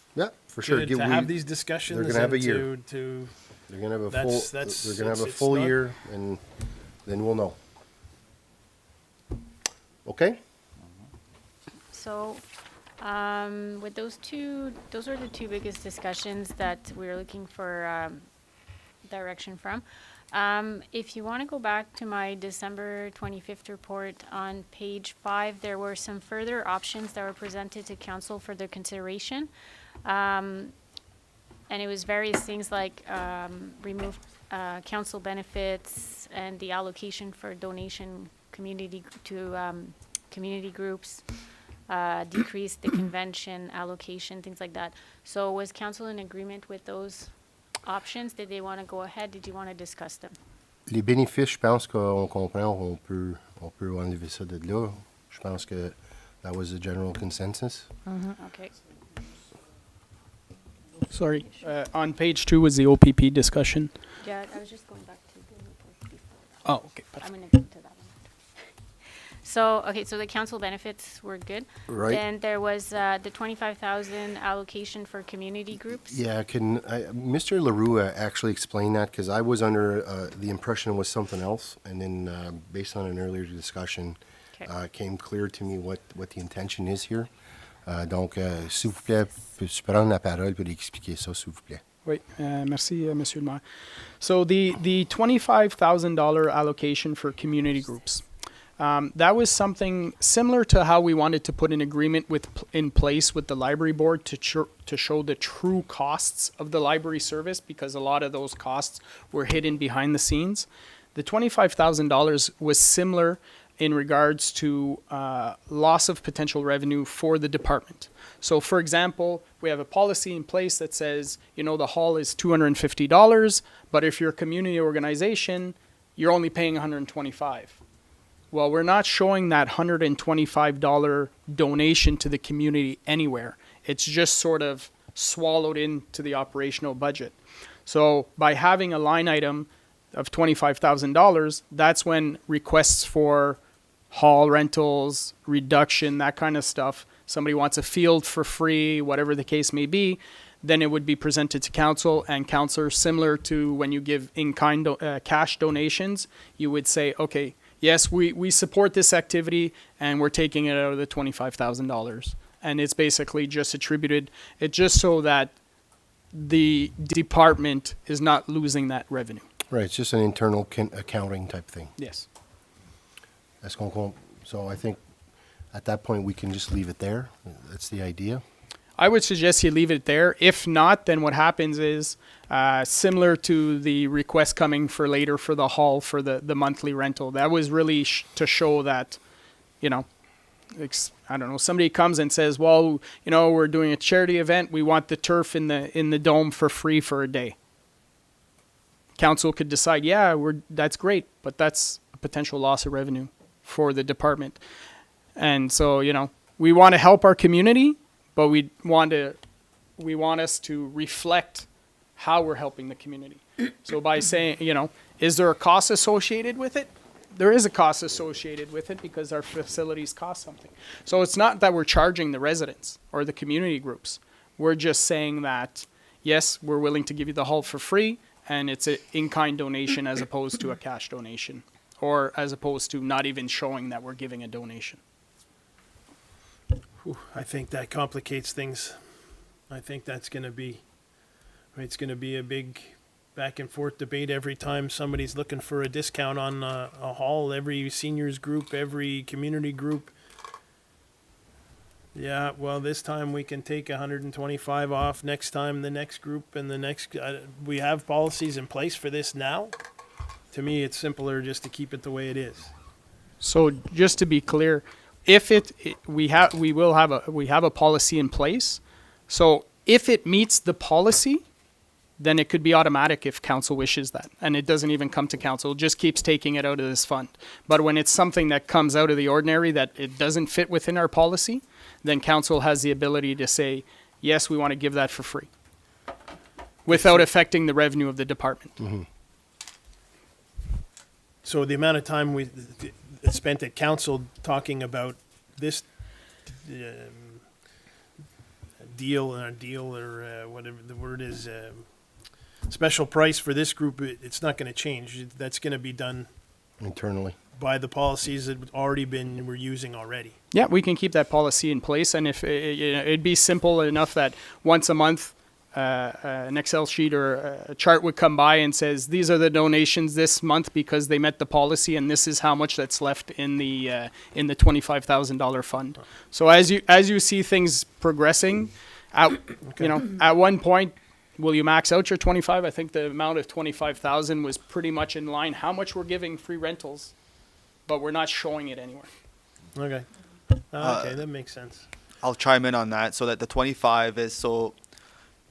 for sure. to have these discussions. They're gonna have a year. They're gonna have a full year, and then we'll know. Okay. So, with those are the two biggest discussions that we're looking for direction from. If you want to go back to my December 25th report on page 5, there were some further options that were presented to council for their consideration. And it was various things like remove council benefits and the allocation for donation community groups. Decrease the convention allocation, things like that. So was council in agreement with those options? Did they want to go ahead? Did you want to discuss them? Les bénéfices, je pense qu'on comprend, on peut enlever ça de là. Je pense que that was the general consensus. Okay. Sorry. On page 2 was the OPP discussion. Yeah, I was just going back to the report before. Oh, okay. I'm going to go to that one. So the council benefits were good. Right. Then there was the 25,000 allocation for community groups. Yeah, Mr. LaRue actually explain that? Because I was under the impression it was something else, and then based on an earlier discussion, came clear to me what the intention is here. Donc, s'il vous plaît, peux-tu prendre la parole pour expliquer ça, s'il vous plaît? Oui, merci, Monsieur le Maire. So the $25,000 allocation for community groups. That was something similar to how we wanted to put an agreement in place with the library board to show the true costs of the library service, because a lot of those costs were hidden behind the scenes. The $25,000 was similar in regards to loss of potential revenue for the department. So, for example, we have a policy in place that says, the hall is $250, but if you're a community organization, you're only paying $125. Well, we're not showing that $125 donation to the community anywhere. It's just sort of swallowed into the operational budget. So by having a line item of $25,000, that's when requests for hall rentals, reduction, that kind of stuff, somebody wants a field for free, whatever the case may be, then it would be presented to council, and council, similar to when you give in-kind cash donations, you would say, okay, yes, we support this activity, and we're taking it out of the $25,000. And it's basically just attributed, it's just so that the department is not losing that revenue. Right, it's just an internal accounting type thing. Yes. So I think at that point we can just leave it there. That's the idea. I would suggest you leave it there. If not, then what happens is similar to the request coming for later for the hall for the monthly rental. That was really to show that, you know, I don't know, somebody comes and says, well, you know, we're doing a charity event. We want the turf in the dome for free for a day. Council could decide, yeah, that's great, but that's a potential loss of revenue for the department. And so, you know, we want to help our community, but we want us to reflect how we're helping the community. So by saying, you know, is there a cost associated with it? There is a cost associated with it because our facilities cost something. So it's not that we're charging the residents or the community groups. We're just saying that, yes, we're willing to give you the hall for free, and it's an in-kind donation as opposed to a cash donation, or as opposed to not even showing that we're giving a donation. I think that complicates things. I think that's going to be, it's going to be a big back and forth debate every time somebody's looking for a discount on a hall, every seniors group, every community group. Yeah, well, this time we can take 125 off, next time the next group, and the next, we have policies in place for this now. To me, it's simpler just to keep it the way it is. So just to be clear, if we have a policy in place. So if it meets the policy, then it could be automatic if council wishes that, and it doesn't even come to council. It just keeps taking it out of this fund. But when it's something that comes out of the ordinary that it doesn't fit within our policy, then council has the ability to say, yes, we want to give that for free, without affecting the revenue of the department. Mm-hmm. So the amount of time we spent at council talking about this deal or whatever the word is, special price for this group, it's not going to change. That's going to be done internally by the policies that we're using already. Yeah, we can keep that policy in place, and if it'd be simple enough that once a month an Excel sheet or a chart would come by and says, these are the donations this month because they met the policy, and this is how much that's left in the $25,000 fund. So as you see things progressing, you know, at one point, will you max out your 25? I think the amount of 25,000 was pretty much in line how much we're giving free rentals, but we're not showing it anywhere. Okay. Okay, that makes sense. I'll chime in on that. So that the 25 is, so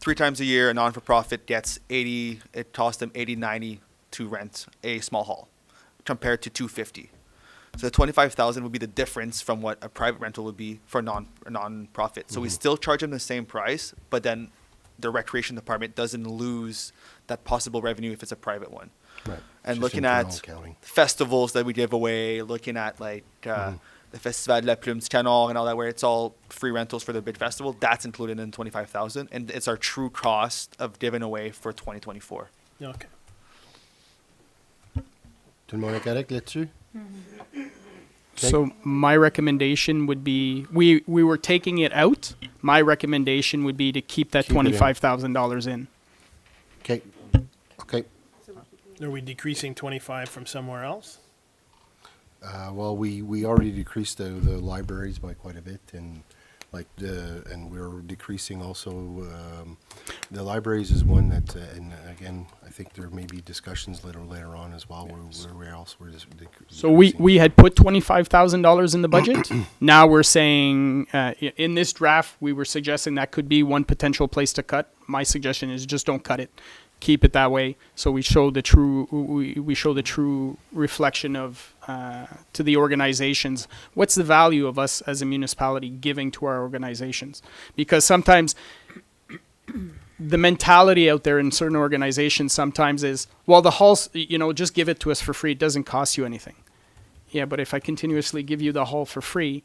3 times a year, a non-for-profit gets 80, it costs them 80-90 to rent a small hall compared to 250. So the 25,000 would be the difference from what a private rental would be for a non-profit. So we still charge them the same price, but then the recreation department doesn't lose that possible revenue if it's a private one. Right. And Just looking internal at accounting. festivals that we give away, looking at like the Festival de la Plume du Canard and all that, where it's all free rentals for the big festival, that's included in 25,000, and it's our true cost of giving away for 2024. Okay. Tout le monde est correct là-dessus? So my recommendation would be, we were taking it out. My recommendation would be to keep that $25,000 in. Okay. Okay. Are we decreasing 25 from somewhere else? Well, we already decreased the libraries by quite a bit, and and we're decreasing also the libraries is one that, and again, I think there may be discussions later on as well where else we're just So we had put $25,000 in the budget. Now we're saying in this draft we were suggesting that could be one potential place to cut. My suggestion is just don't cut it. keep it that way, so we show the true we show the true reflection of to the organizations. What's the value of us as a municipality giving to our organizations? Because sometimes the mentality out there in certain organizations sometimes is, well, the halls, just give it to us for free. It doesn't cost you anything. Yeah, but if I continuously give you the hall for free,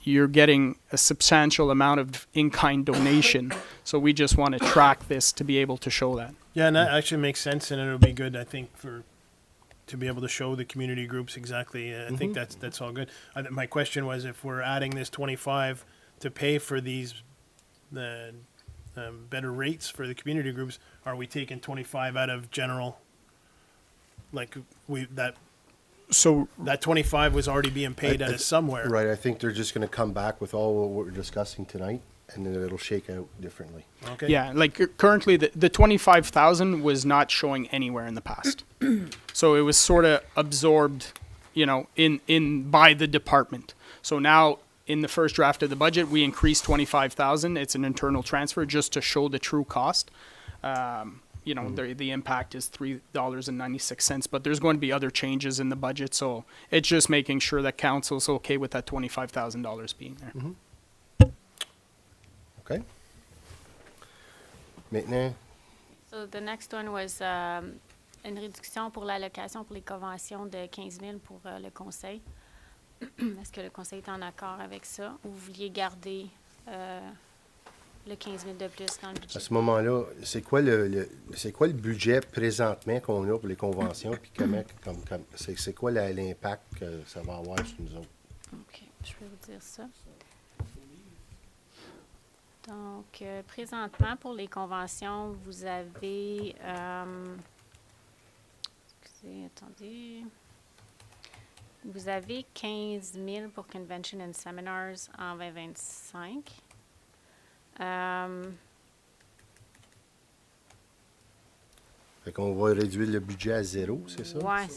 you're getting a substantial amount of in-kind donation. So we just want to track this to be able to show that. Yeah, and that actually makes sense, and it'll be good, I think, to be able to show the community groups exactly. I think that's all good. My question was, if we're adding this 25 to pay for these better rates for the community groups, are we taking 25 out of general? So that 25 was already being paid out of somewhere. Right. I think they're just going to come back with all what we're discussing tonight, and then it'll shake out differently. Okay. Yeah, currently the 25,000 was not showing anywhere in the past. So it was sort of absorbed, in by the department. So now in the first draft of the budget, we increased 25,000. It's an internal transfer just to show the true cost. The impact is $3.96, but there's going to be other changes in the budget. So it's just making sure that council's okay with that $25,000 being there. Okay. Maintenant, So the next one was une réduction pour l'allocation pour les conventions de 15 000 pour le Conseil. Est-ce que le Conseil est en accord avec ça ou vous vouliez garder le 15 000 de plus dans le budget? à ce moment-là, c'est quoi le budget présentement qu'on a pour les conventions, puis c'est quoi l'impact que ça va avoir sur nous autres? OK, je vais vous dire ça. Donc, présentement, pour les conventions, vous avez... attendez. Vous avez 15 000 pour Convention and Seminars en 2025. Fait qu'on va réduire le budget à 0, c'est ça? Ouais.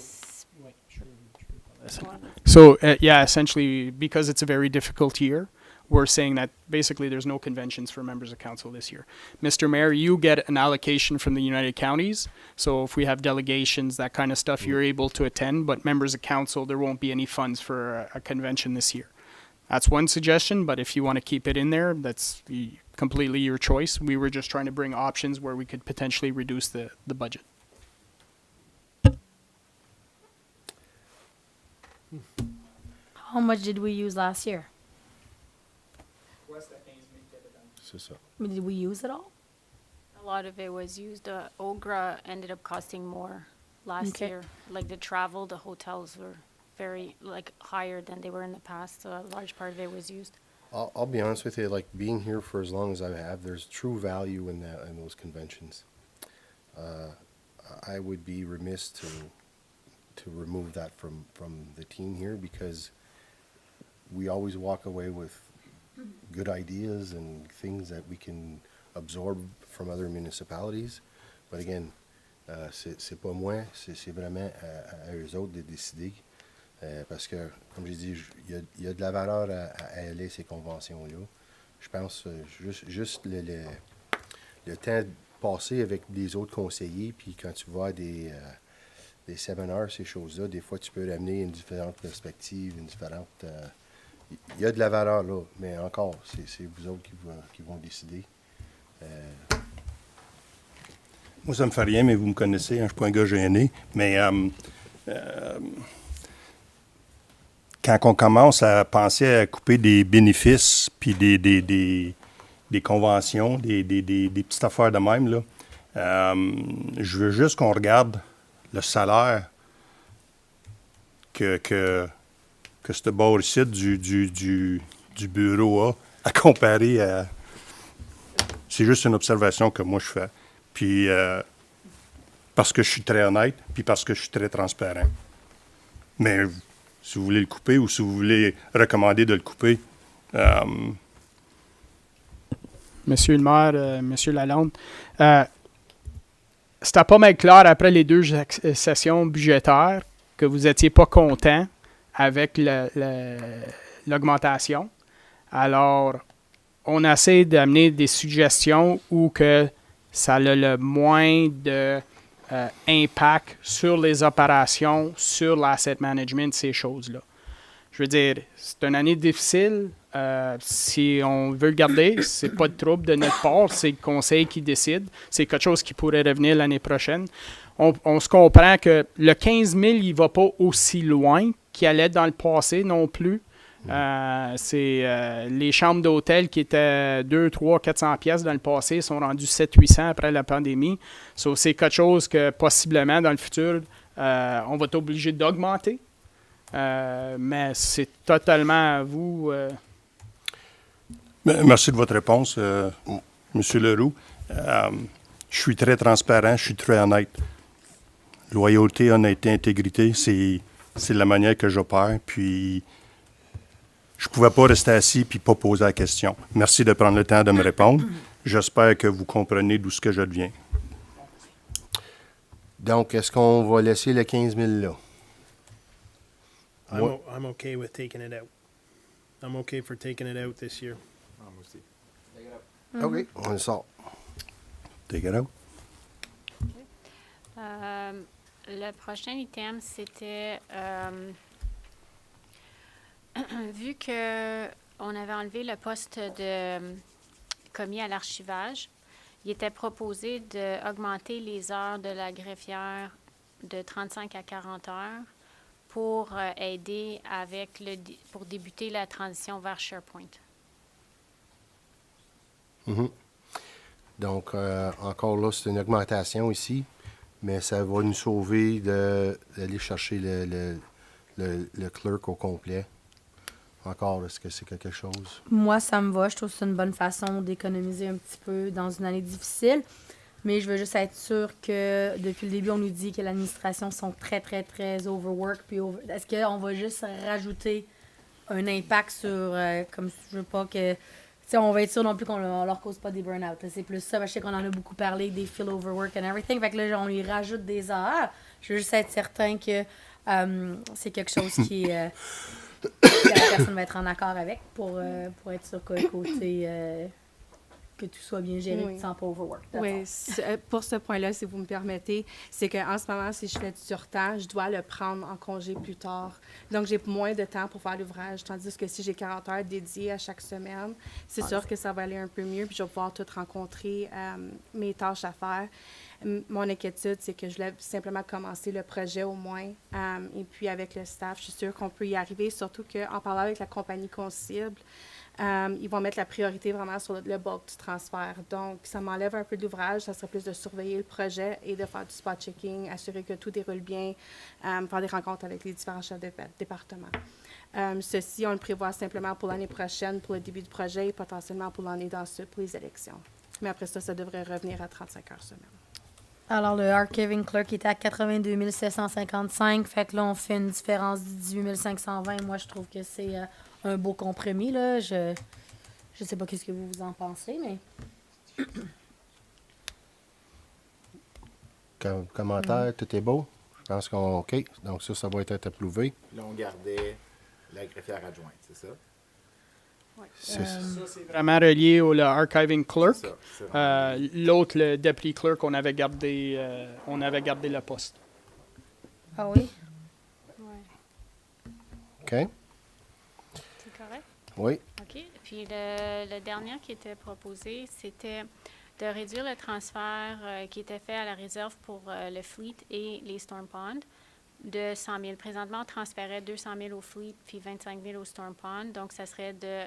So, essentially, because it's a very difficult year, we're saying that basically there's no conventions for members of council this year. Mr. Mayor, you get an allocation from the United Counties. So if we have delegations, that kind of stuff, you're able to attend. But members of council, there won't be any funds for a convention this year. That's one suggestion, but if you want to keep it in there, that's completely your choice. We were just trying to bring options where we could potentially reduce the budget. How much did we use last year? C'est ça. I mean, did we use it all? A lot of it was used. OGRA ended up costing more last Okay. year. Like the travel, the hotels were very higher than they were in the past. So a large part of it was used. I'll be honest with you, being here for as long as I have, there's true value in those conventions. I would be remiss to remove that from the team here, because we always walk away with good ideas and things that we can absorb from other municipalities. But again, c'est pas moi, c'est vraiment à eux autres de décider. Parce que, comme j'ai dit, il y a de la valeur à aller ces conventions-là. Je pense juste le temps passé avec les autres conseillers, puis quand tu vois des séminaires, ces choses-là, des fois tu peux ramener une différente perspective, une différente... il y a de la valeur là, mais encore, c'est vous autres qui vont décider. Moi, ça me fait rien, mais vous me connaissez, je ne suis pas un gars gêné. Mais quand on commence à penser à couper des bénéfices, puis des conventions, des petites affaires de même, là, je veux juste qu'on regarde le salaire que ce bord ici du bureau à comparer à... C'est juste une observation que moi je fais. Puis parce que je suis très honnête, puis parce que je suis très transparent. Mais si vous voulez le couper ou si vous voulez recommander de le couper... Monsieur le maire, Monsieur Lalonde, c'était pas mal clair après les deux sessions budgétaires que vous n'étiez pas content avec l'augmentation. Alors, on essaie d'amener des suggestions où que ça a le moins de impact sur les opérations, sur l'asset management, ces choses-là. Je veux dire, c'est une année difficile. Si on veut le garder, c'est pas de trouble de notre part. C'est le conseil qui décide. C'est quelque chose qui pourrait revenir l'année prochaine. On se comprend que le 15 000, il ne va pas aussi loin qu'il allait dans le passé non plus. Les chambres d'hôtel qui étaient 2, 3, 400 pièces dans le passé sont rendues 700-800 après la pandémie. So, c'est quelque chose que possiblement dans le futur, on va être obligé d'augmenter. Mais c'est totalement à vous. Merci de votre réponse, M. Leroux. Je suis très transparent, je suis très honnête. Loyauté, honnêteté, intégrité, c'est la manière que j'opère. Puis, je ne pouvais pas rester assis et pas poser la question. Merci de prendre le temps de me répondre. J'espère que vous comprenez d'où ce que je deviens. Donc, est-ce qu'on va laisser le 15 000 là? I'm okay with taking it out. I'm okay for taking it out this year. OK, on le sort. Take it out. Le prochain item, c'était vu qu'on avait enlevé le poste de commis à l'archivage, il était proposé d'augmenter les heures de la greffière de 35 à 40 heures pour aider pour débuter la transition vers SharePoint. Mm-hmm. Donc, encore là, c'est une augmentation ici, mais ça va nous sauver d'aller chercher le clerk au complet. Encore, est-ce que c'est quelque chose? Moi, ça me va. Je trouve que c'est une bonne façon d'économiser un petit peu dans une année difficile. Mais je veux juste être sûre que depuis le début, on nous dit que l'administration sont très, très, très overwork. Est-ce qu'on va juste rajouter un impact sur... comme je veux pas que... on va être sûr non plus qu'on leur cause pas des burn-out. C'est plus ça. Je sais qu'on en a beaucoup parlé, des feel overwork and everything. Fait que là, on lui rajoute des heures. Je veux juste être certain que c'est quelque chose que la personne va être en accord avec pour être sûr que côté... que tout soit bien géré, Oui. sans pas overwork. Oui, pour ce point-là, si vous me permettez, c'est qu'en ce moment, si je fais du surtemps, je dois le prendre en congé plus tard. Donc, j'ai moins de temps pour faire l'ouvrage. Tandis que si j'ai 40 heures dédiées à chaque semaine, c'est sûr que ça va aller un peu mieux, puis je vais pouvoir tout rencontrer mes tâches à faire. Mon inquiétude, c'est que je voulais simplement commencer le projet au moins. Et puis, avec le staff, je suis sûre qu'on peut y arriver, surtout qu'en parlant avec la compagnie Conseil, ils vont mettre la priorité vraiment sur le bulk du transfert. Donc, ça m'enlève un peu de l'ouvrage. Ça serait plus de surveiller le projet et de faire du spot checking, assurer que tout déroule bien, faire des rencontres avec les différents chefs de département. Ceci, on le prévoit simplement pour l'année prochaine, pour le début du projet et potentiellement pour l'année d'ensuite, pour les élections. Mais après ça devrait revenir à 35 heures semaine. Alors, le archiving clerk était à 82 755. Fait que là, on fait une différence de 18 520. Moi, je trouve que c'est un beau compromis, là. Je sais pas qu'est-ce que vous en pensez, mais... Commentaire, tout est beau? Je pense qu'on OK. Donc, ça va être approuvé. Là, on gardait la greffière adjointe, c'est ça? Oui. C'est Ça, c'est vraiment relié au le archiving clerk. C'est ça. L'autre, le deputy clerk, on avait gardé le poste. Ah oui? Ouais. OK? C'est correct? Oui. OK. Puis le dernier qui était proposé, c'était de réduire le transfert qui était fait à la réserve pour le fleet et les storm ponds de 100 000. Présentement, on transférait 200 000 au fleet puis 25 000 au storm pond. Donc, ça serait de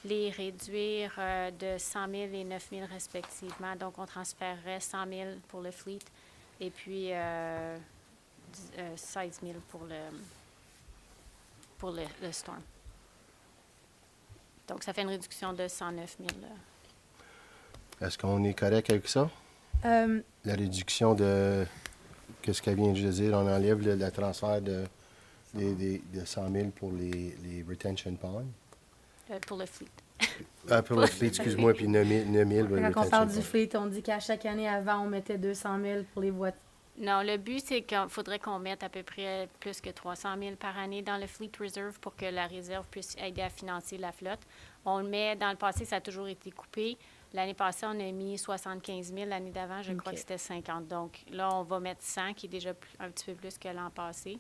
les réduire de 100 000 et 9 000 respectivement. Donc, on transférerait 100 000 pour le fleet et puis 16 000 pour le storm. Donc, ça fait une réduction de 109 000. Est-ce qu'on est correct avec ça? La réduction de... Qu'est-ce qu'elle vient de dire? On enlève le transfert de 100 000 pour les retention ponds. Pour le fleet. Pour le fleet, excuse-moi, puis 9 000 pour les Quand on parle du retention fleet, on dit qu'à chaque année avant, on mettait 200 000 pour les voitures. Non, le but, c'est qu'il faudrait qu'on mette à peu près plus que 300 000 par année dans le Fleet Reserve pour que la réserve puisse aider à financer la flotte. On le met, dans le passé, ça a toujours été coupé. L'année passée, on a mis 75 000. L'année d'avant, je crois que c'était 50. Donc là, on va mettre 100, qui est déjà un petit peu plus que l'an passé.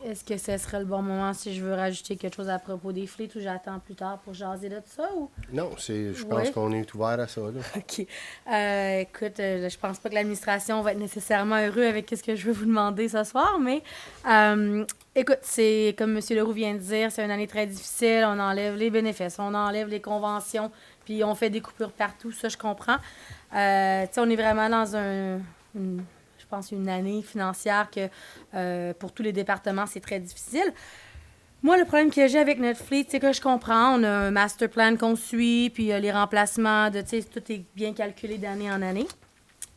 Est-ce que ce serait le bon moment si je veux rajouter quelque chose à propos des fleets ou j'attends plus tard pour jaser de ça? Ou? Non, je pense qu'on est ouvert à ça. Là. OK. Écoute, je pense pas que l'administration va être nécessairement heureux avec ce que je veux vous demander ce soir, mais écoute, c'est comme M. Leroux vient de dire, c'est une année très difficile. On enlève les bénéfices, on enlève les conventions, puis on fait des coupures partout, ça je comprends. Tu sais, on est vraiment dans je pense, une année financière que pour tous les départements, c'est très difficile. Moi, le problème que j'ai avec notre fleet, c'est que je comprends. On a un master plan qu'on suit, puis les remplacements, tu sais, tout est bien calculé d'année en année.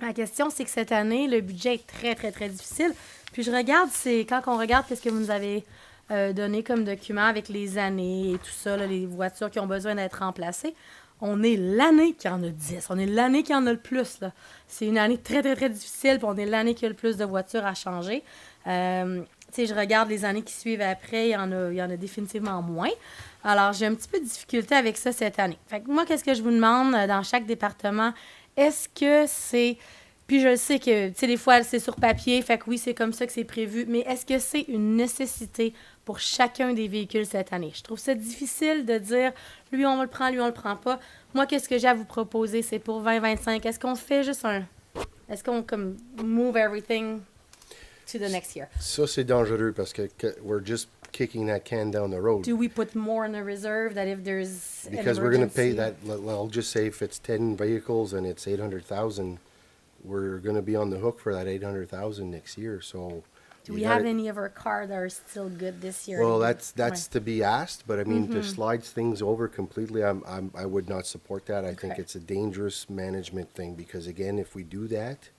La question, c'est que cette année, le budget est très, très, très difficile. Puis je regarde, quand on regarde ce que vous nous avez donné comme document avec les années et tout ça, là, les voitures qui ont besoin d'être remplacées, on est l'année qui en a 10. On est l'année qui en a le plus. Là. C'est une année très, très, très difficile. Puis on est l'année qui a le plus de voitures à changer. Tu sais, je regarde les années qui suivent après. Il y en a définitivement moins. Alors, j'ai un petit peu de difficulté avec ça cette année. Fait que moi, qu'est-ce que je vous demande dans chaque département? Est-ce que c'est... Puis je sais que, tu sais, des fois, c'est sur papier. Fait que oui, c'est comme ça que c'est prévu. Mais est-ce que c'est une nécessité pour chacun des véhicules cette année? Je trouve ça difficile de dire, lui, on le prend, lui, on le prend pas. Moi, qu'est-ce que j'ai à vous proposer? C'est pour 2025. Est-ce qu'on fait juste Est-ce qu'on, comme, move everything to the next year? Ça, c'est dangereux parce que we're just kicking that can down the road. Do we put more in the reserve that if there's Because we're going to pay that, I'll just say if it's 10 vehicles and it's 800,000, we're going to be on the hook for that 800,000 next year, so... Do we have any of our cars that are still good this year? Well, that's to be asked, but I mean, to slide things over completely, I would not support that. I think it's a dangerous management thing because, again, if we do that...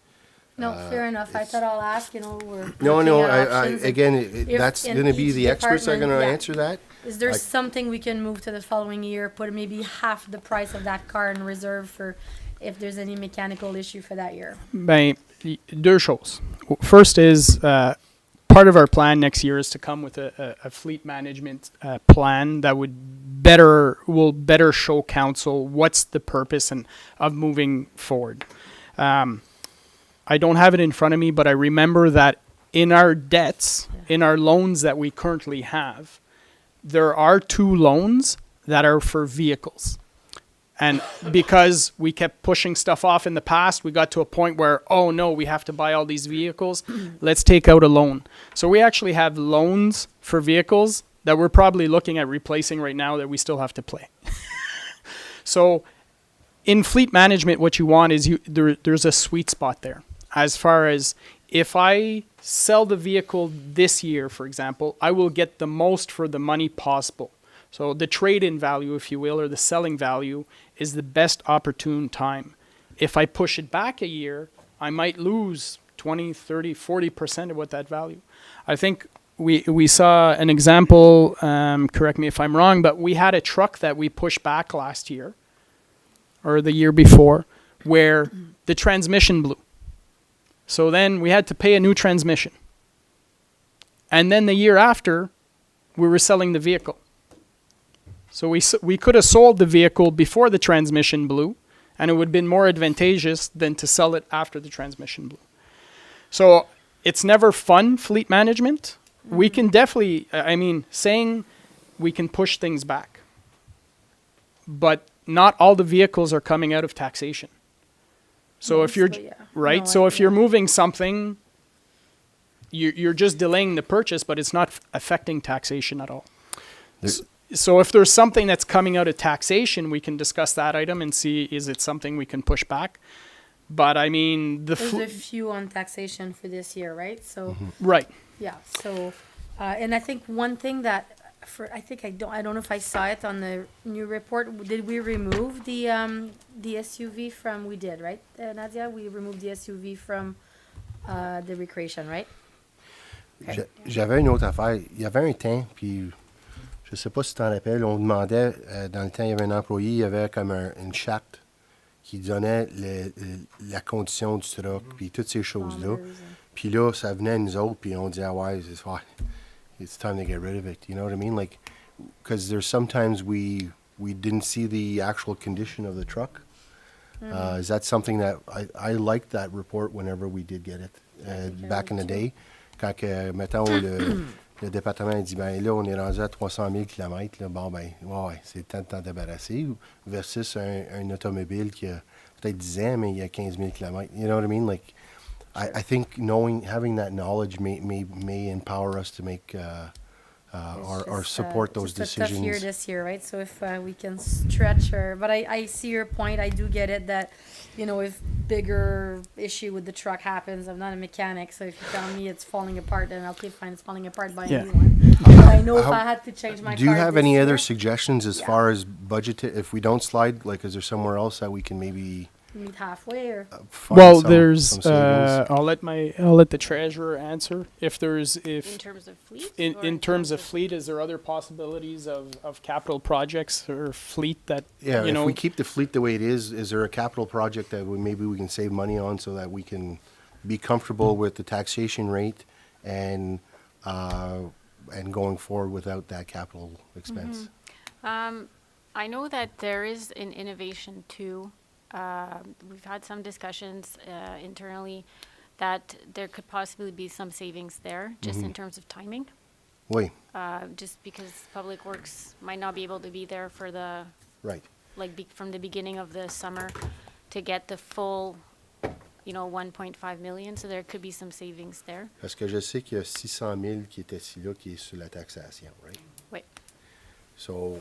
No, fair enough. I thought I'll ask, we're No, looking at options. again, that's in going to be each the experts that are going to department, answer that. Is there something we can move to the following year, put maybe half the price of that car in reserve for if there's any mechanical issue for that year? Ben, deux choses. First is part of our plan next year is to come with a fleet management plan that will better show council what's the purpose of moving forward. I don't have it in front of me, but I remember that in our debts, in our loans that we currently have, there are 2 loans that are for vehicles. And because we kept pushing stuff off in the past, we got to a point where, oh no, we have to buy all these vehicles. Let's take out a loan. So we actually have loans for vehicles that we're probably looking at replacing right now that we still have to pay. So in fleet management, what you want is there's a sweet spot there. As far as if I sell the vehicle this year, for example, I will get the most for the money possible. So the trade-in value, if you will, or the selling value is the best opportune time. If I push it back a year, I might lose 20, 30, 40% of what that value. I think we saw an example, correct me if I'm wrong, but we had a truck that we pushed back last year or the year before where the transmission blew. So then we had to pay a new transmission. And then the year after, we were selling the vehicle. So we could have sold the vehicle before the transmission blew, and it would have been more advantageous than to sell it after the transmission blew. So it's never fun, fleet management. We can definitely, saying we can push things back. But not all the vehicles are coming out of taxation. So if you're right, so if you're moving something, you're just delaying the purchase, but it's not affecting taxation at all. So if there's something that's coming out of taxation, we can discuss that item and see is it something we can push back. But I mean, there's a few on taxation for this year, right? So right. Yeah. So, and I think one thing that. I don't know if I saw it on the new report. Did we remove the SUV from? We did, right, Nadia? We removed the SUV from the recreation, right? Okay. J'avais une autre affaire. Il y avait un temps, puis je sais pas si tu t'en rappelles, on demandait, dans le temps, il y avait un employé, il y avait comme une charte qui donnait la condition du truck, puis toutes ces choses-là. Puis là, ça venait à nous autres, puis on disait, it's time to get rid of it. You know what I mean? Like, because there's sometimes we we didn't see the actual condition of the truck. Is that something that I liked that report whenever we did get it back in the day? Quand que, mettons, le département dit, ben là, on est rendu à 300 000 km, là, bon, ben, ouais, c'est le temps de t'en débarrasser, versus un automobile qui a peut-être 10 ans, mais il y a 15 000 km. You know what I mean? Like, I think having that knowledge may empower us to make or support those just decisions. a tough year this year, right? So if we can stretch but I see your point. I do get it that, you know, if bigger issue with the truck happens, I'm not a mechanic, so if you tell me it's falling apart, then okay, fine, it's falling apart, buy a new one. But I know if I had to change my car Do you have any this other year, suggestions as far as budget? If we don't slide, like, is there somewhere else that we can maybe meet halfway or find Well, some there's. savings? I'll let the treasurer answer. If In terms of fleet? or in terms of fleet, is there other possibilities of capital projects or fleet that Yeah, you if know? we keep the fleet the way it is there a capital project that maybe we can save money on so that we can be comfortable with the taxation rate and going forward without that capital expense? I know that there is an innovation too. We've had some discussions internally that there could possibly be some savings there, just in terms of timing. Oui, Just because Public Works might not be able to be there for the, right. from the beginning of the summer to get the full, 1.5 million, so there could be some savings there. Parce que je sais qu'il y a 600 000 qui est assis là, qui est sur la taxation, right? Oui. So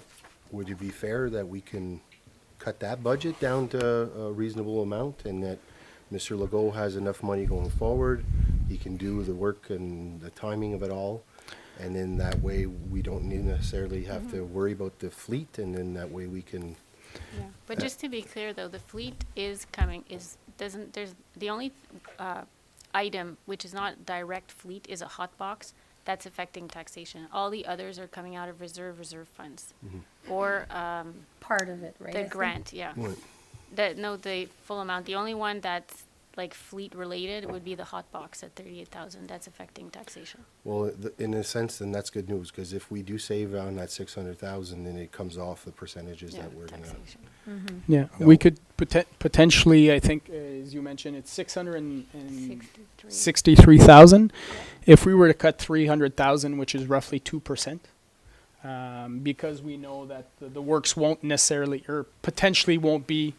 would it be fair that we can cut that budget down to a reasonable amount and that Mr. Legault has enough money going forward? He can do the work and the timing of it all. And then that way we don't necessarily have to worry about the fleet, and then that way we can. Yeah, but just to be clear though, the fleet is coming, there's the only item which is not direct fleet is a hot box that's affecting taxation. All the others are coming out of reserve funds. Or part of it, right? I the think? grant, yeah. Right. The full amount. The only one that's like fleet related would be the hot box at 38,000. That's affecting taxation. Well, in a sense, then that's good news, because if we do save on that 600,000, then it comes off the percentages that we're gonna. Taxation. Yeah, No. we could potentially. I think, as you mentioned, it's 663,000. If we were to cut 300,000, which is roughly 2%, because we know that the works won't necessarily or potentially won't be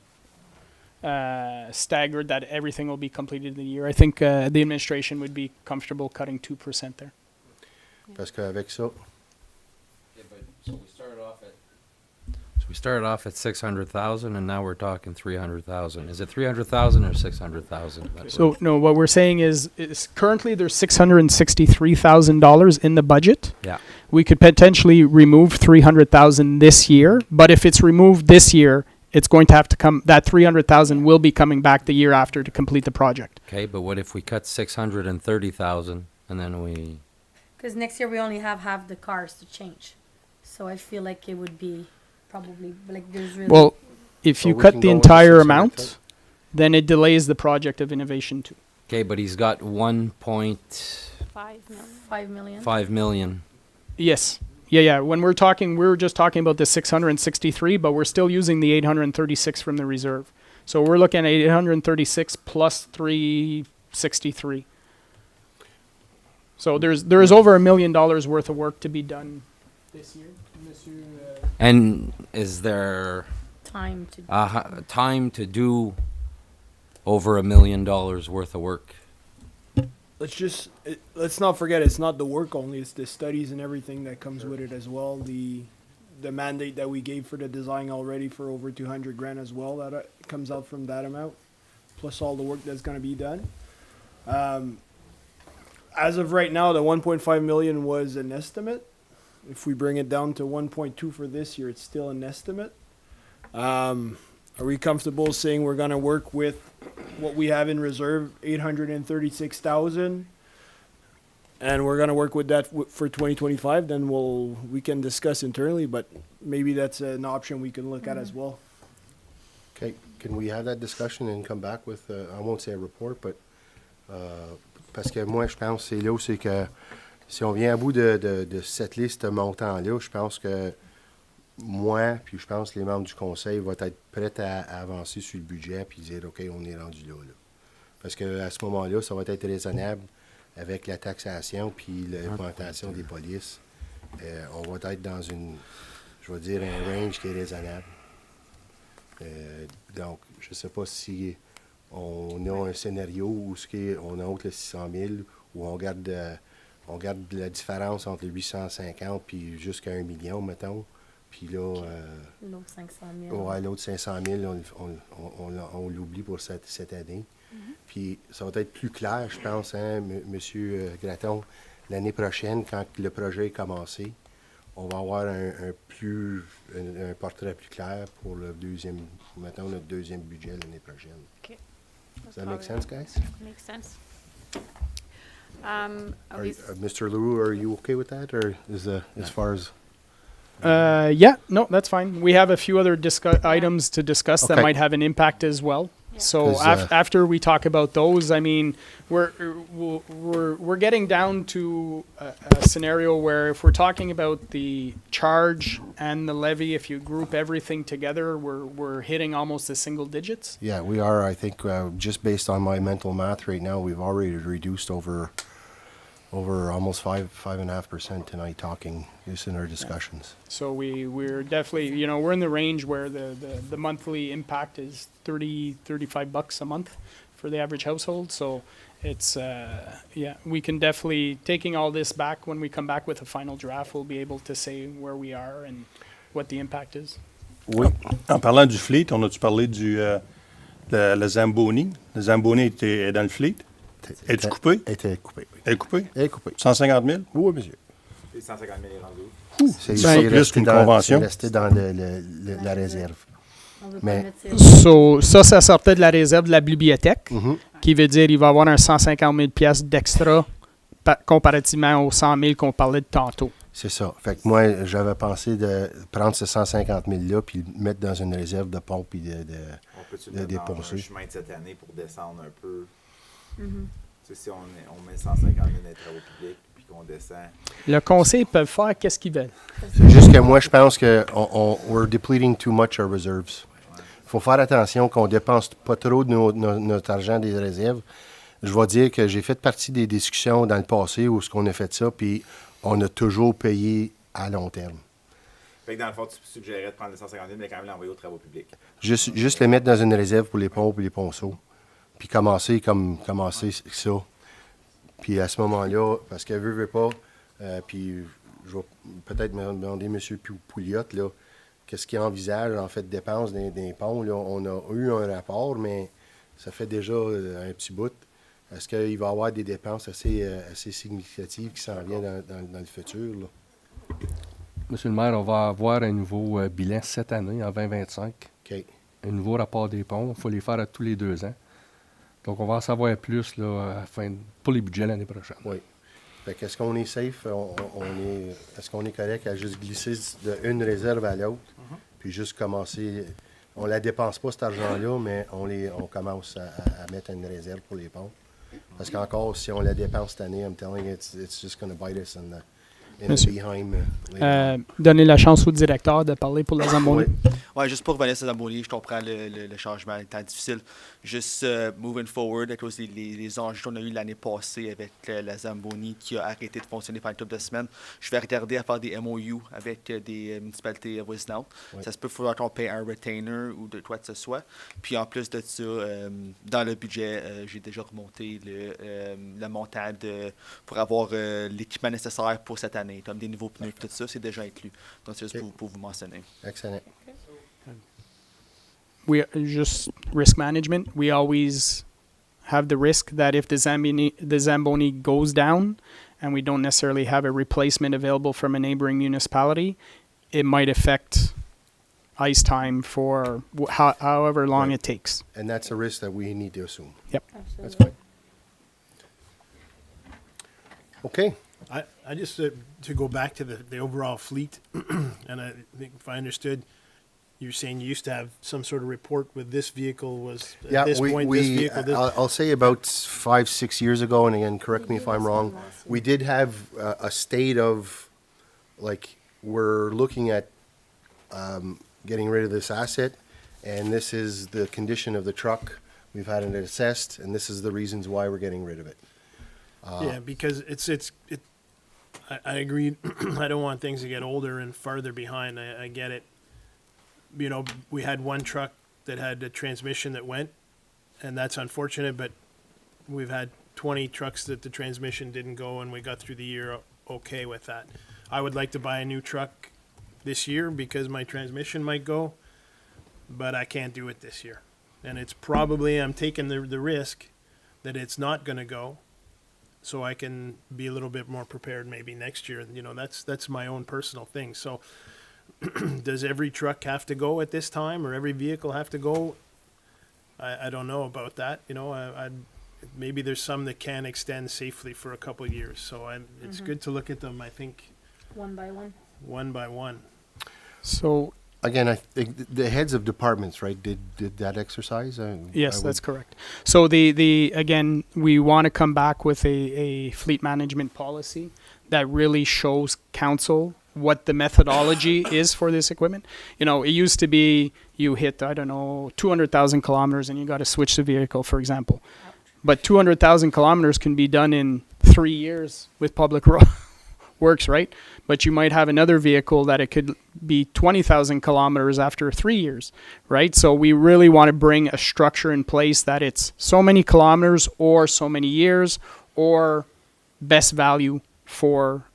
staggered, that everything will be completed in a year. I think the administration would be comfortable cutting 2% there. Parce qu'avec ça, So we started off at 600,000, and now we're talking 300,000. Is it 300,000 or 600,000? So no, what we're saying is currently there's $663,000 in the budget. Yeah. We could potentially remove 300,000 this year, but if it's removed this year, it's going to have to come. That 300,000 will be coming back the year after to complete the project. Okay, but what if we cut 630,000 and then we? Because next year we only have half the cars to change. So I feel like it would be probably like there's really. Well, if So you we cut can the go with the entire 600,000? amount, then it delays the project of innovation too. Okay, but he's got 1.5 5 million. 5 million. million. Yes. Yeah. When we're just talking about the 663, but we're still using the 836 from the reserve. So we're looking at 836 plus 363. So there is over $1 million worth of work to be done this year. And is there Time to. time to do over $1 million worth of work? Let's not forget, it's not the work only, it's the studies and everything that comes with it as well. The mandate that we gave for the design already for over 200 grand as well, that comes out from that amount, plus all the work that's gonna be done. As of right now, the 1.5 million was an estimate. If we bring it down to 1.2 for this year, it's still an estimate. Are we comfortable saying we're gonna work with what we have in reserve, 836,000, and we're gonna work with that for 2025? Then we can discuss internally, but maybe that's an option we can look at as well. okay, can we have that discussion and come back with, I won't say a report, but, parce que moi, je pense que c'est là où c'est que si on vient à bout de cette liste montant-là, je pense que moi, puis je pense que les membres du conseil vont être prêts à avancer sur le budget puis dire, OK, on est rendu là. Parce qu'à ce moment-là, ça va être raisonnable avec la taxation puis l'augmentation des polices. On va être dans je vais dire, un range qui est raisonnable. Donc, je ne sais pas si on a un scénario où on a le 600 000, où on garde la différence entre les 850 puis jusqu'à 1 million, mettons. Puis là... L'autre 500 000. Ouais, l'autre 500 000, on l'oublie pour cette année. Puis ça va être plus clair, je pense, hein, M. Gratton, l'année prochaine, quand le projet est commencé, on va avoir un portrait plus clair pour notre deuxième budget l'année prochaine. Okay. Does that make sense, guys? Makes sense. Mr. Leroux, are you okay with that, or as far as... Yeah, no, that's fine. We have a few other items to discuss that Okay. might have an impact as well. So 'Cause, after we talk about those, I mean, we're getting down to a scenario where if we're talking about the charge and the levy, if you group everything together, we're hitting almost the single digits. Yeah, we are. I think just based on my mental math right now, we've already reduced over almost 5.5% tonight, talking just in our discussions. So we're definitely, we're in the range where the monthly impact is $35 a month for the average household. So it's, we can definitely, taking all this back, when we come back with a final draft, we'll be able to say where we are and what the impact is. Oui. En parlant du fleet, on a-tu parlé de la Zamboni? La Zamboni est dans le fleet? Es-tu coupé? Elle était coupée, oui. Elle est coupée? Elle est coupée. 150 000? Oui, monsieur. Les 150 000 est rendu. C'est plus qu'une convention. C'est resté dans la réserve. On veut Mais- pas mettre ces- So, ça sortait de la réserve de la bibliothèque, Mhm. qui veut dire qu'il va y avoir un 150 000 piastres d'extra comparativement aux 100 000 qu'on parlait de tantôt. C'est ça. Fait que moi, j'avais pensé de prendre ce 150 000-là puis le mettre dans une réserve de pompe et On peut-tu le de mettre dans un dépenser. chemin de cette année pour descendre un peu? Mhm. Tu sais, si on met 150 000 dans les travaux publics puis qu'on descend... Le conseil peut faire qu'est-ce qu'ils veulent. C'est juste que moi, je pense que we're depleting too much our reserves. Il faut faire attention qu'on dépense pas trop de notre argent des réserves. Je vais dire que j'ai fait partie des discussions dans le passé où on a fait ça, puis on a toujours payé à long terme. Fait que dans le fond, tu suggérais de prendre les 150 000 mais quand même l'envoyer aux travaux publics. Juste les mettre dans une réserve pour les pompes et les ponceaux. Puis commencer ça. Puis à ce moment-là, parce qu'elle veut pas, puis je vais peut-être me demander M. Pouliot, là, qu'est-ce qu'il envisage en fait de dépenses des ponts. Là. On a eu un rapport, mais ça fait déjà un petit bout. Est-ce qu'il va y avoir des dépenses assez significatives qui s'en viennent dans le futur? Là? Monsieur le maire, on va avoir un nouveau bilan cette année, en 2025. OK. Un nouveau rapport des ponts. Il faut les faire à tous les 2 ans. Donc, on va en savoir plus là, pour les budgets l'année prochaine. Oui. Fait qu'est-ce qu'on est safe? Est-ce qu'on est correct à juste glisser d'une réserve à l'autre? Puis juste commencer. On la dépense pas, cet argent-là, mais on commence à mettre une réserve pour les ponts. Parce qu'encore, si on la dépense cette année, I'm telling you, it's just going to bite us in the behind. Donner la chance au directeur de parler pour la Zamboni. Ouais, juste pour revenir sur Zamboni, je comprends le changement étant difficile. Juste moving forward, à cause des enjeux qu'on a eu l'année passée avec la Zamboni qui a arrêté de fonctionner pendant une couple de semaines, je vais retarder à faire des MOU avec des municipalités voisines. Ouais. Ça se peut falloir qu'on paye un retainer ou de quoi que ce soit. Puis en plus de ça, dans le budget, j'ai déjà remonté le montant pour avoir l'équipement nécessaire pour cette année, comme des nouveaux pneus, tout ça, c'est déjà inclus. Donc c'est juste pour vous mentionner. Excellent. Just risk management. We always have the risk that if the Zamboni goes down and we don't necessarily have a replacement available from a neighboring municipality, it might affect ice time for however long Right. it takes. And that's a risk that we need to assume. Yep. That's fine. Okay. I just, to go back to the overall fleet, and I think if I understood, you're saying you used to have some sort of report with this vehicle was, at this point, this vehicle, this. I'll say about 5-6 years ago, and again, correct me if I'm wrong, we did have a state of, like, we're looking at getting rid of this asset, and this is the condition of the truck. We've had it assessed, and this is the reasons why we're getting rid of it. Yeah, because I agree. I don't want things to get older and farther behind. I get it. You know, we had one truck that had a transmission that went, and that's unfortunate, but we've had 20 trucks that the transmission didn't go, and we got through the year okay with that. I would like to buy a new truck this year because my transmission might go, but I can't do it this year. And it's probably, I'm taking the risk that it's not going to go, so I can be a little bit more prepared maybe next year. You know, that's my own personal thing. So does every truck have to go at this time, or every vehicle have to go? I don't know about that. You know, maybe there's some that can extend safely for a couple of years. So it's good to look at them, I think, One by one. one by one. So Again, I think the heads of departments, right, did that exercise? yes, that's correct. So again, we want to come back with a fleet management policy that really shows council what the methodology is for this equipment. You know, it used to be you hit, I don't know, 200,000 kilometers and you got to switch the vehicle, for example. But 200,000 kilometers can be done in 3 years with public works, right? But you might have another vehicle that it could be 20,000 kilometers after 3 years, right? So we really want to bring a structure in place that it's so many kilometers or so many years or best value for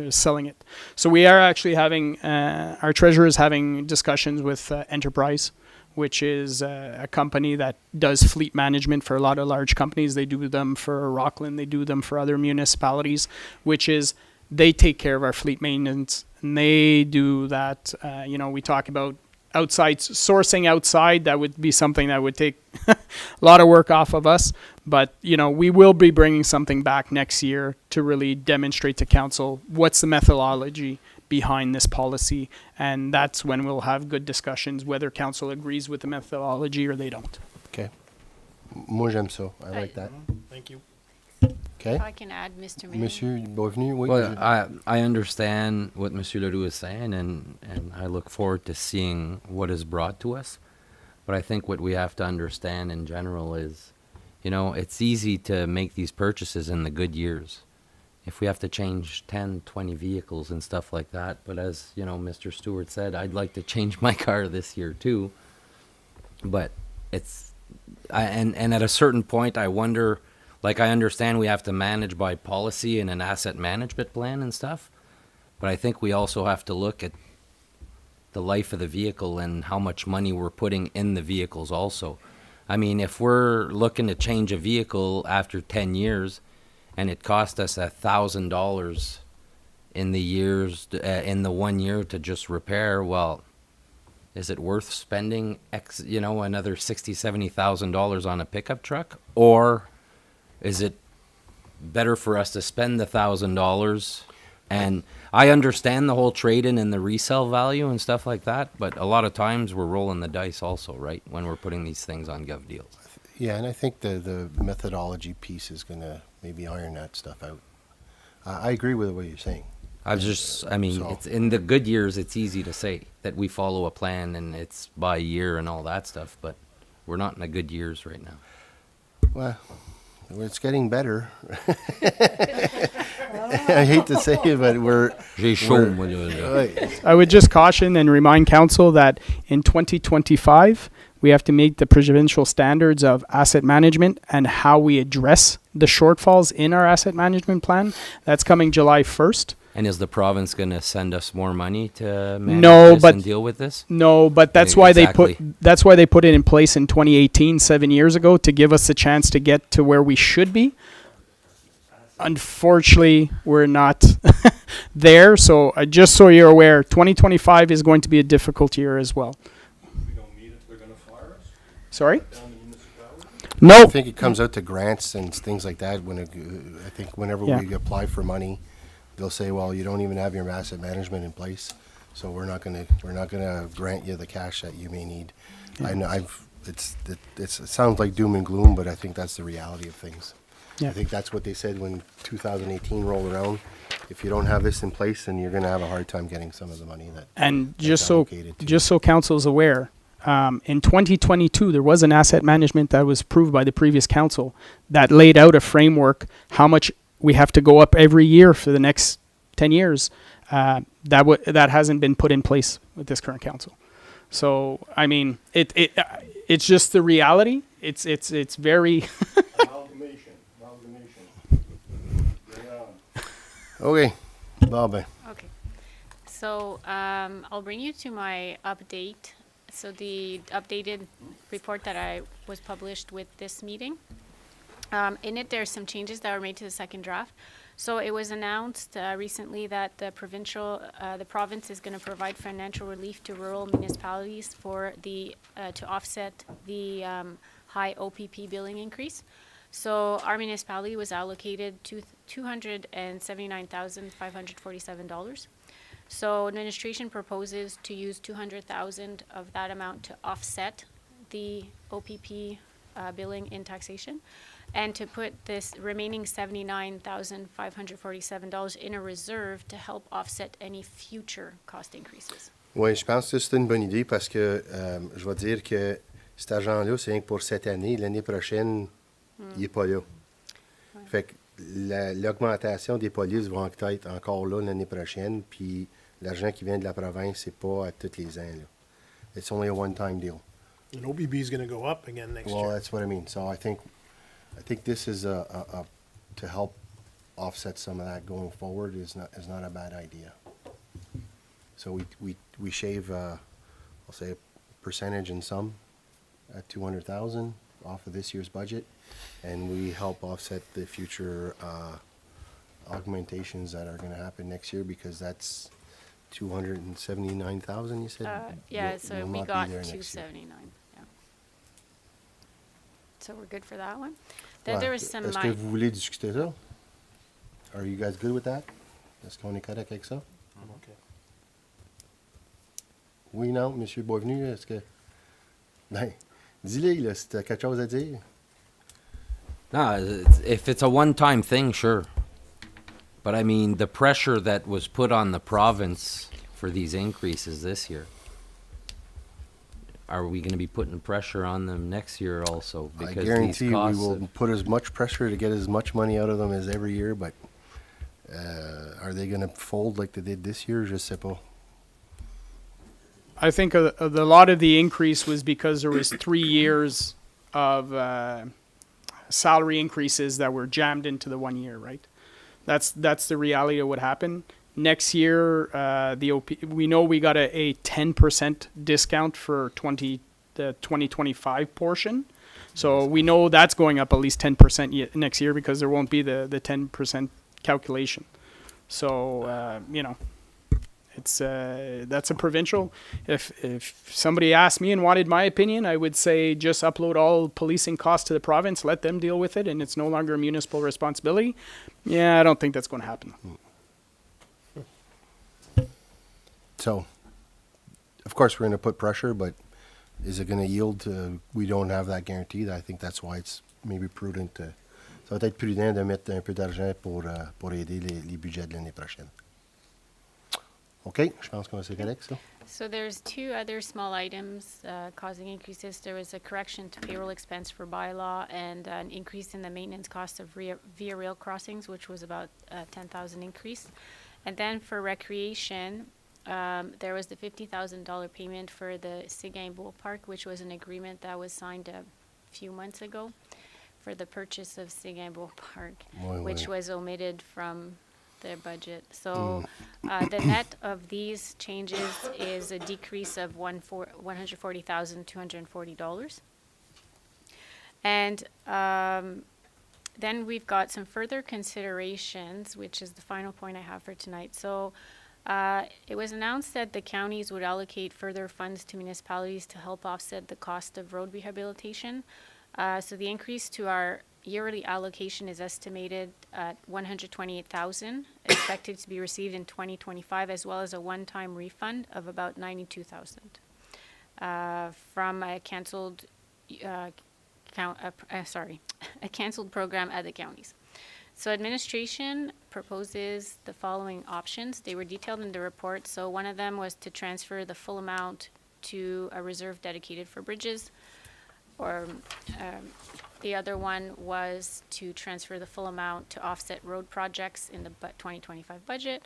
selling it. So we are actually having, our treasurer is having discussions with Enterprise, which is a company that does fleet management for a lot of large companies. They do them for Rockland, they do them for other municipalities, which is they take care of our fleet maintenance, and they do that. You know, we talk about sourcing outside. That would be something that would take a lot of work off of us. But, you know, we will be bringing something back next year to really demonstrate to council what's the methodology behind this policy, and that's when we'll have good discussions whether council agrees with the methodology or they don't. Okay. Moi, j'aime ça. I like that. Thank you. Okay. If I can add, Mr. Mayor. Monsieur Boisvenu, oui. Well, I understand what Monsieur Leroux is saying, and I look forward to seeing what is brought to us. But I think what we have to understand in general is, you know, it's easy to make these purchases in the good years. If we have to change 10, 20 vehicles and stuff like that. But as, you know, Mr. Stewart said, I'd like to change my car this year too. But and at a certain point, I wonder, like, I understand we have to manage by policy and an asset management plan and stuff. But I think we also have to look at the life of the vehicle and how much money we're putting in the vehicles also. I mean, if we're looking to change a vehicle after 10 years, and it cost us $1,000 in the 1 year to just repair, well, is it worth spending another $60,000-$70,000 on a pickup truck? Or is it better for us to spend the $1,000? And I understand the whole trade-in and the resale value and stuff like that, but a lot of times we're rolling the dice also, right, when we're putting these things on Gov Deals. Yeah, and I think the methodology piece is going to maybe iron that stuff out. I agree with what you're saying. It's in the good years, it's easy to say that we follow a plan and it's by year and all that stuff, but we're not in the good years right now. Well, it's getting better. I hate to say it, but I would just caution and remind council that in 2025, we have to meet the provincial standards of asset management and how we address the shortfalls in our asset management plan. That's coming July 1st. And is the province going to send us more money to manage this and deal with this? No, but that's why they put it in place in 2018, 7 years ago, to give us a chance to get to where we should be. Unfortunately, we're not there. So just so you're aware, 2025 is going to be a difficult year as well. Sorry? No. I think it comes out to grants and things like that. I think whenever we apply for money, they'll say, "Well, you don't even have your asset management in place, so we're not gonna grant you the cash that you may need." Yeah. I know it sounds like doom and gloom, but I think that's the reality of things. Yeah. I think that's what they said when 2018 rolled around. if you don't have this in place, then you're going to have a hard time getting some of the money that. And that's just so allocated to just so council's aware, in 2022 there was an asset management that was approved by the previous council that laid out a framework how much we have to go up every year for the next 10 years. That hasn't been put in place with this current council. So I mean, it's just the reality. It's very. Okay, Bob. Okay. So I'll bring you to my update. So the updated report that I was published with this meeting. In it, there's some changes that were made to the second draft. So it was announced recently that the province is going to provide financial relief to rural municipalities for to offset the high OPP billing increase. So our municipality was allocated $279,547. So administration proposes to use $200,000 of that amount to offset the OPP billing in taxation, and to put this remaining $79,547 in a reserve to help offset any future cost increases. Oui, je pense que c'est une bonne idée parce que je vais dire que cet argent-là, c'est rien que pour cette année. L'année prochaine, il n'est pas là. Ouais. Fait que l'augmentation des polices va être encore là l'année prochaine, puis l'argent qui vient de la province, c'est pas à tous les ans. Là. It's only a one-time deal. And OBB is going to go up again next Well, year. that's what I mean. So I think this is a to help offset some of that going forward is not a bad idea. So we shave I'll say a percentage in some at $200,000 off of this year's budget, and we help offset the future augmentations that are going to happen next year, because that's $279,000. You said. Yeah, will so not we be got there next year. 279. Yeah. So we're good for that one. Then there was some. Est-ce que vous voulez discuter ça? Are you guys good with that? Est-ce qu'on est correct avec ça? Okay. Oui, non, Monsieur Boisvenu, est-ce que... Ben, dis-le, là, si t'as quelque chose à dire. No, if it's a one-time thing, sure. But I mean, the pressure that was put on the province for these increases this year, are we going to be putting pressure on them next year also? I Because guarantee these we costs will of- put as much pressure to get as much money out of them as every year, but are they going to fold like they did this year? Je sais pas. I think a lot of the increase was because there was 3 years of salary increases that were jammed into the 1 year, right? That's the reality of what happened. Next year, we know we got a 10% discount for the 2025 portion. So we know that's going up at least 10% next year, because there won't be the 10% calculation. So, it's that's a provincial. If somebody asked me and wanted my opinion, I would say just upload all policing costs to the province, let them deal with it, and it's no longer a municipal responsibility. Yeah, I don't think that's going to happen. So, of course, we're going to put pressure, but is it going to yield? We don't have that guarantee. I think that's why it's maybe prudent. Ça va être prudent de mettre un peu d'argent pour aider les budgets de l'année prochaine. OK, je pense que c'est correct, ça. So there's two other small items causing increases. There was a correction to payroll expense for bylaw, and an increase in the maintenance cost of via rail crossings, which was about $10,000 increase. And then for recreation, there was the $50,000 payment for the Seguin-Bourg Park, which was an agreement that was signed a few months ago for the purchase of Seguin-Bourg Park, which was omitted from their budget. So the net of these changes is a decrease of $140,240. And then we've got some further considerations, which is the final point I have for tonight. So it was announced that the counties would allocate further funds to municipalities to help offset the cost of road rehabilitation. So the increase to our yearly allocation is estimated at $128,000, expected to be received in 2025, as well as a one-time refund of about $92,000 from a canceled a canceled program at the counties. So administration proposes the following options. They were detailed in the report. So one of them was to transfer the full amount to a reserve dedicated for bridges, or the other one was to transfer the full amount to offset road projects in the 2025 budget.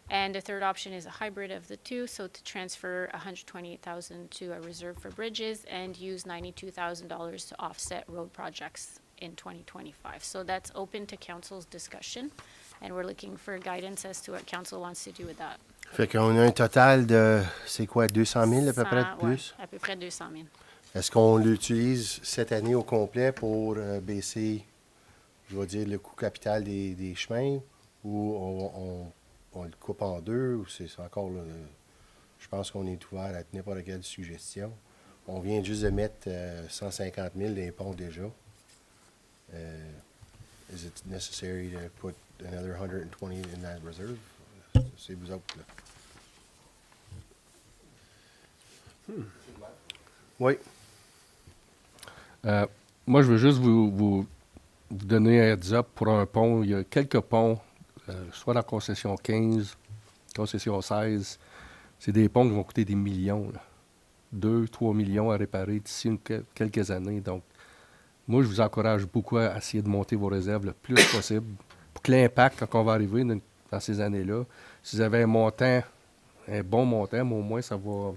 And the third option is a hybrid of the two, so to transfer $128,000 to a reserve for bridges and use $92,000 to offset road projects in 2025. So that's open to council's discussion, and we're looking for guidance as to what council wants to do with that. Fait qu'on a un total de, c'est quoi, 200 000 à peu près de plus? Ouais, à peu près 200 000. Est-ce qu'on l'utilise cette année au complet pour baisser, je vais dire, le coût capital des chemins, ou on le coupe en deux, ou c'est encore là, je pense qu'on est ouvert à n'importe quelle suggestion. On vient juste de mettre 150 000 des ponts déjà. Is it necessary to put another 120 in that reserve? C'est vous autres, là. Oui. Moi, je veux juste vous donner un heads-up pour un pont. Il y a quelques ponts, soit dans la concession 15, concession 16. C'est des ponts qui vont coûter des millions, là. 2-3 millions à réparer d'ici quelques années. Donc, moi, je vous encourage beaucoup à essayer de monter vos réserves le plus possible pour que l'impact, quand on va arriver dans ces années-là, si vous avez un bon montant, mais au moins, ça va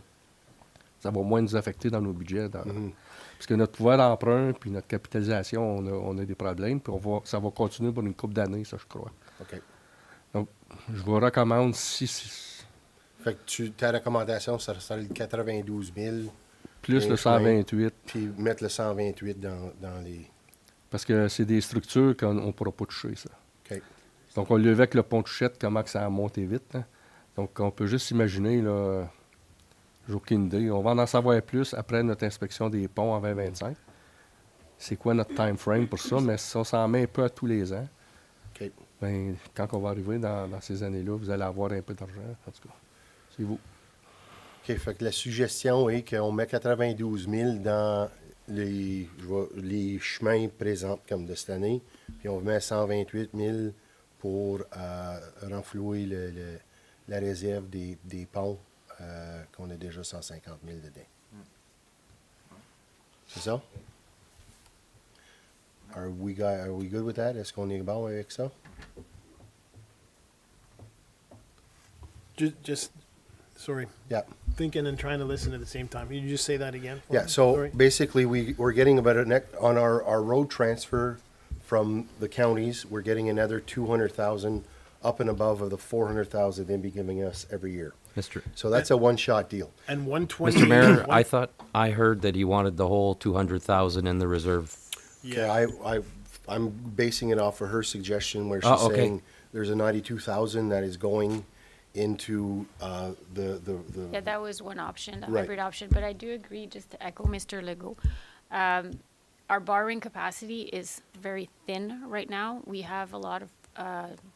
moins nous affecter dans nos budgets. Parce que notre pouvoir d'emprunt puis notre capitalisation, on a des problèmes, puis ça va continuer pour une couple d'années, ça, je crois. OK. Donc, je vous recommande Fait que ta recommandation, ça serait le 92 000. Plus le 128. Puis mettre le 128 dans les... Parce que c'est des structures qu'on ne pourra pas toucher, ça. OK. Donc, on l'a vu avec le pont de Touchette, comment que ça a monté vite. Hein. Donc, on peut juste imaginer, là, j'ai aucune idée. On va en savoir plus après notre inspection des ponts en 2025. C'est quoi notre time frame pour ça? Mais ça, on s'en met un peu à tous les ans. OK. Bien, quand on va arriver dans ces années-là, vous allez avoir un peu d'argent. En tout cas, c'est vous. OK. Fait que la suggestion est qu'on met 92 000 dans les chemins présents comme de cette année, puis on met 128 000 pour renflouer la réserve des ponts, qu'on a déjà 150 000 dedans. C'est ça? Are we good with that? Est-ce qu'on est bon avec ça? Just sorry. Yeah. Thinking and trying to listen at the same time. Can you just say that again? for Yeah, me? so Sorry. basically we're getting about on our road transfer from the counties, we're getting another 200,000 up and above of the 400,000 they'd be giving us every year. So that's a one-shot deal. And 120. Mr. Mayor, I heard that he wanted the whole 200,000 in the reserve. Yeah, I'm basing it off of her suggestion where she's okay. saying there's a 92,000 that is going into the Yeah, that was one option, the Right. hybrid option. But I do agree, just to echo Mr. Legault, our borrowing capacity is very thin right now. We have a lot of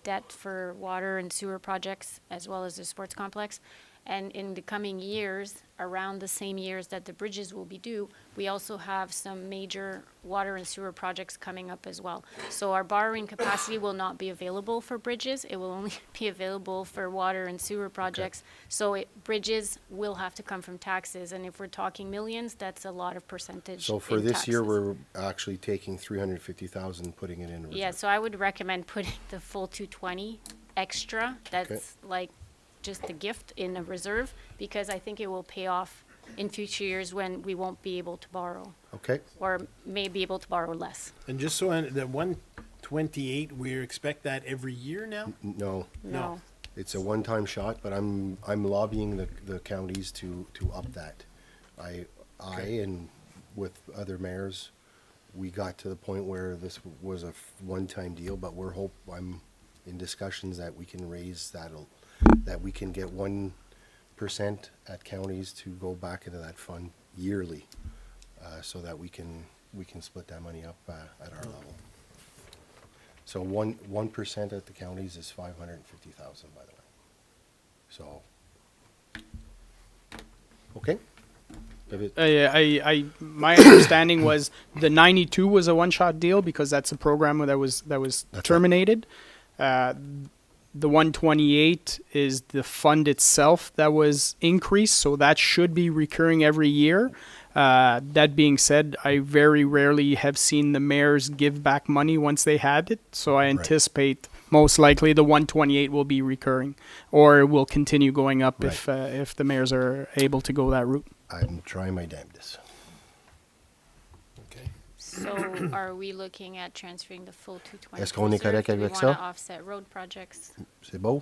debt for water and sewer projects as well as the sports complex. And in the coming years, around the same years that the bridges will be due, we also have some major water and sewer projects coming up as well. So our borrowing capacity will not be available for bridges. It will only be available for water and sewer projects. So bridges will have to come from taxes. And if we're talking millions, that's a lot of percentage. So for in this year, taxes. we're actually taking 350,000, putting it in reserve. Yeah, so I would recommend putting the full 220 extra. That's like just a gift in a reserve, because I think it will pay off in future years when we won't be able to borrow, Okay. or may be able to borrow less. And just so the 128, we expect that every year now? No. No. It's a one-time shot, but I'm lobbying the counties to up that. I and with other mayors, we got to the point where this was a one-time deal, but I'm in discussions that we can raise that we can get 1% at counties to go back into that fund yearly, so that we can split that money up at our level. So 1% at the counties is 550,000, by the way. So, okay. My understanding was the 92 was a one-shot deal because that's a program that was terminated. The 128 is the fund itself that was increased, so that should be recurring every year. That being said, I very rarely have seen the mayors give back money once they had it, so I anticipate most likely the 128 will be recurring, or will continue going up if the mayors are able to go that route. I'm trying my damnedest. Okay. So are we looking at transferring the full 220? Est-ce qu'on est correct avec ça? We want to offset road projects. C'est beau?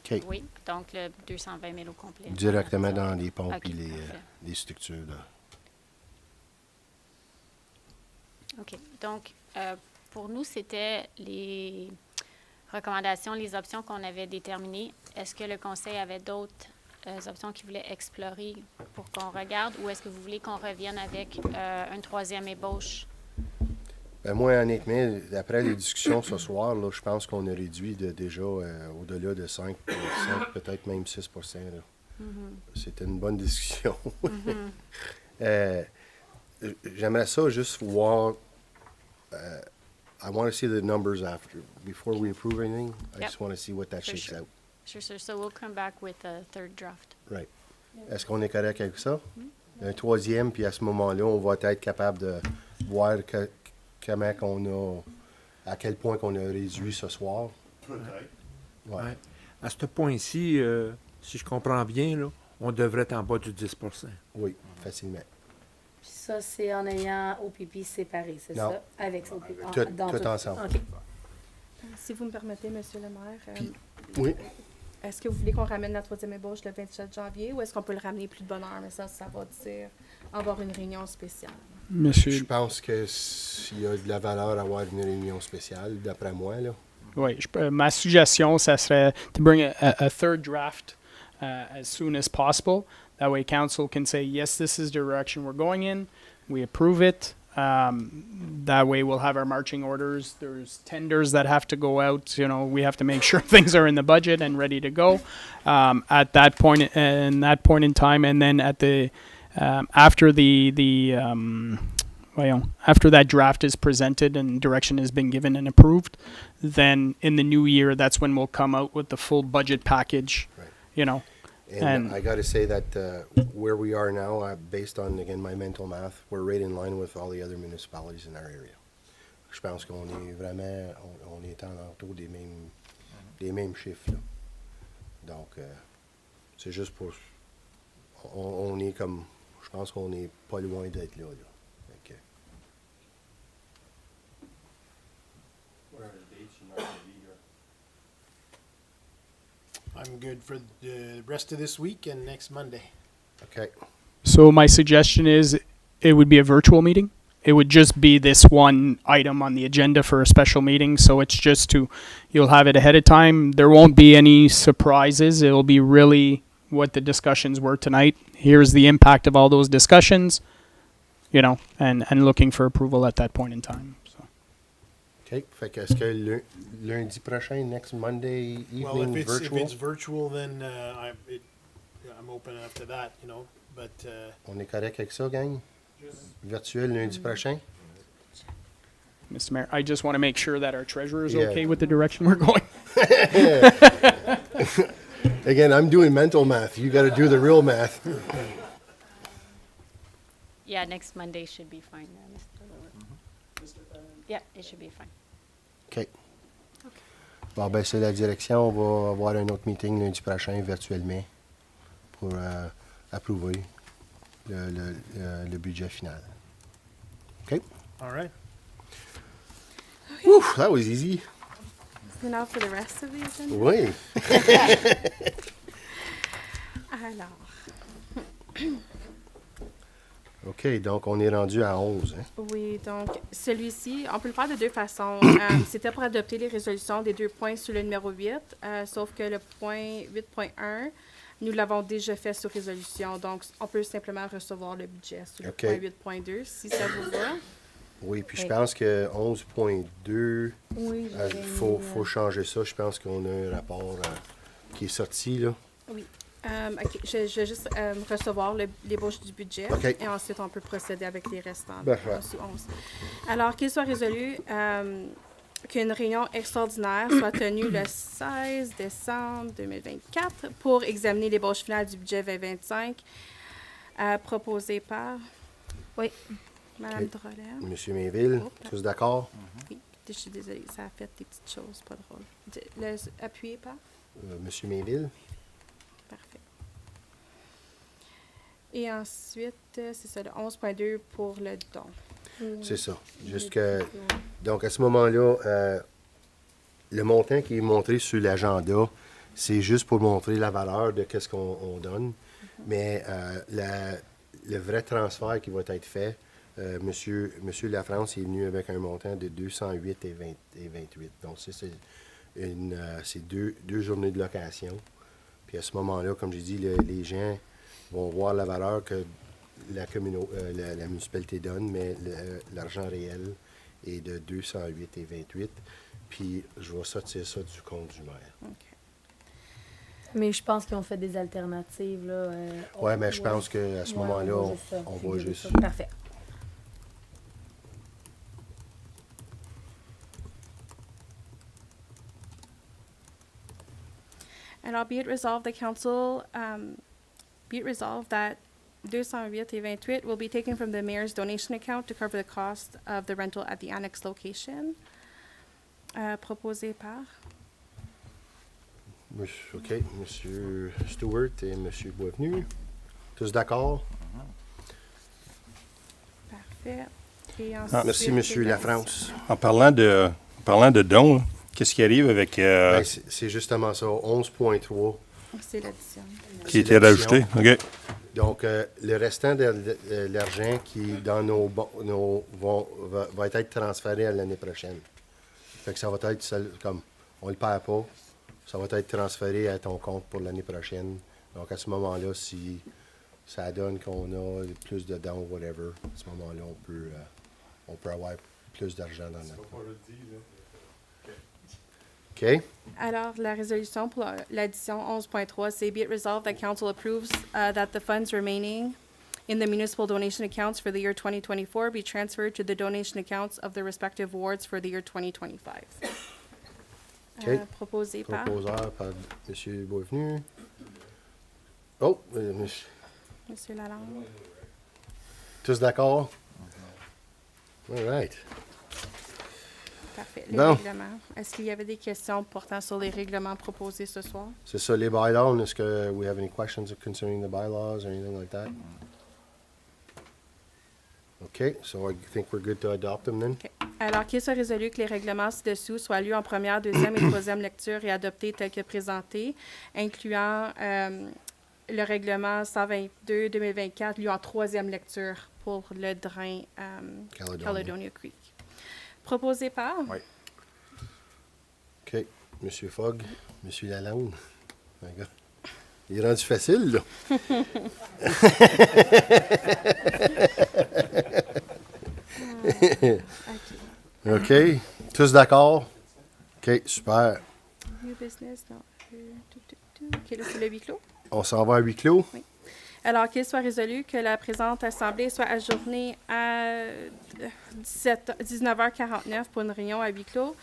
OK. Oui, donc le 220 000 au complet. Directement dans les pompes Ok, et parfait. les structures. Là. OK. Donc, pour nous, c'était les recommandations, les options qu'on avait déterminées. Est-ce que le conseil avait d'autres options qu'il voulait explorer pour qu'on regarde, ou est-ce que vous voulez qu'on revienne avec une troisième ébauche? Ben moi, honnêtement, après les discussions ce soir, là, je pense qu'on a réduit déjà au-delà de 5 peut-être même 6 là. C'était une bonne discussion. J'aimerais ça juste voir. I want to see the numbers after. Before we approve anything, I just want to see what that shakes out. Sure. So we'll come back with a third draft. Right. Est-ce qu'on est correct avec ça? Un troisième, puis à ce moment-là, on va être capable de voir comment qu'on a, à quel point qu'on a réduit ce soir. Ouais. À ce point-ci, si je comprends bien, là, on devrait être en bas du 10 Oui, facilement. Puis ça, c'est en ayant OPP séparé, c'est Non. ça? Avec OPP. Tout ensemble. OK. Si vous me permettez, Monsieur le maire, Puis, oui. est-ce que vous voulez qu'on ramène la troisième ébauche le 27 janvier ou est-ce qu'on peut le ramener plus de bonne heure? Mais ça va dire avoir une réunion spéciale. Monsieur. Je pense que s'il y a de la valeur à avoir une réunion spéciale, d'après moi, là. Oui, ma suggestion, ça serait to bring a third draft as soon as possible. That way council can say, yes, this is the direction we're going in. We approve it. That way we'll have our marching orders. There's tenders that have to go out. You know, we have to make sure things are in the budget and ready to go at that point in time. And then at the after after that draft is presented and direction has been given and approved, then in the new year, that's when we'll come out with the full budget package. Right. You know. And I got to say that where we are now, based on, again, my mental math, we're right in line with all the other municipalities in our area. Je pense qu'on est vraiment, on est en autour des mêmes chiffres. Là. Donc, c'est juste pour, on est comme, je pense qu'on n'est pas loin d'être là. Okay. What are the dates you're not going to be here? I'm good for the rest of this week and next Monday. Okay. So my suggestion is it would be a virtual meeting. It would just be this one item on the agenda for a special meeting. So it's just you'll have it ahead of time. There won't be any surprises. It'll be really what the discussions were tonight. Here's the impact of all those discussions, you know, and looking for approval at that point in time. So. Okay. Fait que est-ce que lundi prochain, next Monday evening, If it's virtual, then I'm open after that, you know. But on est correct avec ça, gang? Virtuel lundi prochain? Mr. Mayor, I just want to make sure that our treasurer is Yeah. okay with the direction we're going. Again, I'm doing mental math. You got to do the real math. Yeah, next Monday should be fine, Mr. Lewis. Yeah, it should be fine. OK. Bon, ben, c'est la direction. On va avoir un autre meeting lundi prochain virtuellement pour approuver le budget final. OK? all right. Whew, that was easy. So now for the rest of the agenda? Oui. Alors, OK, donc on est rendu à 11. Hein? oui, donc celui-ci, on peut le faire de deux façons. C'était pour adopter les résolutions des 2 points sur le numéro 8, sauf que le point 8.1, nous l'avons déjà fait sur résolution. Donc, on peut simplement recevoir le budget sur le point 8.2, si ça vous va. Oui, puis je pense que 11.2, Oui, faut changer ça. Je pense qu'on a un rapport qui est sorti, là. Oui. OK, je vais juste recevoir l'ébauche du budget. OK. Et ensuite, on peut procéder avec les restants. Parfait. Sous 11. Alors, qu'il soit résolu qu'une réunion extraordinaire soit tenue le 16 décembre 2024 pour examiner l'ébauche finale du budget 2025 proposée par... Oui, Mme OK. Drolet. Monsieur Mainville, tous d'accord? Oui, je suis désolée, ça a fait des petites choses pas drôles. Appuyé par... Monsieur Mainville? Parfait. Et ensuite, c'est ça, le 11.2 pour le don. C'est ça. Donc, à ce moment-là, le montant qui est montré sur l'agenda, c'est juste pour montrer la valeur de ce qu'on donne. Mais le vrai transfert qui va être fait, Monsieur Lafrance est venu avec un montant de 208 et 28. Donc, c'est deux journées de location. Puis à ce moment-là, comme j'ai dit, les gens vont voir la valeur que la municipalité donne, mais l'argent réel est de 208 et 28. Puis je vais sortir ça du compte du maire. OK. Mais je pense qu'ils ont fait des alternatives. Là, oui, mais je pense qu'à ce moment-là, on va juste... Parfait. Alors, be it resolved, the council, be it resolved that 208 et 28 will be taken from the mayor's donation account to cover the cost of the rental at the annex location. Proposé par... OK. Monsieur Stewart et Monsieur Boisvenu. Tous d'accord? Parfait. Et ensuite, Merci, Monsieur Lafrance. En parlant de dons, là, qu'est-ce qui arrive avec... Ben, c'est justement ça, 11.3. c'est l'addition. Qui a été rajouté? OK. Donc, le restant de l'argent qui, dans va être transféré à l'année prochaine. Fait que ça va être, comme on ne le perd pas, ça va être transféré à ton compte pour l'année prochaine. Donc, à ce moment-là, si ça donne qu'on a plus de dons, whatever, à ce moment-là, on peut avoir plus d'argent dans notre compte. OK. Alors, la résolution pour l'addition 11.3, c'est be it resolved that council approves that the funds remaining in the municipal donation accounts for the year 2024 be transferred to the donation accounts of the respective wards for the year 2025. OK. Proposé par... Proposeur par M. Boisvenu. Oh, Monsieur Lalande. tous d'accord? All right. Parfait. Les Bon. règlements. Est-ce qu'il y avait des questions portant sur les règlements proposés ce soir? C'est ça, les bylaws. Est-ce que we have any questions concerning the bylaws or anything like that? OK, so I think we're good to adopt them then. OK. Alors, qu'il soit résolu que les règlements ci-dessous soient lus en première, deuxième et troisième lecture et adoptés tels que présentés, incluant le règlement 122-2024 lu en troisième lecture pour le drain Caledonia Creek. Proposé par? Oui. OK. Monsieur Fogg, Monsieur Lalonde. My God. Il est rendu facile, là. OK. Tous d'accord? OK, super. New business, non. OK, là, c'est le huis clos. On s'en va à huis clos? Oui. Alors, qu'il soit résolu que la présente assemblée soit ajournée à 19h49 pour une réunion à huis clos,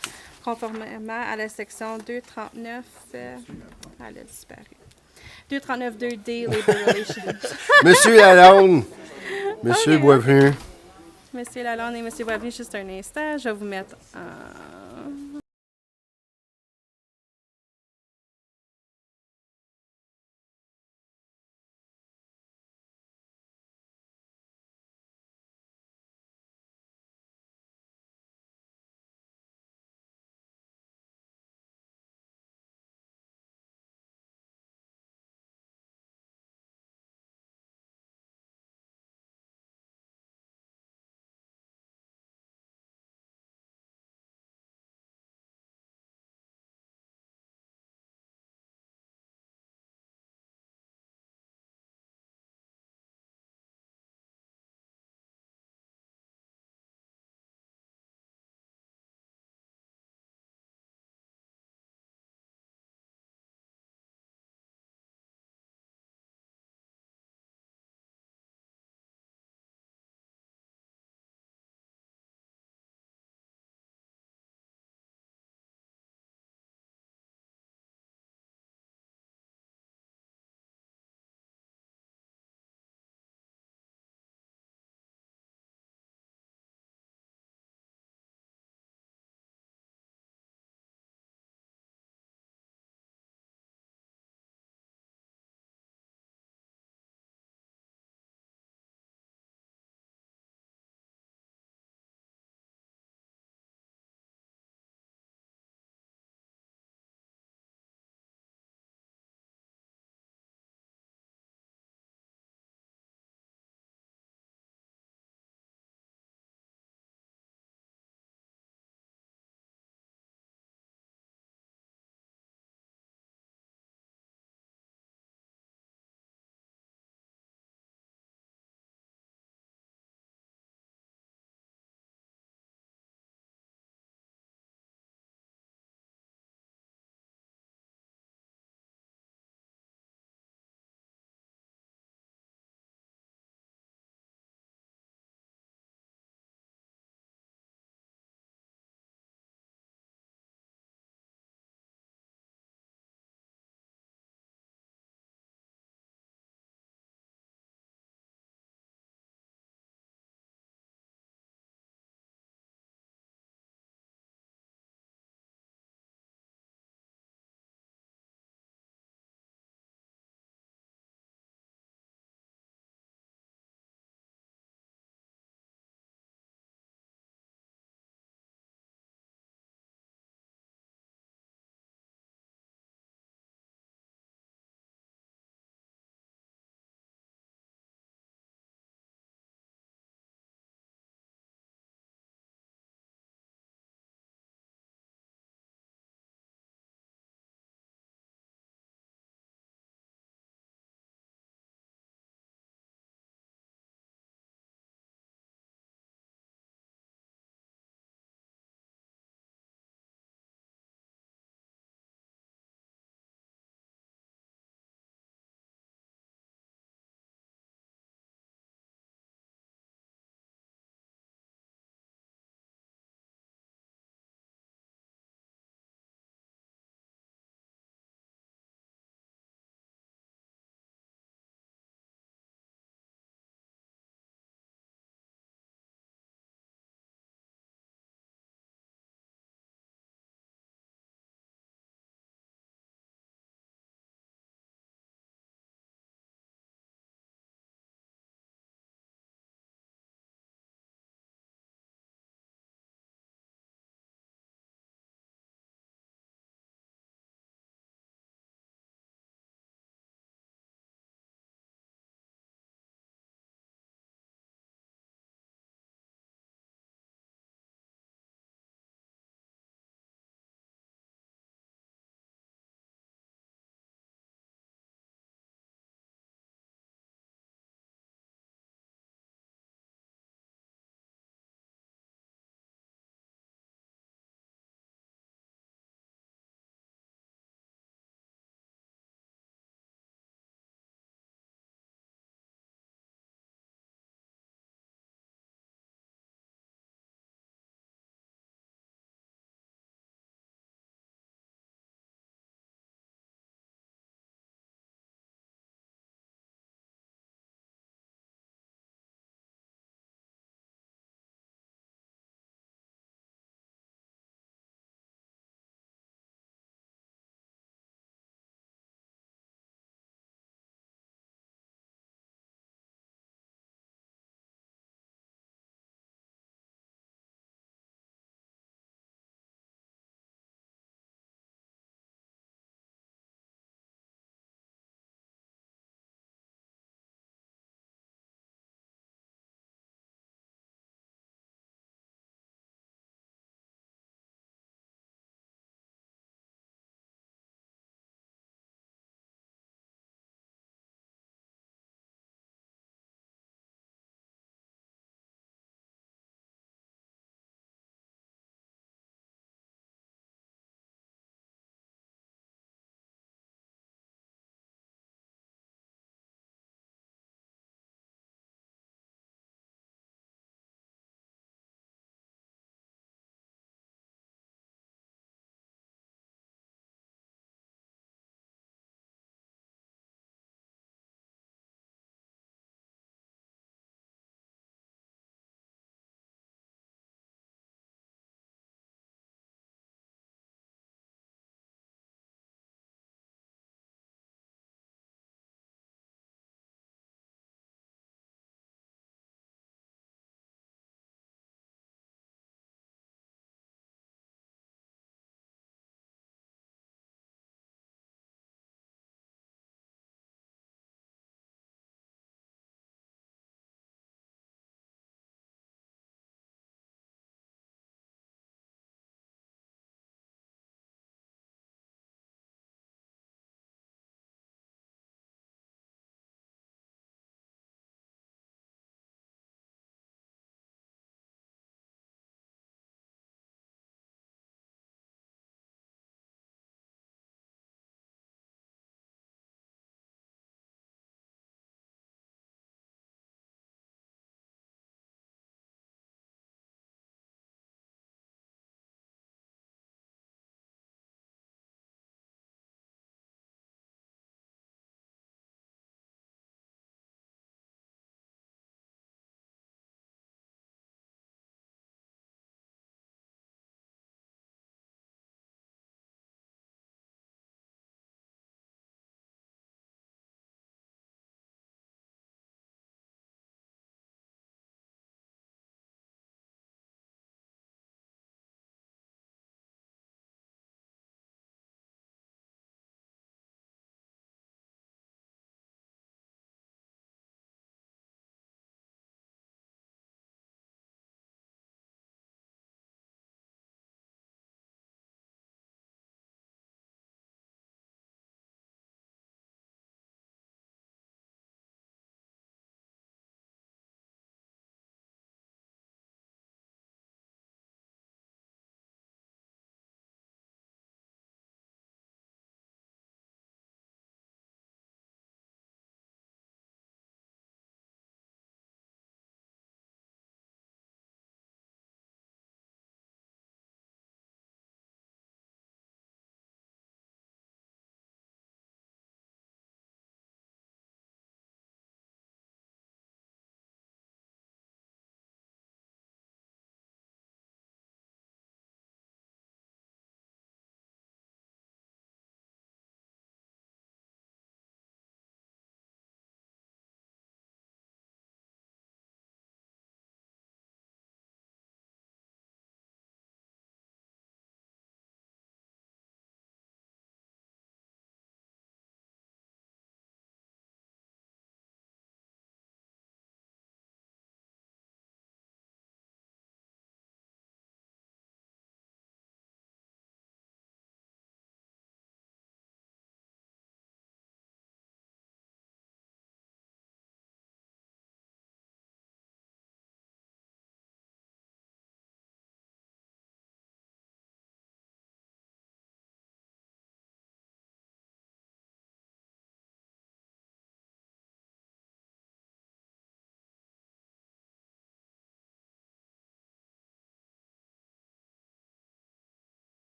conformément à la section 239. Elle a disparu. 239-2D, Labor Relations. Monsieur Lalonde, Monsieur Boisvenu. Monsieur Lalonde et Monsieur Boisvenu, juste un instant. Je vais vous mettre en...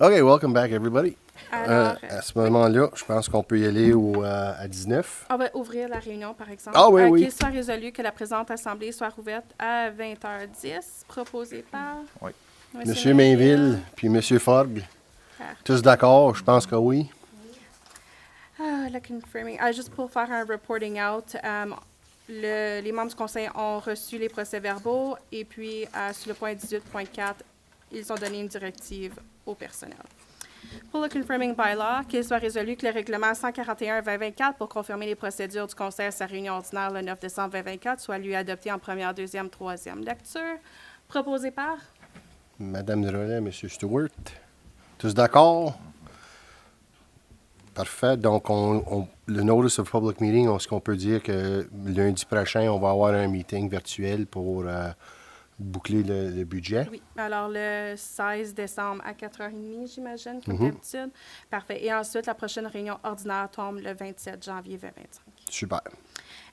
OK, welcome back, everybody. Alors, À ce moment-là, je pense qu'on peut y aller à 19. on va ouvrir la réunion, par exemple. Ah oui, oui. Qu'il soit résolu que la présente assemblée soit rouverte à 20h10, proposé par Oui. Monsieur Mainville puis Monsieur Fogg. Tous d'accord? Je pense que oui. Le confirming. Juste pour faire un reporting out, les membres du conseil ont reçu les procès-verbaux et puis sur le point 18.4, ils ont donné une directive au personnel. Pour le confirming bylaw, qu'il soit résolu que le règlement 141-2024 pour confirmer les procédures du conseil à sa réunion ordinaire le 9 décembre 2024 soit lui adopté en première, deuxième, troisième lecture. Proposé par? Madame de relais, Monsieur Stewart. Tous d'accord? Parfait. Donc, le notice of public meeting, est-ce qu'on peut dire que lundi prochain, on va avoir un meeting virtuel pour boucler le budget? Oui. Alors, le 16 décembre à 4h30, j'imagine, comme d'habitude. Parfait. Et ensuite, la prochaine réunion ordinaire tombe le 27 janvier 2025. Super.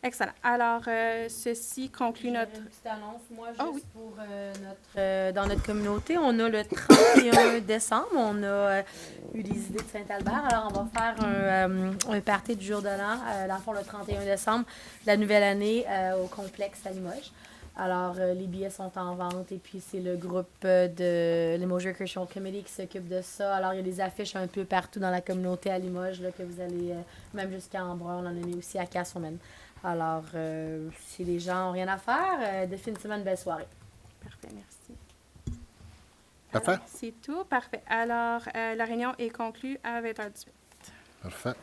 Excellent. Alors, ceci conclut notre... Une petite annonce, moi, juste oui. pour dans notre communauté. On a le 31 décembre, on a eu des idées de Saint-Albert. Alors, on va faire un party du jour de l'an, dans le fond, le 31 décembre, la nouvelle année, au complexe à Limoges. Alors, les billets sont en vente et puis c'est le groupe de Limoges Recreational Committee qui s'occupe de ça. Alors, il y a des affiches un peu partout dans la communauté à Limoges là, que vous allez, même jusqu'à Embrun, on en a mis aussi à Casselman. Alors, si les gens n'ont rien à faire, définitivement une belle soirée. Parfait, merci. Parfait. C'est tout, parfait. Alors, la réunion est conclue à 20h18. Parfait.